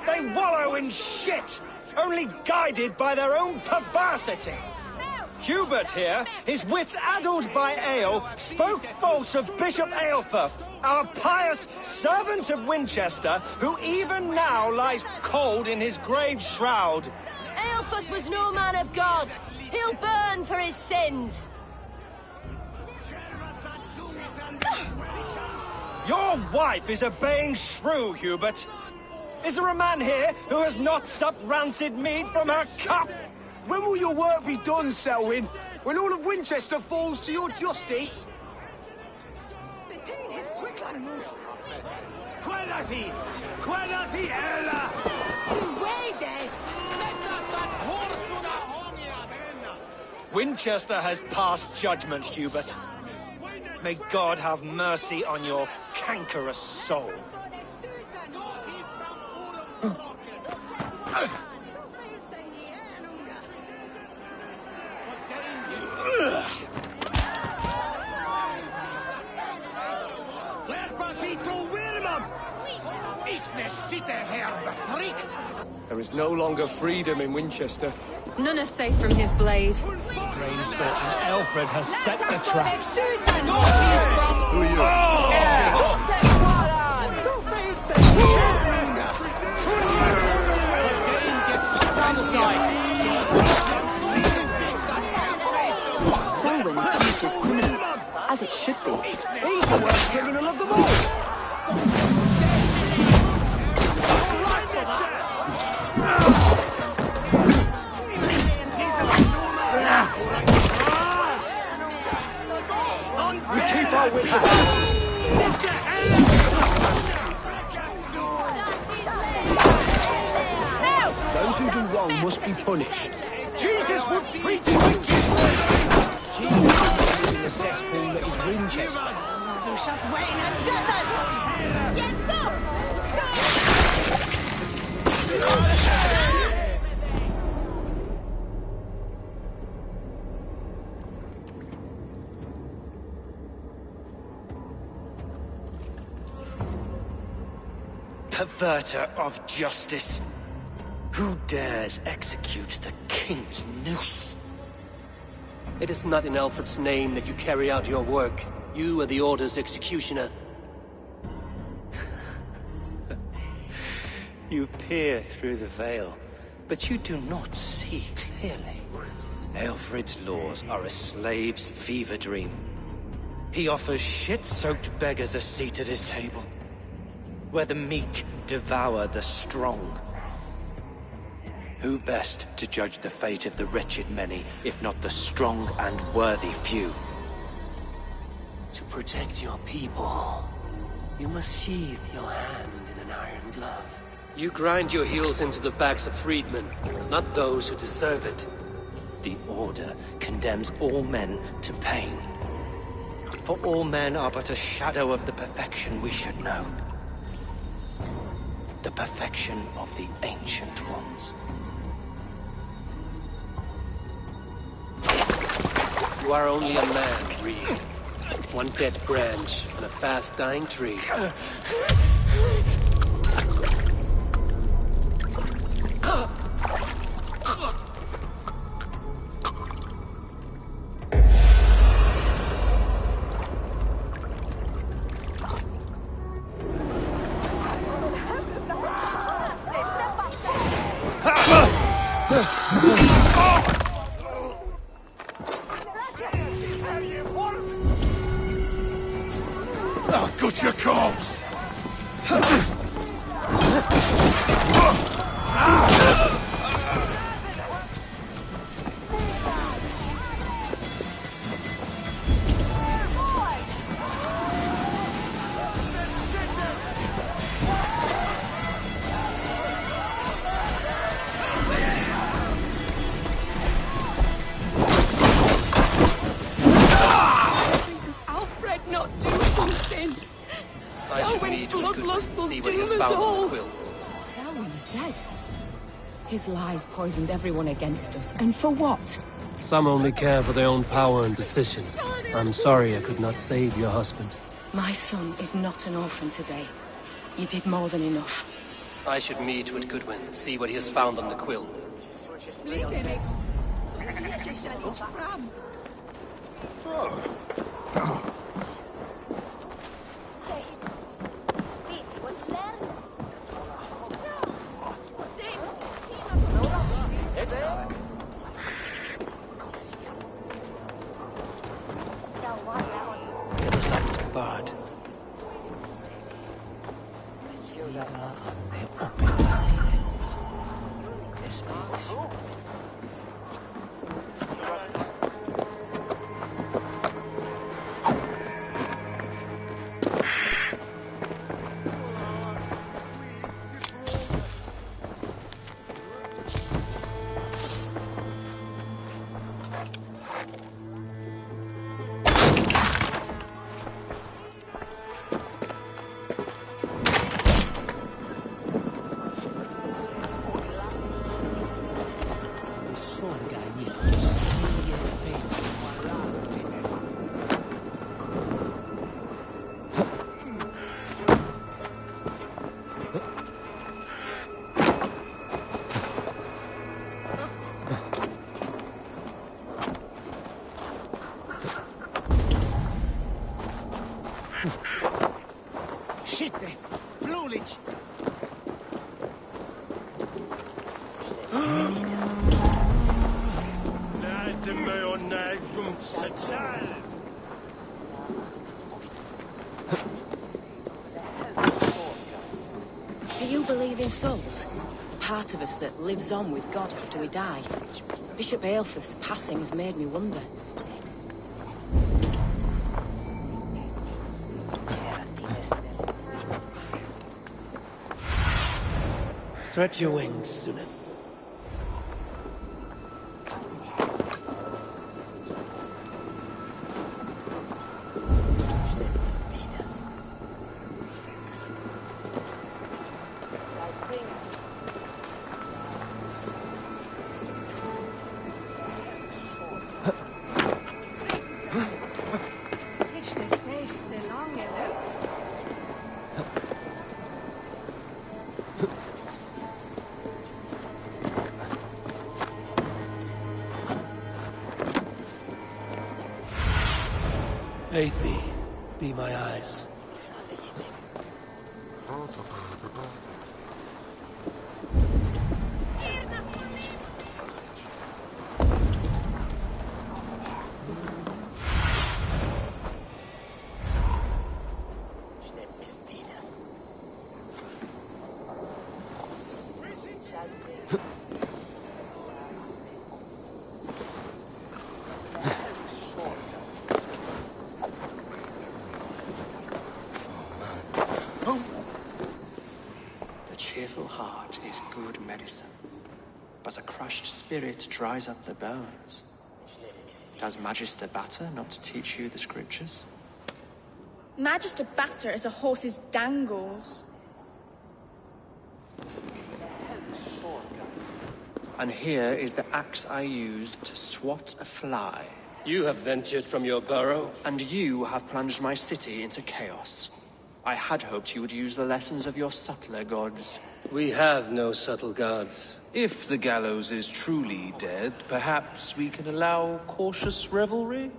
Speaker 20: They wallow in shit, only guided by their own perversity. Hubert here, his wits addled by ale, spoke false of Bishop Aelfirth, our pious servant of Winchester, who even now lies cold in his grave shroud.
Speaker 21: Aelfirth was no man of God. He'll burn for his sins.
Speaker 20: Your wife is obeying shrew, Hubert. Is there a man here who has not supped rancid mead from her cup?
Speaker 5: When will your work be done, Selwyn? When all of Winchester falls to your justice? Quédate! Quédate, Ella!
Speaker 20: Winchester has passed judgment, Hubert. May God have mercy on your cankerous soul.
Speaker 22: There is no longer freedom in Winchester.
Speaker 18: None are safe from his blade.
Speaker 1: Rainsford and Alfred has set the traps.
Speaker 22: Who are you?
Speaker 7: Selwyn punishes criminals, as it should be.
Speaker 22: He's the worst criminal of them all! We keep our wits about us. Those who do wrong must be punished.
Speaker 20: Jesus would preach wicked words! Jesus is in the cesspool that is Winchester.
Speaker 6: You shall wane and death! Get down!
Speaker 1: Perverter of justice. Who dares execute the king's noose?
Speaker 4: It is not in Alfred's name that you carry out your work. You are the Order's executioner.
Speaker 1: You peer through the veil, but you do not see clearly. Alfred's laws are a slave's fever dream. He offers shit-soaked beggars a seat at his table, where the meek devour the strong. Who best to judge the fate of the wretched many, if not the strong and worthy few?
Speaker 4: To protect your people, you must sheathe your hand in an iron glove. You grind your heels into the backs of freedmen, not those who deserve it.
Speaker 1: The Order condemns all men to pain. For all men are but a shadow of the perfection we should know. The perfection of the Ancient Ones.
Speaker 4: You are only a man, Reed. One dead branch on a fast-dying tree.
Speaker 16: I'll gut your corpse!
Speaker 10: Does Alfred not do something? Selwyn's bloodlust will doom us all.
Speaker 7: Selwyn is dead. His lies poisoned everyone against us, and for what?
Speaker 4: Some only care for their own power and position. I'm sorry I could not save your husband.
Speaker 7: My son is not an orphan today. You did more than enough.
Speaker 4: I should meet with Goodwin, see what he has found on the quill.
Speaker 1: The other side was barred. This means...
Speaker 5: Sitte! Flulic!
Speaker 7: Do you believe in souls? Part of us that lives on with God after we die. Bishop Aelfirth's passing has made me wonder.
Speaker 4: Stretch your wings, Sunan. Aid me. Be my eyes.
Speaker 2: A cheerful heart is good medicine, but a crushed spirit dries up the bones. Does Magister Batter not teach you the scriptures?
Speaker 8: Magister Batter is a horse's dangles.
Speaker 2: And here is the axe I used to swat a fly.
Speaker 4: You have ventured from your burrow.
Speaker 2: And you have plunged my city into chaos. I had hoped you would use the lessons of your subtler gods.
Speaker 4: We have no subtle gods.
Speaker 23: If the gallows is truly dead, perhaps we can allow cautious revelry?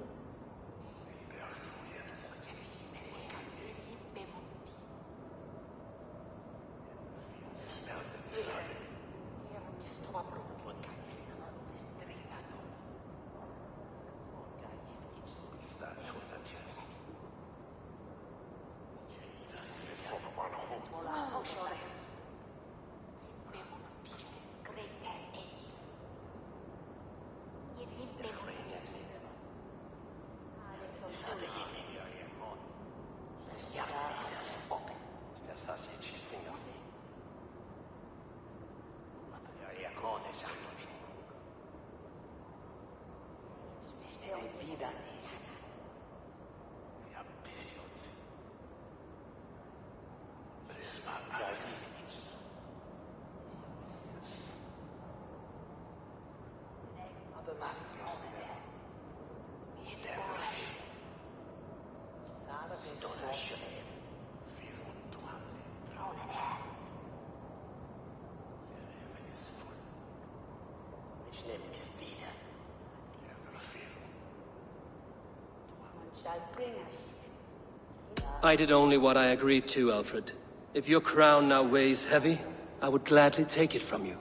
Speaker 4: I did only what I agreed to, Alfred. If your crown now weighs heavy, I would gladly take it from you.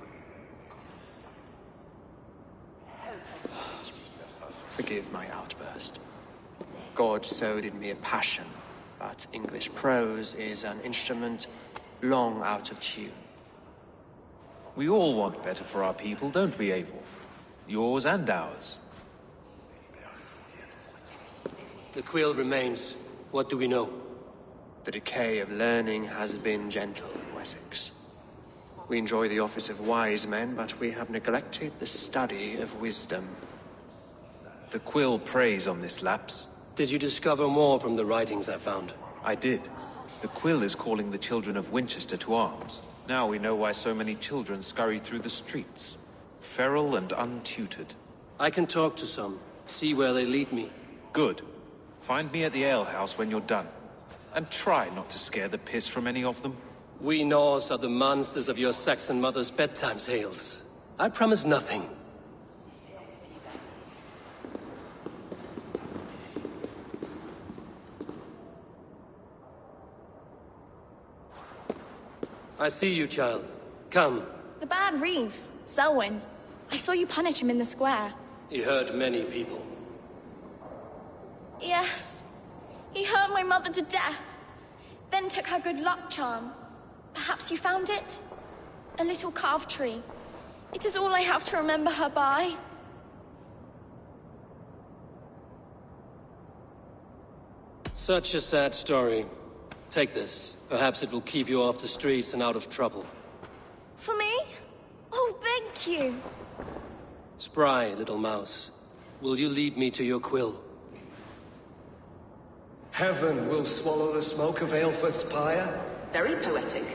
Speaker 2: Forgive my outburst. God sowed in me a passion, but English prose is an instrument long out of tune.
Speaker 23: We all want better for our people, don't we, Eivor? Yours and ours.
Speaker 4: The quill remains. What do we know?
Speaker 2: The decay of learning has been gentle in Wessex. We enjoy the office of wise men, but we have neglected the study of wisdom.
Speaker 23: The quill preys on this lapse.
Speaker 4: Did you discover more from the writings I found?
Speaker 23: I did. The quill is calling the children of Winchester to arms. Now we know why so many children scurry through the streets. Feral and untutored.
Speaker 4: I can talk to some. See where they lead me.
Speaker 23: Good. Find me at the alehouse when you're done. And try not to scare the piss from any of them.
Speaker 4: We Norse are the monsters of your Saxon mother's bedtime tales. I promise nothing. I see you, child. Come.
Speaker 8: The bad Reeve, Selwyn. I saw you punish him in the square.
Speaker 4: He hurt many people.
Speaker 8: Yes. He hurt my mother to death. Then took her good luck charm. Perhaps you found it? A little carved tree. It is all I have to remember her by.
Speaker 4: Such a sad story. Take this. Perhaps it will keep you off the streets and out of trouble.
Speaker 8: For me? Oh, thank you.
Speaker 4: Spry, little mouse. Will you lead me to your quill?
Speaker 22: Heaven will swallow the smoke of Aelfred's pyre.
Speaker 13: Very poetic,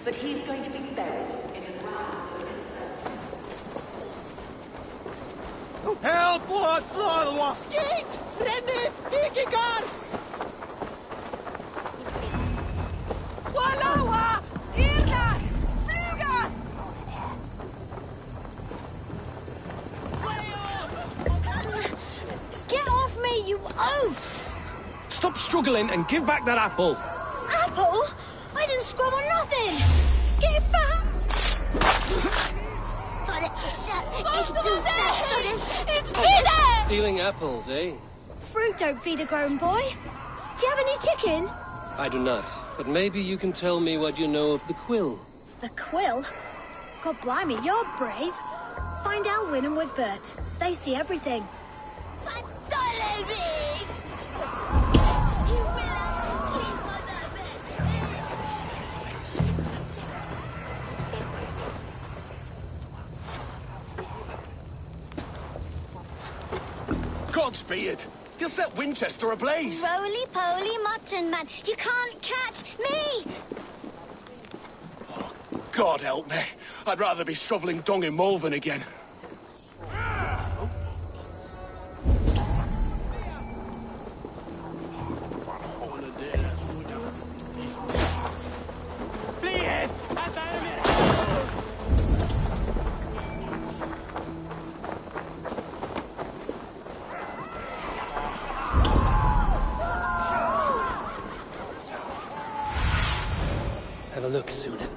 Speaker 13: but he's going to be buried in a ground.
Speaker 5: Help! What? Skit! Renne! Vikingar!
Speaker 21: Walawa! Irna! Fluga! Get off me, you oaf!
Speaker 22: Stop struggling and give back that apple.
Speaker 21: Apple? I didn't scrub on nothing! Get it fat! It's hidden!
Speaker 4: Stealing apples, eh?
Speaker 21: Fruit don't feed a grown boy. Do you have any chicken?
Speaker 4: I do not, but maybe you can tell me what you know of the quill.
Speaker 21: The quill? God blimey, you're brave. Find Elwyn and Wigbert. They see everything.
Speaker 16: Godspeed! You'll set Winchester ablaze!
Speaker 11: Roly-poly mutton man, you can't catch me!
Speaker 16: God help me. I'd rather be shoveling dung in Malvern again.
Speaker 4: Have a look, Sunan.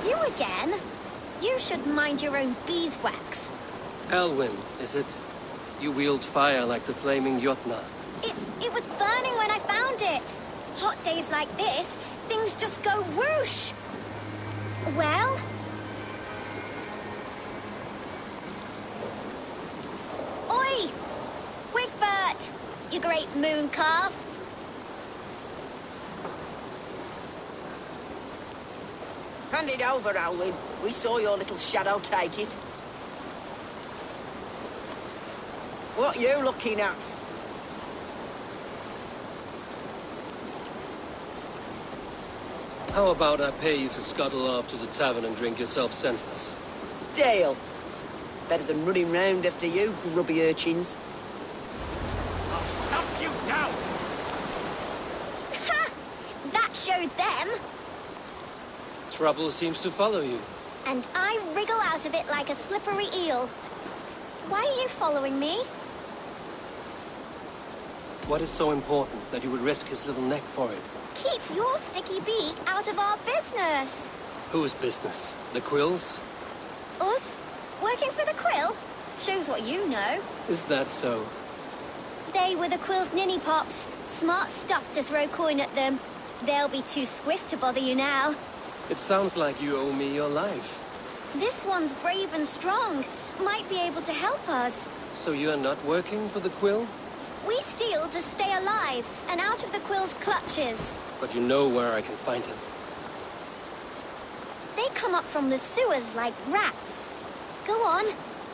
Speaker 11: You again? You should mind your own beeswax.
Speaker 4: Elwyn, is it? You wield fire like the flaming Jotnar.
Speaker 11: It was burning when I found it. Hot days like this, things just go whoosh. Well? Oi! Wigbert! You great moon calf.
Speaker 12: Hand it over, Alwyn. We saw your little shadow take it. What you looking at?
Speaker 4: How about I pay you to scuttle off to the tavern and drink yourself senseless?
Speaker 12: Deal. Better than running round after you, grubby urchins.
Speaker 5: Knock you down!
Speaker 11: Ha! That showed them.
Speaker 4: Trouble seems to follow you.
Speaker 11: And I wriggle out of it like a slippery eel. Why are you following me?
Speaker 4: What is so important that you would risk his little neck for it?
Speaker 11: Keep your sticky beak out of our business.
Speaker 4: Whose business? The Quill's?
Speaker 11: Us? Working for the Quill? Shows what you know.
Speaker 4: Is that so?
Speaker 11: They were the Quill's ninny pops. Smart stuff to throw coin at them. They'll be too swift to bother you now.
Speaker 4: It sounds like you owe me your life.
Speaker 11: This one's brave and strong. Might be able to help us.
Speaker 4: So you're not working for the Quill?
Speaker 11: We steal to stay alive and out of the Quill's clutches.
Speaker 4: But you know where I can find him.
Speaker 11: They come up from the sewers like rats. Go on,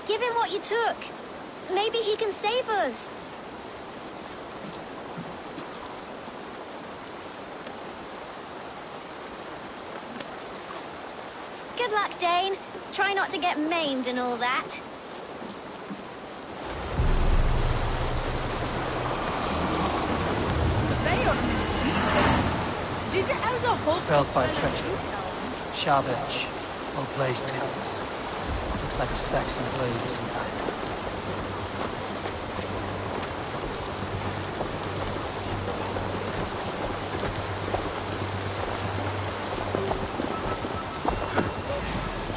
Speaker 11: give him what you took. Maybe he can save us.
Speaker 21: Good luck, Dane. Try not to get maimed and all that.
Speaker 9: Did the elder hold
Speaker 14: Felled by treachery. Sharp edge. Or glazed colors. Looks like a Saxon blade of some kind.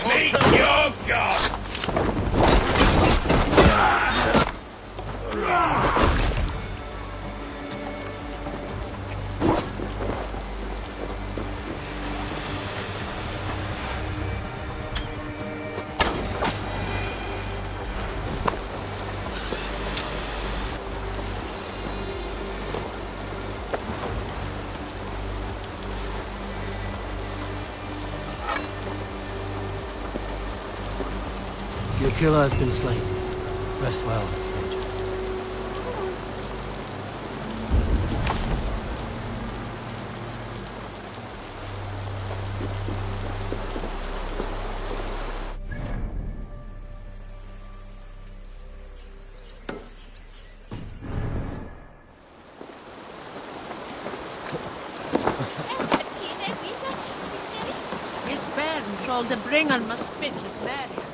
Speaker 5: Meet your god!
Speaker 14: Your killer has been slain. Rest well.
Speaker 9: His bairn told the bringer must fit his barrier.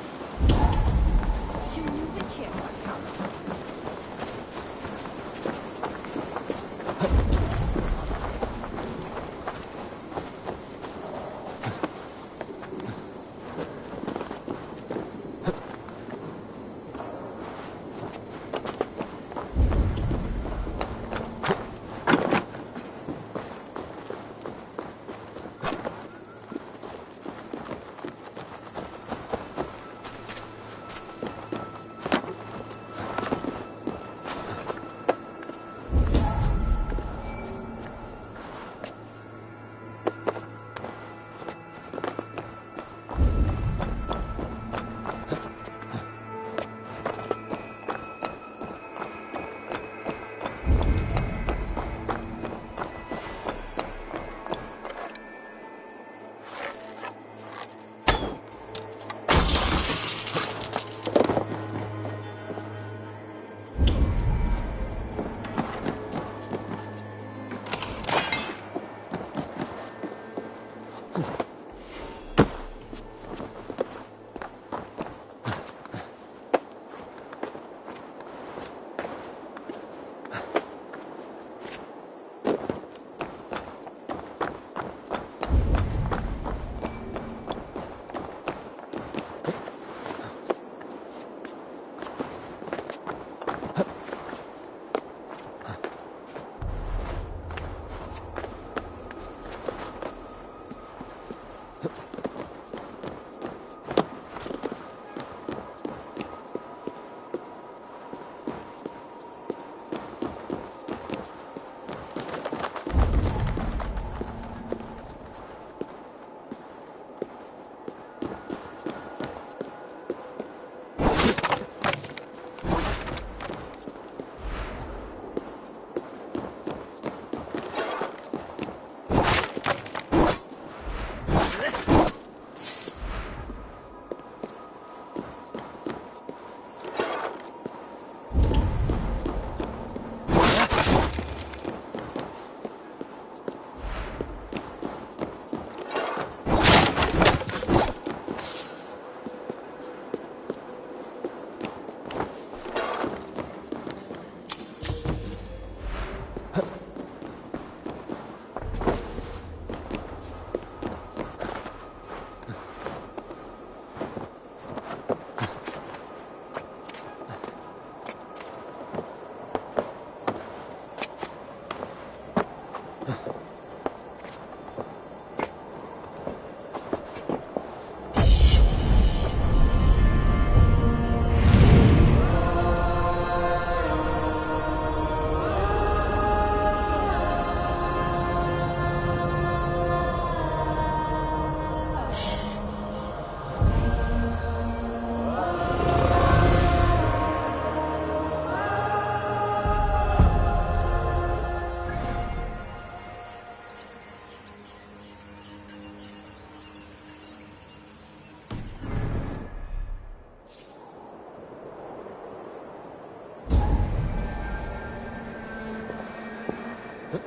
Speaker 19: Noster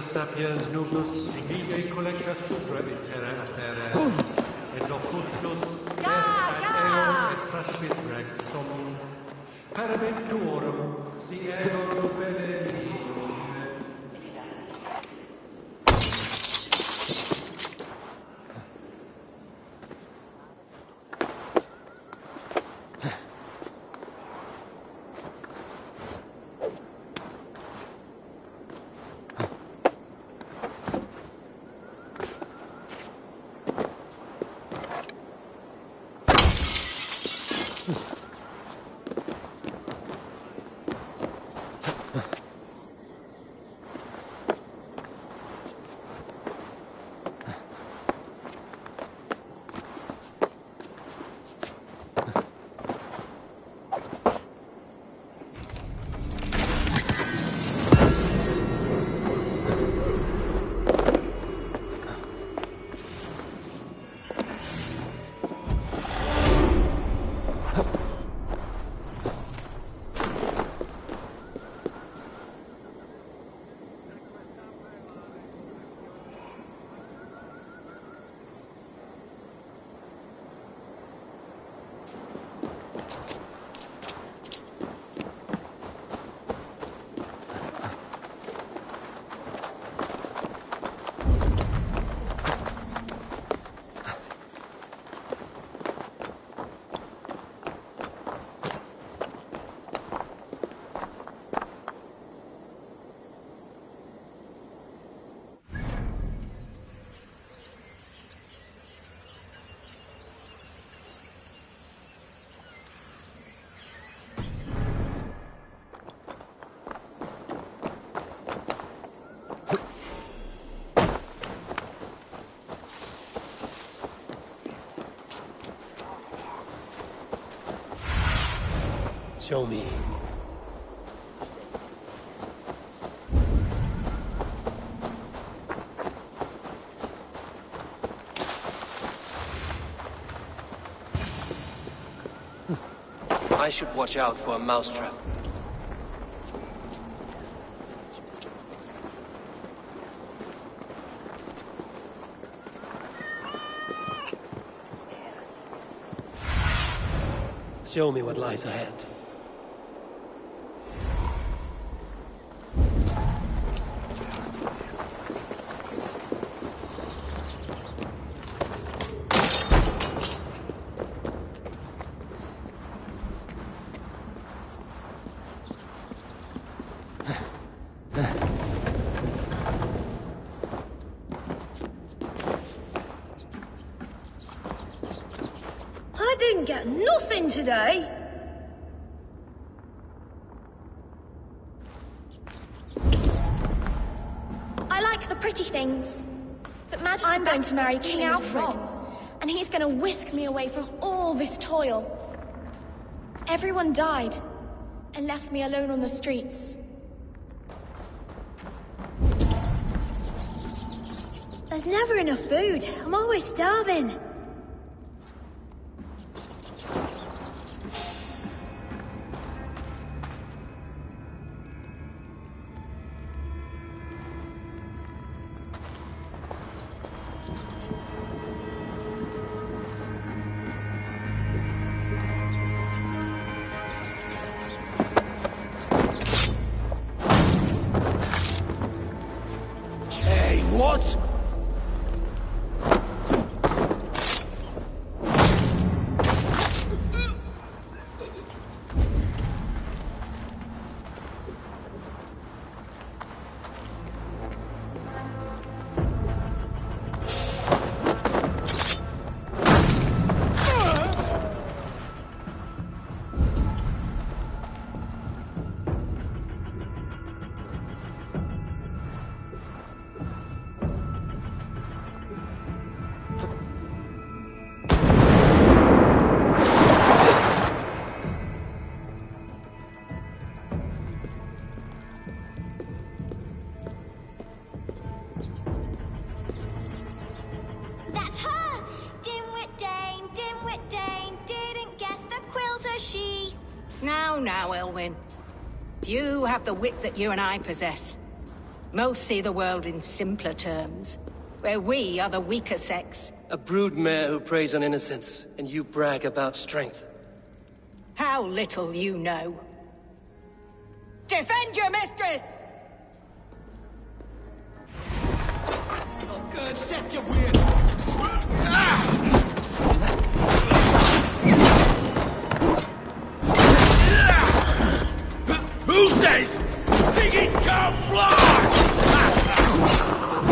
Speaker 19: sapiens nubus, vide collectas supra in terra a terra, et locustus est ad eo extraspit rex somnum, perabit tuorum, si eo rubele
Speaker 4: Show me. I should watch out for a mousetrap. Show me what lies ahead.
Speaker 8: I didn't get nothing today. I like the pretty things. But I'm going to marry King Alfred, and he's going to whisk me away from all this toil. Everyone died, and left me alone on the streets.
Speaker 21: There's never enough food. I'm always starving.
Speaker 16: Hey, what?
Speaker 3: Now, Elwyn. You have the wit that you and I possess. Most see the world in simpler terms, where we are the weaker sex.
Speaker 4: A broodmare who preys on innocence, and you brag about strength.
Speaker 3: How little you know. Defend your mistress!
Speaker 5: That's not good. Set your weird.
Speaker 15: Who says piggies can't fly?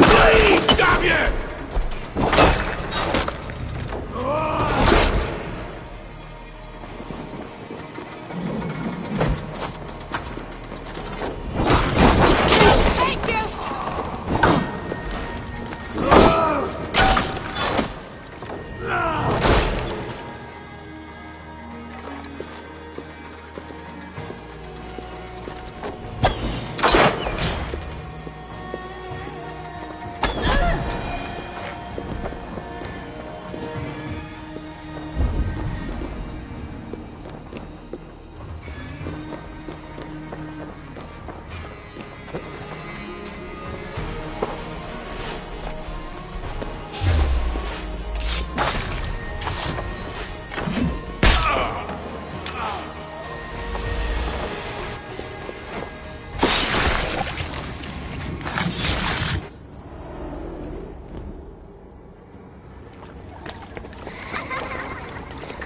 Speaker 15: Please, damn you!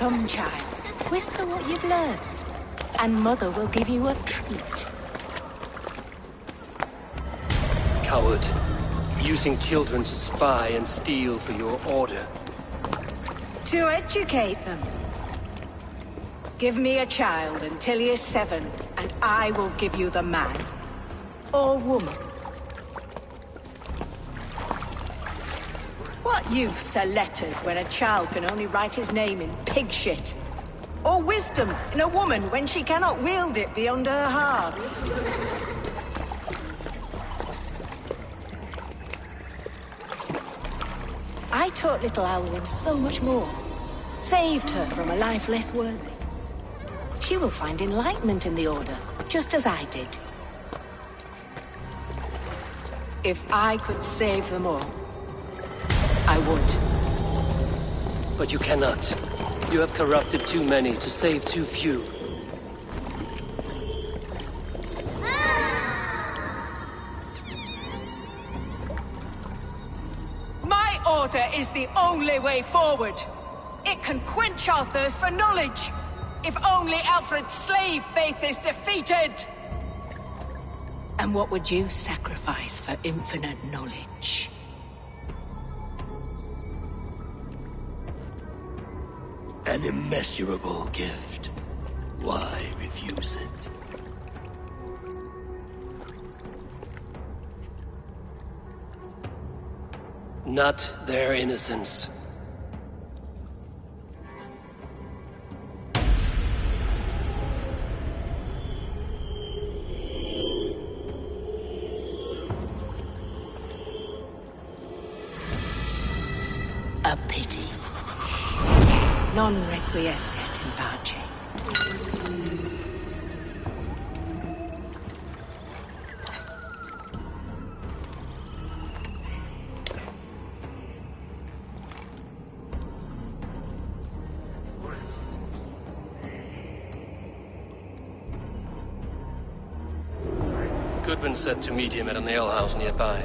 Speaker 3: Come, child. Whisper what you've learned, and Mother will give you a treat.
Speaker 4: Coward. Using children to spy and steal for your order.
Speaker 3: To educate them. Give me a child until he is 7, and I will give you the man. Or woman. What use are letters when a child can only write his name in pig shit? Or wisdom in a woman when she cannot wield it beyond her heart? I taught little Alwyn so much more. Saved her from a life less worthy. She will find enlightenment in the Order, just as I did. If I could save them all, I would.
Speaker 4: But you cannot. You have corrupted too many to save too few.
Speaker 3: My order is the only way forward. It can quench our thirst for knowledge. If only Alfred's slave faith is defeated. And what would you sacrifice for infinite knowledge?
Speaker 17: An immeasurable gift. Why refuse it?
Speaker 4: Not their innocence.
Speaker 3: A pity. Non requiescat in pace.
Speaker 4: Goodwin said to meet him at an alehouse nearby.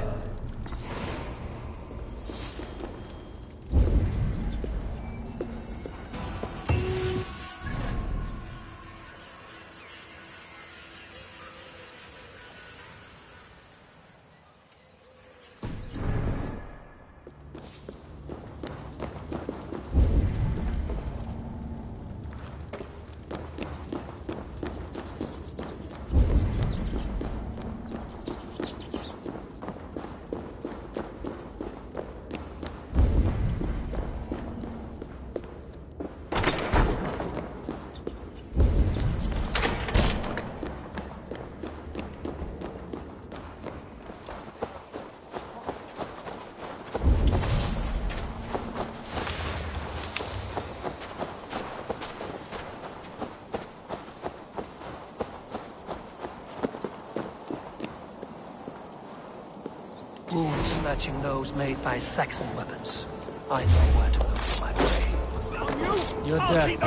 Speaker 14: matching those made by Saxon weapons. I know where to look for my prey. You're dead.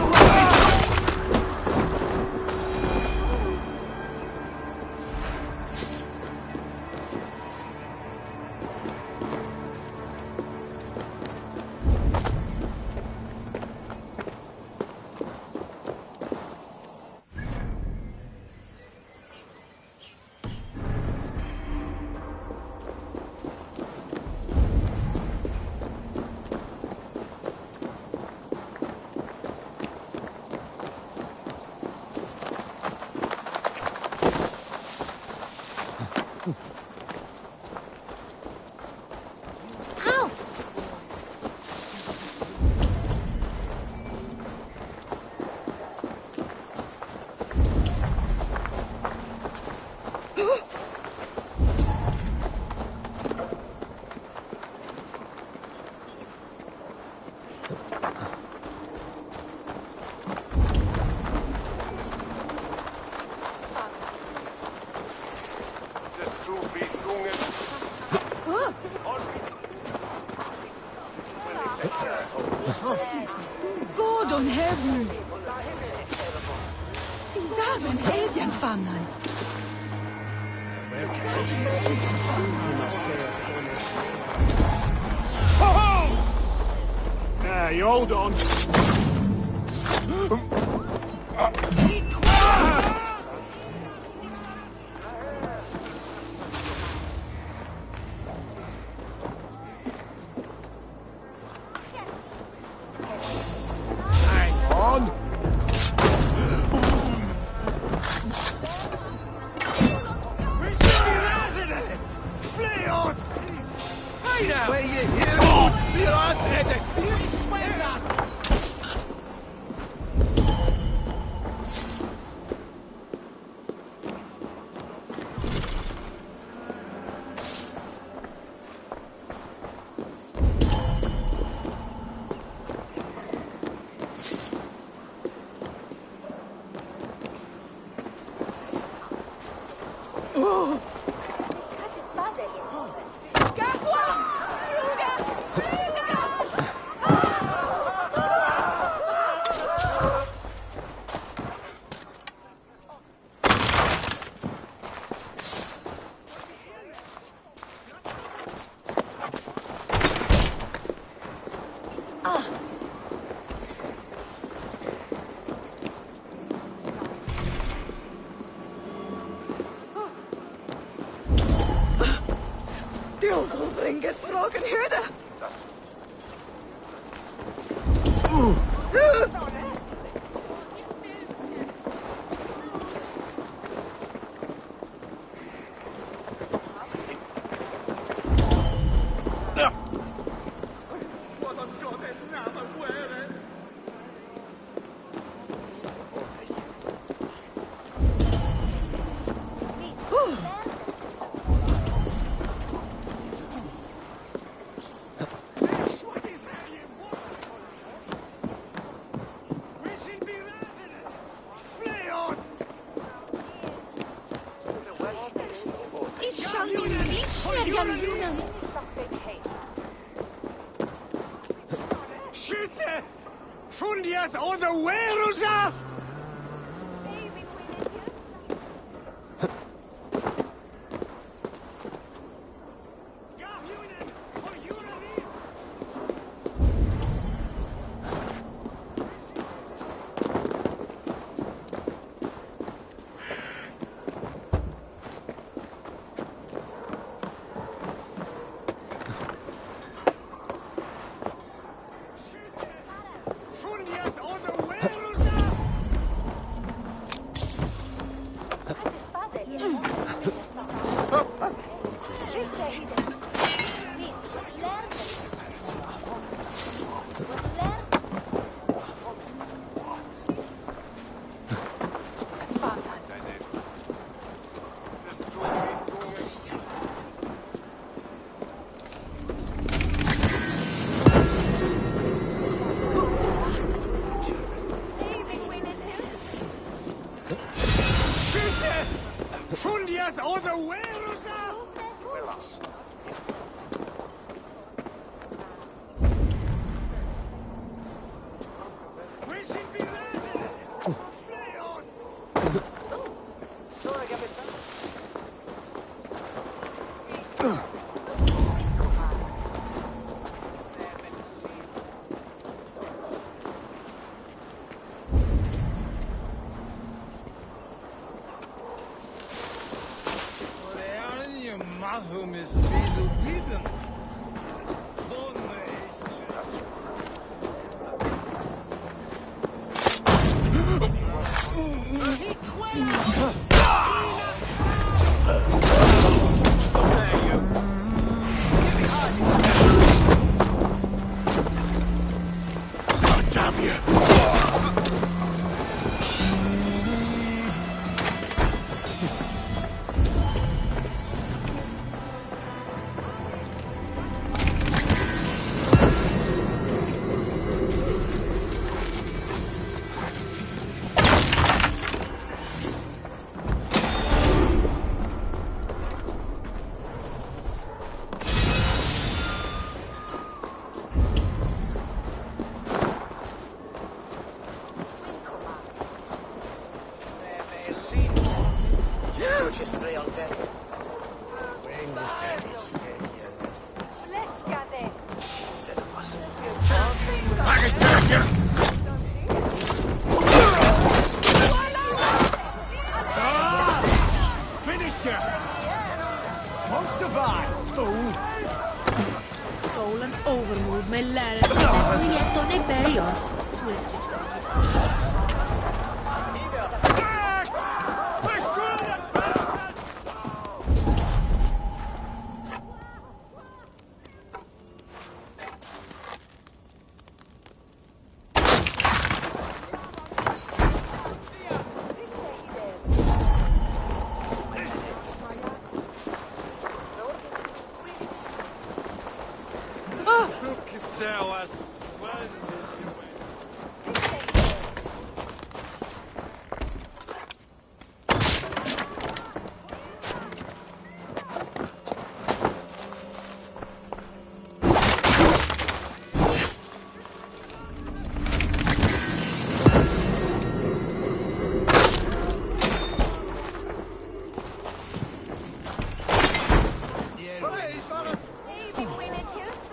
Speaker 3: God on heaven! Daarom heet je famnen.
Speaker 15: Hey, hold on.
Speaker 3: Bringet broken herde!
Speaker 15: Skytte! Fundiet on the Werusa! Fundiet on the Werusa! whom is Wieden.
Speaker 16: Damn you!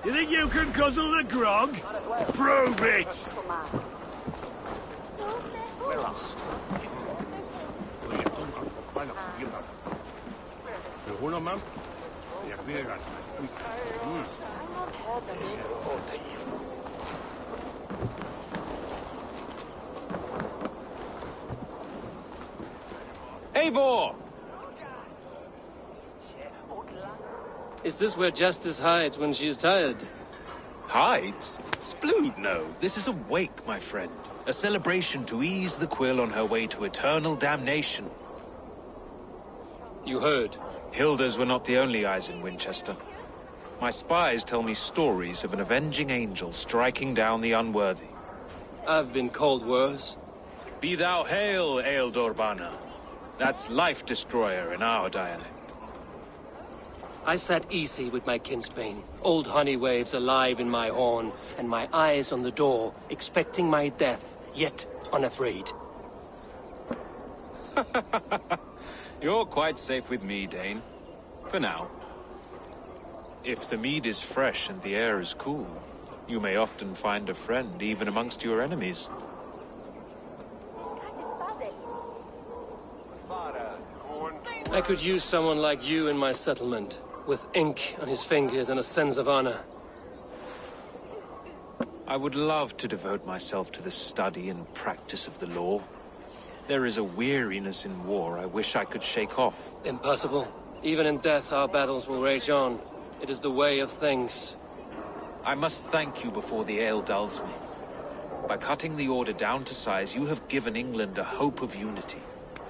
Speaker 15: You think you can guzzle the grog? Prove it!
Speaker 23: Eivor!
Speaker 4: Is this where Justice hides when she's tired?
Speaker 23: Hides? Splood, no. This is a wake, my friend. A celebration to ease the quill on her way to eternal damnation.
Speaker 4: You heard.
Speaker 23: Hilda's were not the only eyes in Winchester. My spies tell me stories of an avenging angel striking down the unworthy.
Speaker 4: I've been called worse.
Speaker 23: Be thou hail, Ealdor Bana. That's Life Destroyer in our dialect.
Speaker 4: I sat easy with my kinsbane, old honey waves alive in my horn, and my eyes on the door, expecting my death, yet unafraid.
Speaker 23: You're quite safe with me, Dane. For now. If the mead is fresh and the air is cool, you may often find a friend even amongst your enemies.
Speaker 4: I could use someone like you in my settlement, with ink on his fingers and a sense of honor.
Speaker 23: I would love to devote myself to the study and practice of the law. There is a weariness in war I wish I could shake off.
Speaker 4: Impossible. Even in death, our battles will rage on. It is the way of things.
Speaker 23: I must thank you before the ale dulls me. By cutting the order down to size, you have given England a hope of unity.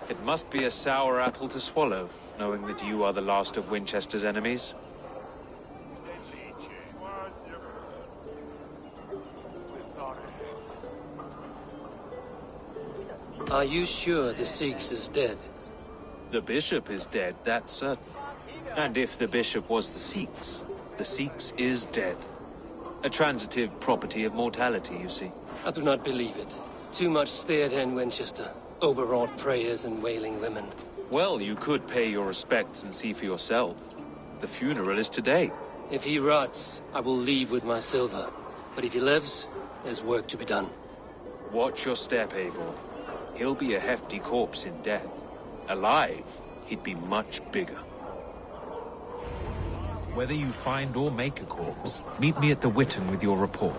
Speaker 23: It must be a sour apple to swallow, knowing that you are the last of Winchester's enemies.
Speaker 4: Are you sure the Sikhs is dead?
Speaker 23: The bishop is dead, that's certain. And if the bishop was the Sikhs is dead. A transitive property of mortality, you see.
Speaker 4: I do not believe it. Too much theatre in Winchester. Overwrought prayers and wailing women.
Speaker 23: Well, you could pay your respects and see for yourself. The funeral is today.
Speaker 4: If he rots, I will leave with my silver. But if he lives, there's work to be done.
Speaker 23: Watch your step, Eivor. He'll be a hefty corpse in death. Alive, he'd be much bigger. Whether you find or make a corpse, meet me at the Witten with your report.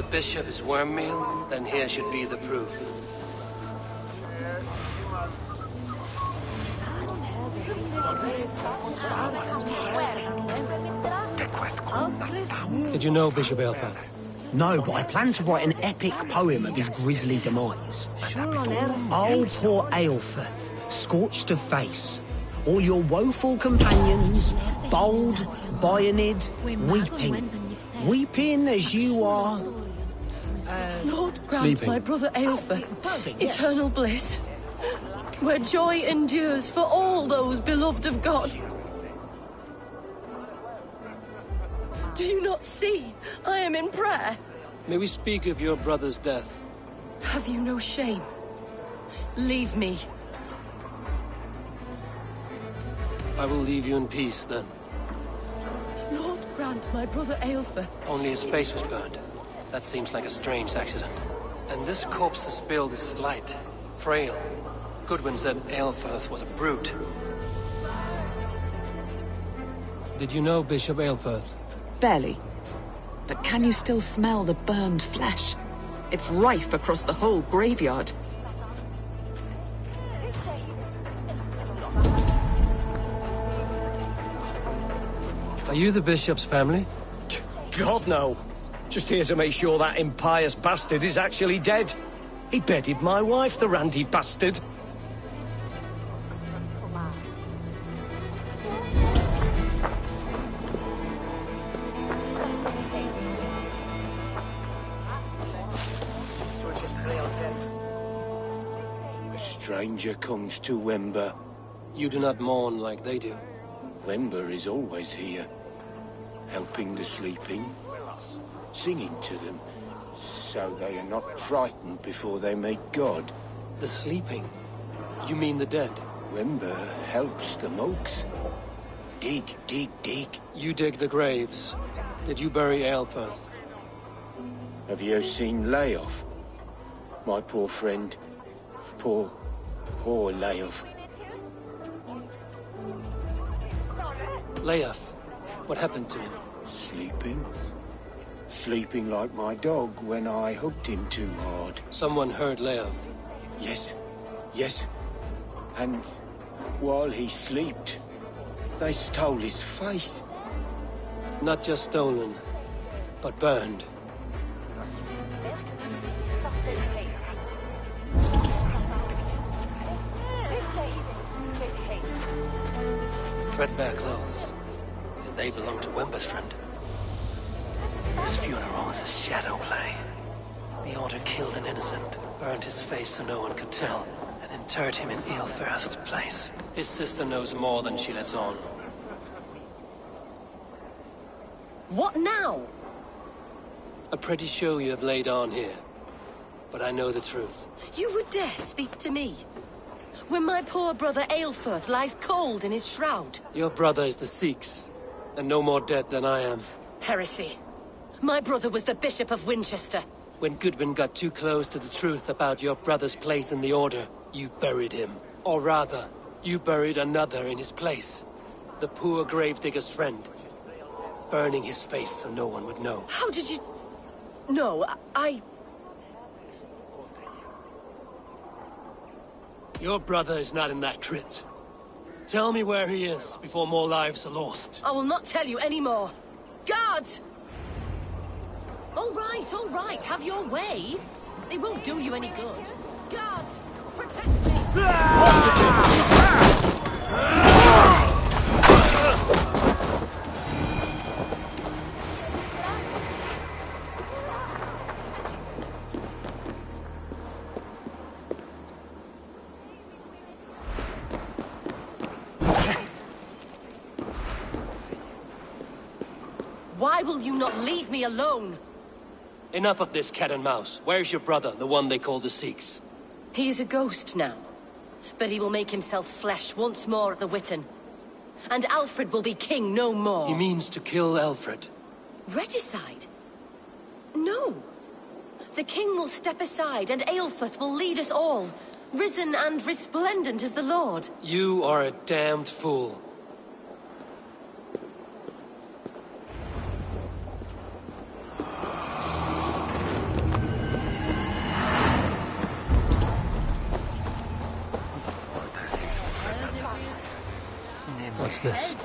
Speaker 4: Bishop is worm meal, then here should be the proof. Did you know Bishop Aelfirth?
Speaker 6: No, but I plan to write an epic poem of his grisly demise. Oh, poor Aelfirth, scorched of face. All your woeful companions, bold, Bionid, weeping. Weeping as you are...
Speaker 7: Lord, grant
Speaker 4: Sleeping.
Speaker 7: my brother Aelfirth eternal bliss, where joy endures for all those beloved of God. Do you not see? I am in prayer.
Speaker 4: May we speak of your brother's death?
Speaker 7: Have you no shame? Leave me.
Speaker 4: I will leave you in peace, then.
Speaker 7: Lord, grant my brother Aelfirth.
Speaker 4: Only his face was burned. That seems like a strange accident. And this corpse's build is slight, frail. Goodwin said Aelfirth was a brute. Did you know Bishop Aelfirth?
Speaker 18: Barely. But can you still smell the burned flesh? It's rife across the whole graveyard.
Speaker 4: Are you the bishop's family?
Speaker 22: God, no. Just here to make sure that impious bastard is actually dead. He bedded my wife, the randy bastard.
Speaker 17: A stranger comes to Wember.
Speaker 4: You do not mourn like they do.
Speaker 17: Wember is always here, helping the sleeping, singing to them, so they are not frightened before they meet God.
Speaker 4: The sleeping? You mean the dead?
Speaker 17: Wember helps the monks. Dig, dig, dig.
Speaker 4: You dig the graves. Did you bury Aelfirth?
Speaker 17: Have you seen Layoff? My poor friend. Poor Layoff.
Speaker 4: Layoff? What happened to him?
Speaker 17: Sleeping. Sleeping like my dog when I hooked him too hard.
Speaker 4: Someone heard Layoff.
Speaker 17: Yes. Yes. And while he slept, they stole his face.
Speaker 4: Not just stolen, but burned. Threadbare clothes. And they belong to Wember's friend. This funeral is a shadow play. The Order killed an innocent, burned his face so no one could tell, and interred him in Aelfirth's place. His sister knows more than she lets on.
Speaker 7: What now?
Speaker 4: A pretty show you have laid on here. But I know the truth.
Speaker 7: You would dare speak to me? When my poor brother Aelfirth lies cold in his shroud.
Speaker 4: Your brother is the Sikhs, and no more dead than I am.
Speaker 7: Heresy. My brother was the Bishop of Winchester.
Speaker 4: When Goodwin got too close to the truth about your brother's place in the Order, you buried him. Or rather, you buried another in his place. The poor gravedigger's friend. Burning his face so no one would know.
Speaker 12: How did you... No, I...
Speaker 4: Your brother is not in that crypt. Tell me where he is before more lives are lost.
Speaker 12: I will not tell you anymore. Guards! All right, have your way. They won't do you any good. Guards, protect me! Why will you not leave me alone?
Speaker 4: Enough of this cat and mouse. Where's your brother, the one they call the Sikhs?
Speaker 12: He is a ghost now. But he will make himself flesh once more at the Witten. And Alfred will be king no more.
Speaker 4: He means to kill Alfred.
Speaker 12: Regicide? No. The king will step aside and Aelfrith will lead us all. Risen and resplendent as the Lord.
Speaker 4: You are a damned fool. What's this?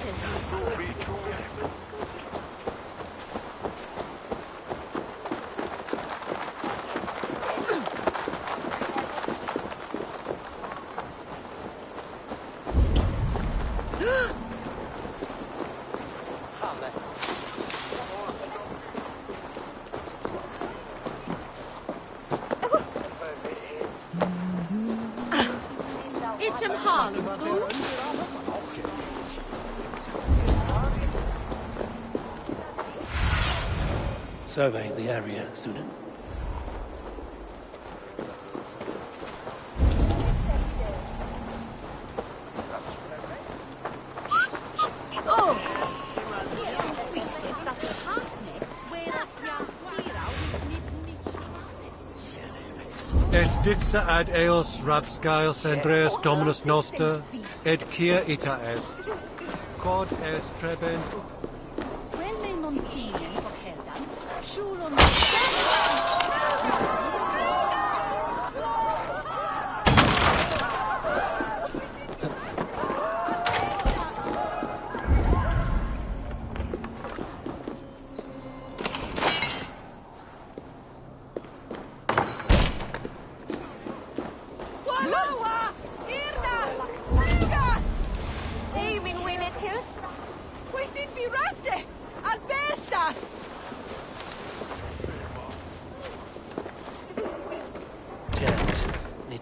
Speaker 4: Survey the area, Sunan.
Speaker 19: Et dixa ad eos rapscaios Andreas Dominus Noster, et kia ita est. Quod est trebent.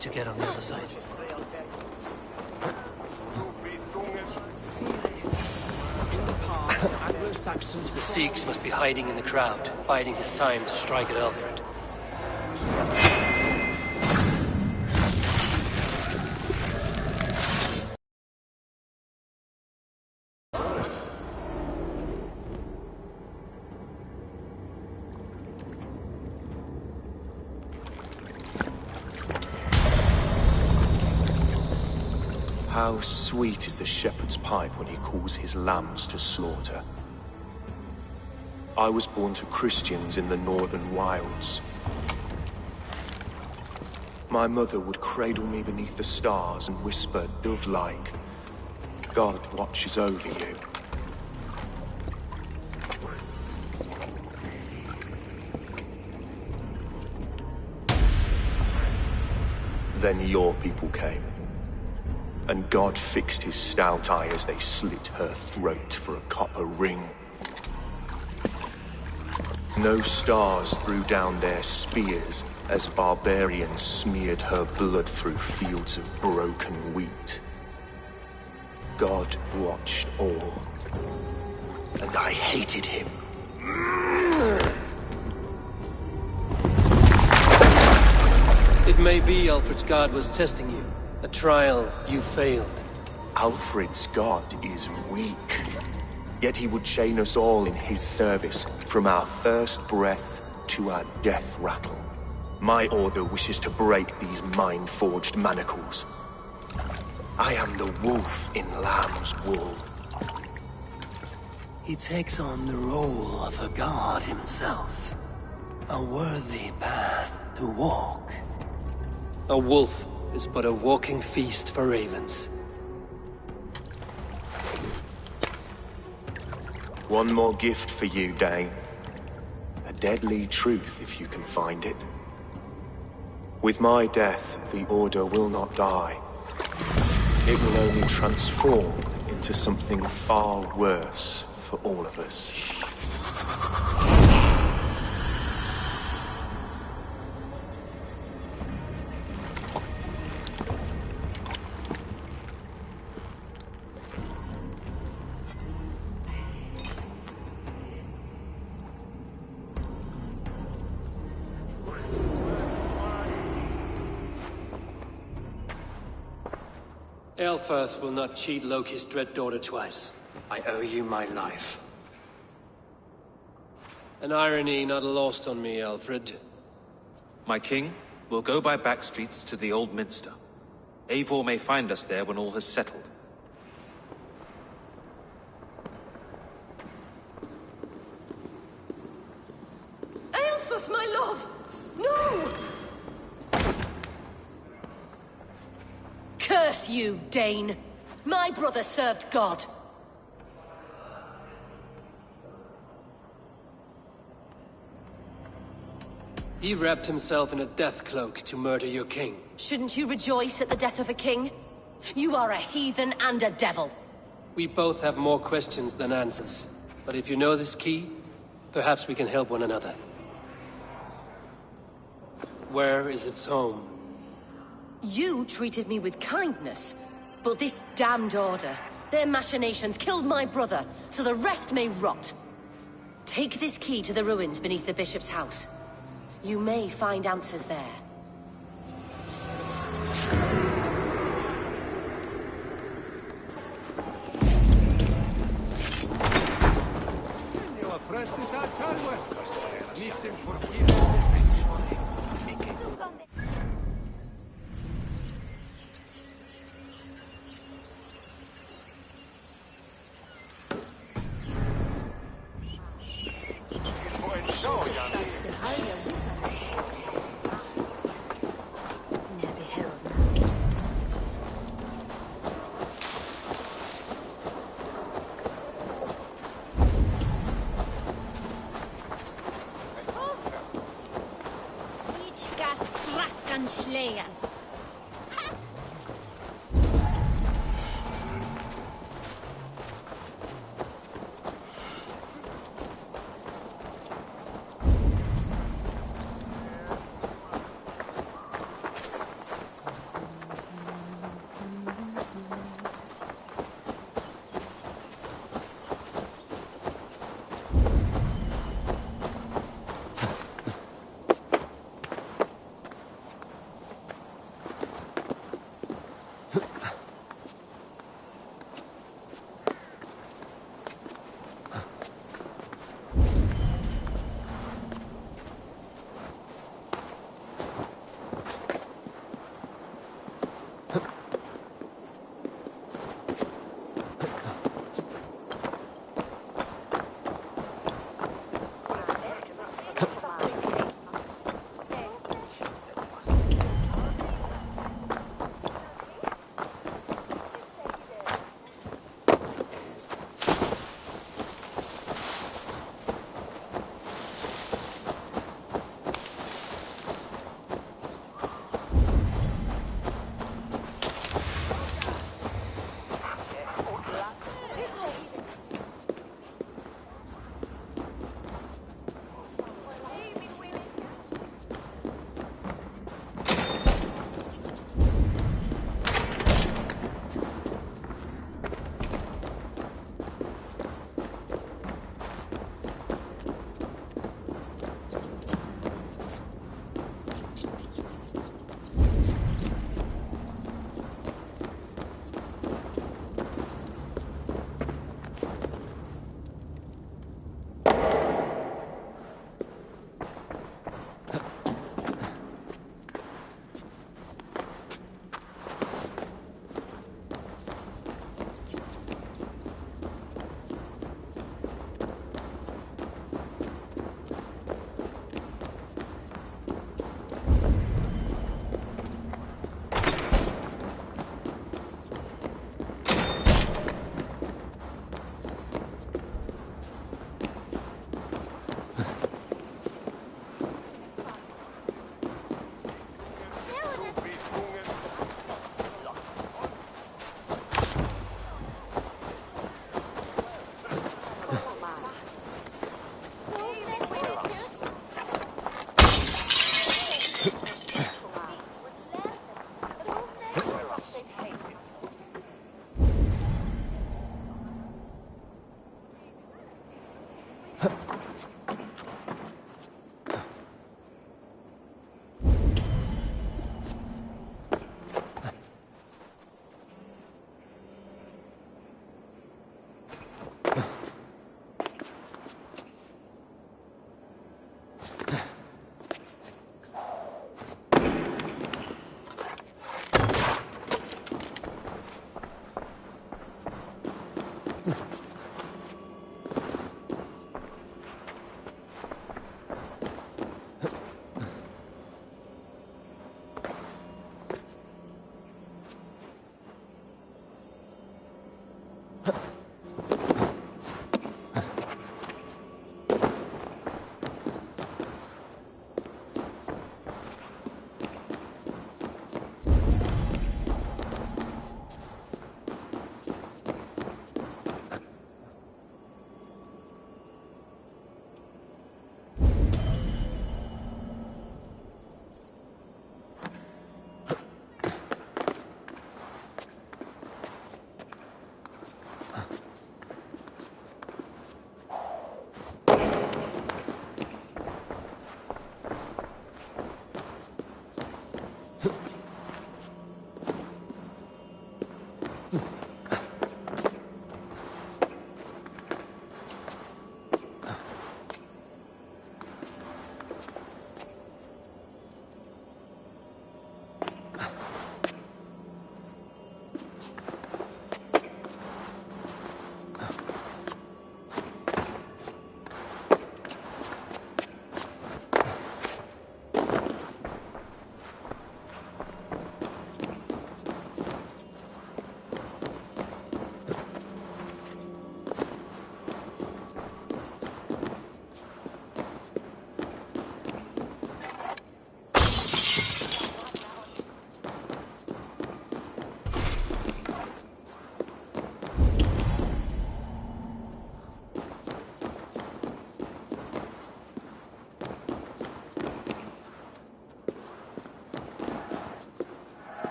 Speaker 4: To get on the other side. The Sikhs must be hiding in the crowd, biding his time to strike at Alfred.
Speaker 23: How sweet is the shepherd's pipe when he calls his lambs to slaughter. I was born to Christians in the northern wilds. My mother would cradle me beneath the stars and whisper, dove-like, God watches over you. Then your people came. And God fixed his stout eye as they slit her throat for a copper ring. No stars threw down their spears as barbarians smeared her blood through fields of broken wheat. God watched all, and I hated him.
Speaker 4: It may be Alfred's God was testing you. A trial you failed.
Speaker 23: Alfred's God is weak. Yet he would chain us all in his service, from our first breath to our death rattle.
Speaker 2: My order wishes to break these mind-forged manacles. I am the wolf in lamb's wool.
Speaker 6: He takes on the role of a god himself. A worthy path to walk.
Speaker 4: A wolf is but a walking feast for ravens.
Speaker 2: One more gift for you, Dane. A deadly truth, if you can find it. With my death, the Order will not die. It will only transform into something far worse for all of us.
Speaker 4: Aelfirth will not cheat Loki's dread daughter twice.
Speaker 2: I owe you my life.
Speaker 4: An irony not lost on me, Alfred.
Speaker 23: My king, we'll go by back streets to the Old Minster. Eivor may find us there when all has settled.
Speaker 12: Aelfirth, my love! No! Curse you, Dane! My brother served God.
Speaker 4: He wrapped himself in a death cloak to murder your king.
Speaker 12: Shouldn't you rejoice at the death of a king? You are a heathen and a devil.
Speaker 4: We both have more questions than answers. But if you know this key, perhaps we can help one another. Where is its home?
Speaker 12: You treated me with kindness, but this damned Order, their machinations killed my brother, so the rest may rot. Take this key to the ruins beneath the bishop's house. You may find answers there.
Speaker 21: Slayer.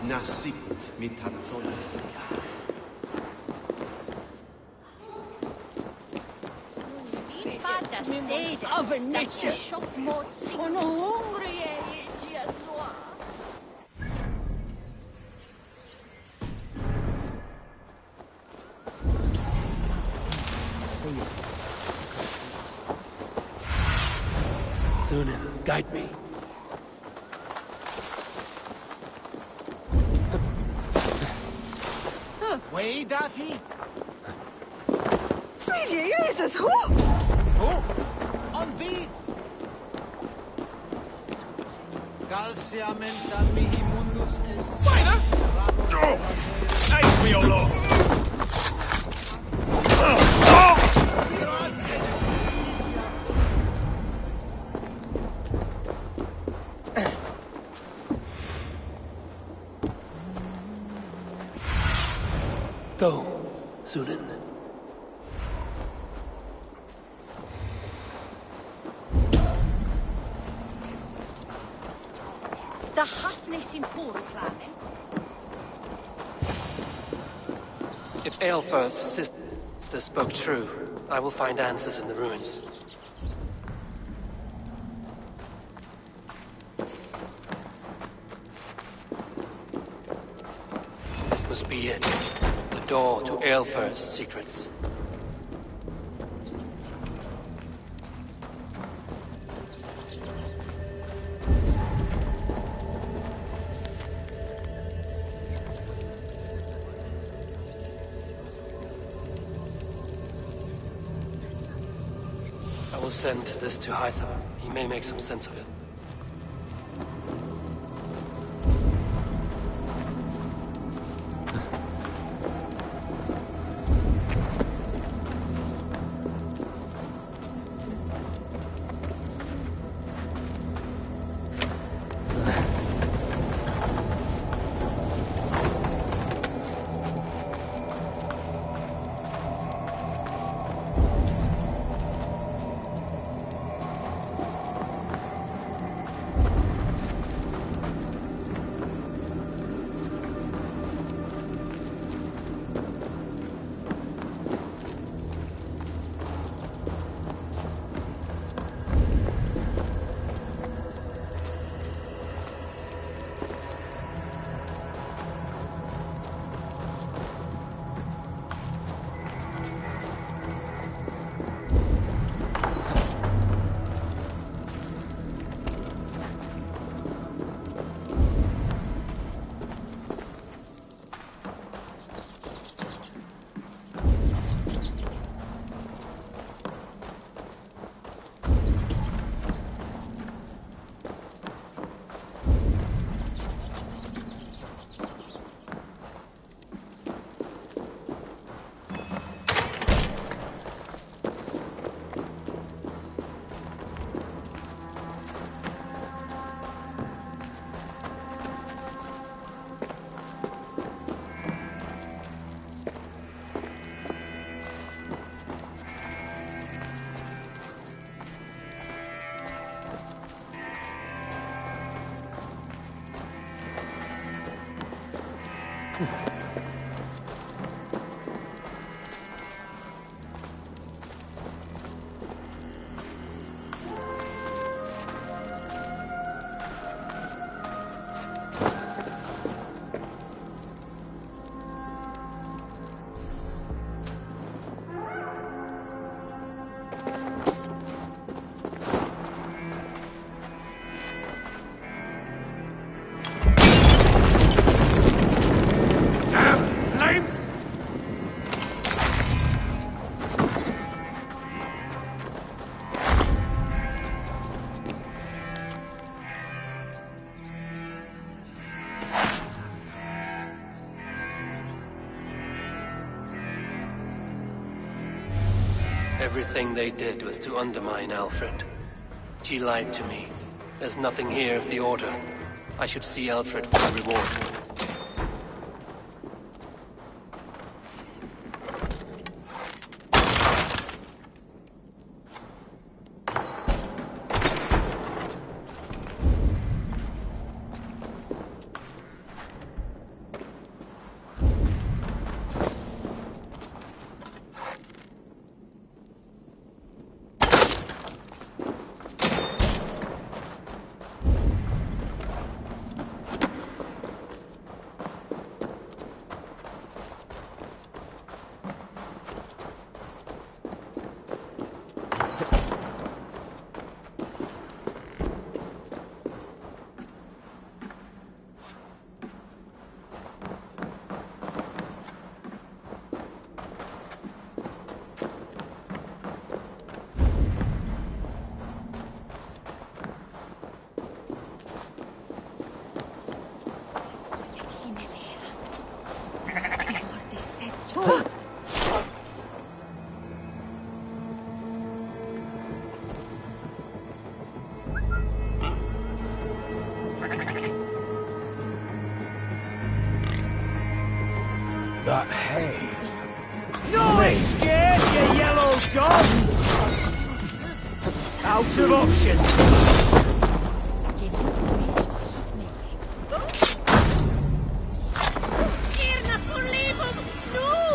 Speaker 1: Nasip mitanzon.
Speaker 3: Avernetje. Een hongerige Jezus.
Speaker 4: Sunan, guide me.
Speaker 1: Way, Dathi?
Speaker 3: Sweet Jesus, who?
Speaker 1: Oh, on beat. Calcia mental mihi mundus est.
Speaker 15: Fighter! Oh! Ace me, O Lord!
Speaker 4: Go, Sunan.
Speaker 3: The Hathnis in Planet.
Speaker 4: If Aelfir's sister spoke true, I will find answers in the ruins. This must be it. The door to Aelfir's secrets. I will send this to Hytham. He may make some sense of it.
Speaker 15: James!
Speaker 4: Everything they did was to undermine Alfred. She lied to me. There's nothing here of the Order. I should see Alfred for the reward.
Speaker 16: That hay.
Speaker 5: No escape, you yellow dog! Out of options.
Speaker 9: No!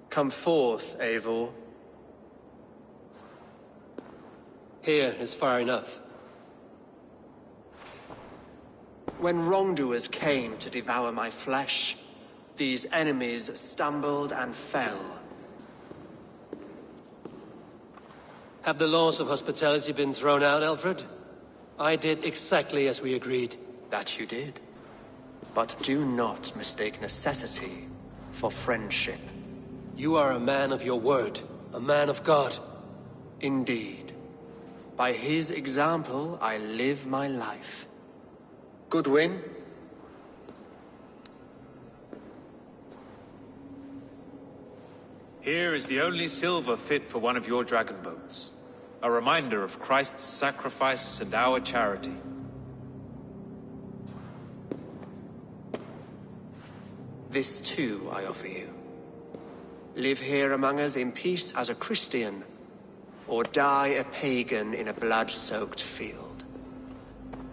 Speaker 2: Come forth, Eivor.
Speaker 4: Here is far enough.
Speaker 2: When wrongdoers came to devour my flesh, these enemies stumbled and fell.
Speaker 4: Have the laws of hospitality been thrown out, Alfred? I did exactly as we agreed.
Speaker 2: That you did. But do not mistake necessity for friendship.
Speaker 4: You are a man of your word, a man of God.
Speaker 2: Indeed. By his example, I live my life. Goodwin?
Speaker 23: Here is the only silver fit for one of your dragon boats. A reminder of Christ's sacrifice and our charity.
Speaker 2: This too I offer you. Live here among us in peace as a Christian, or die a pagan in a blood-soaked field.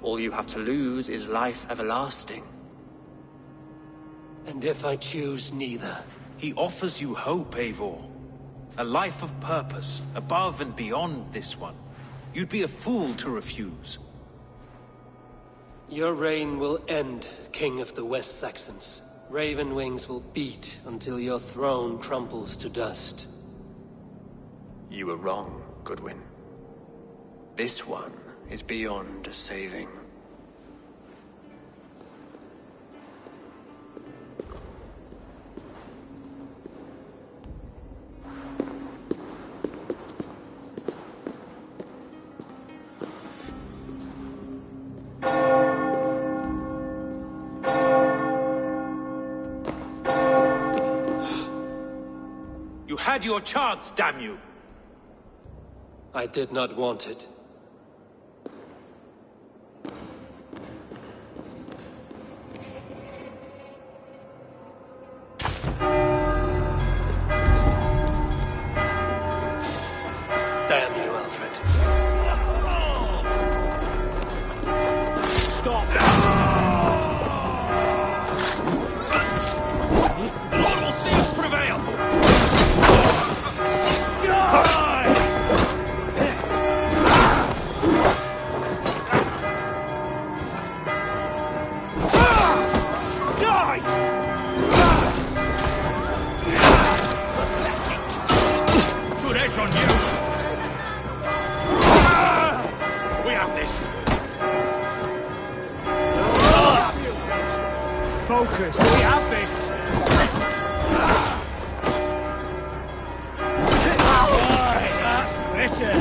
Speaker 2: All you have to lose is life everlasting.
Speaker 4: And if I choose neither?
Speaker 23: He offers you hope, Eivor. A life of purpose, above and beyond this one. You'd be a fool to refuse.
Speaker 4: Your reign will end, King of the West Saxons. Raven wings will beat until your throne crumples to dust.
Speaker 2: You were wrong, Goodwin. This one is beyond saving.
Speaker 23: had your chance, damn you!
Speaker 4: I did not want it. Damn you, Alfred.
Speaker 23: Stop! Lord will see us prevail! Die! Die! Good edge on you! We have this! Focus! We have this! That's better!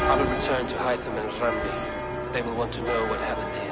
Speaker 4: I will return to Hytham and Ramvi. They will want to know what happened here.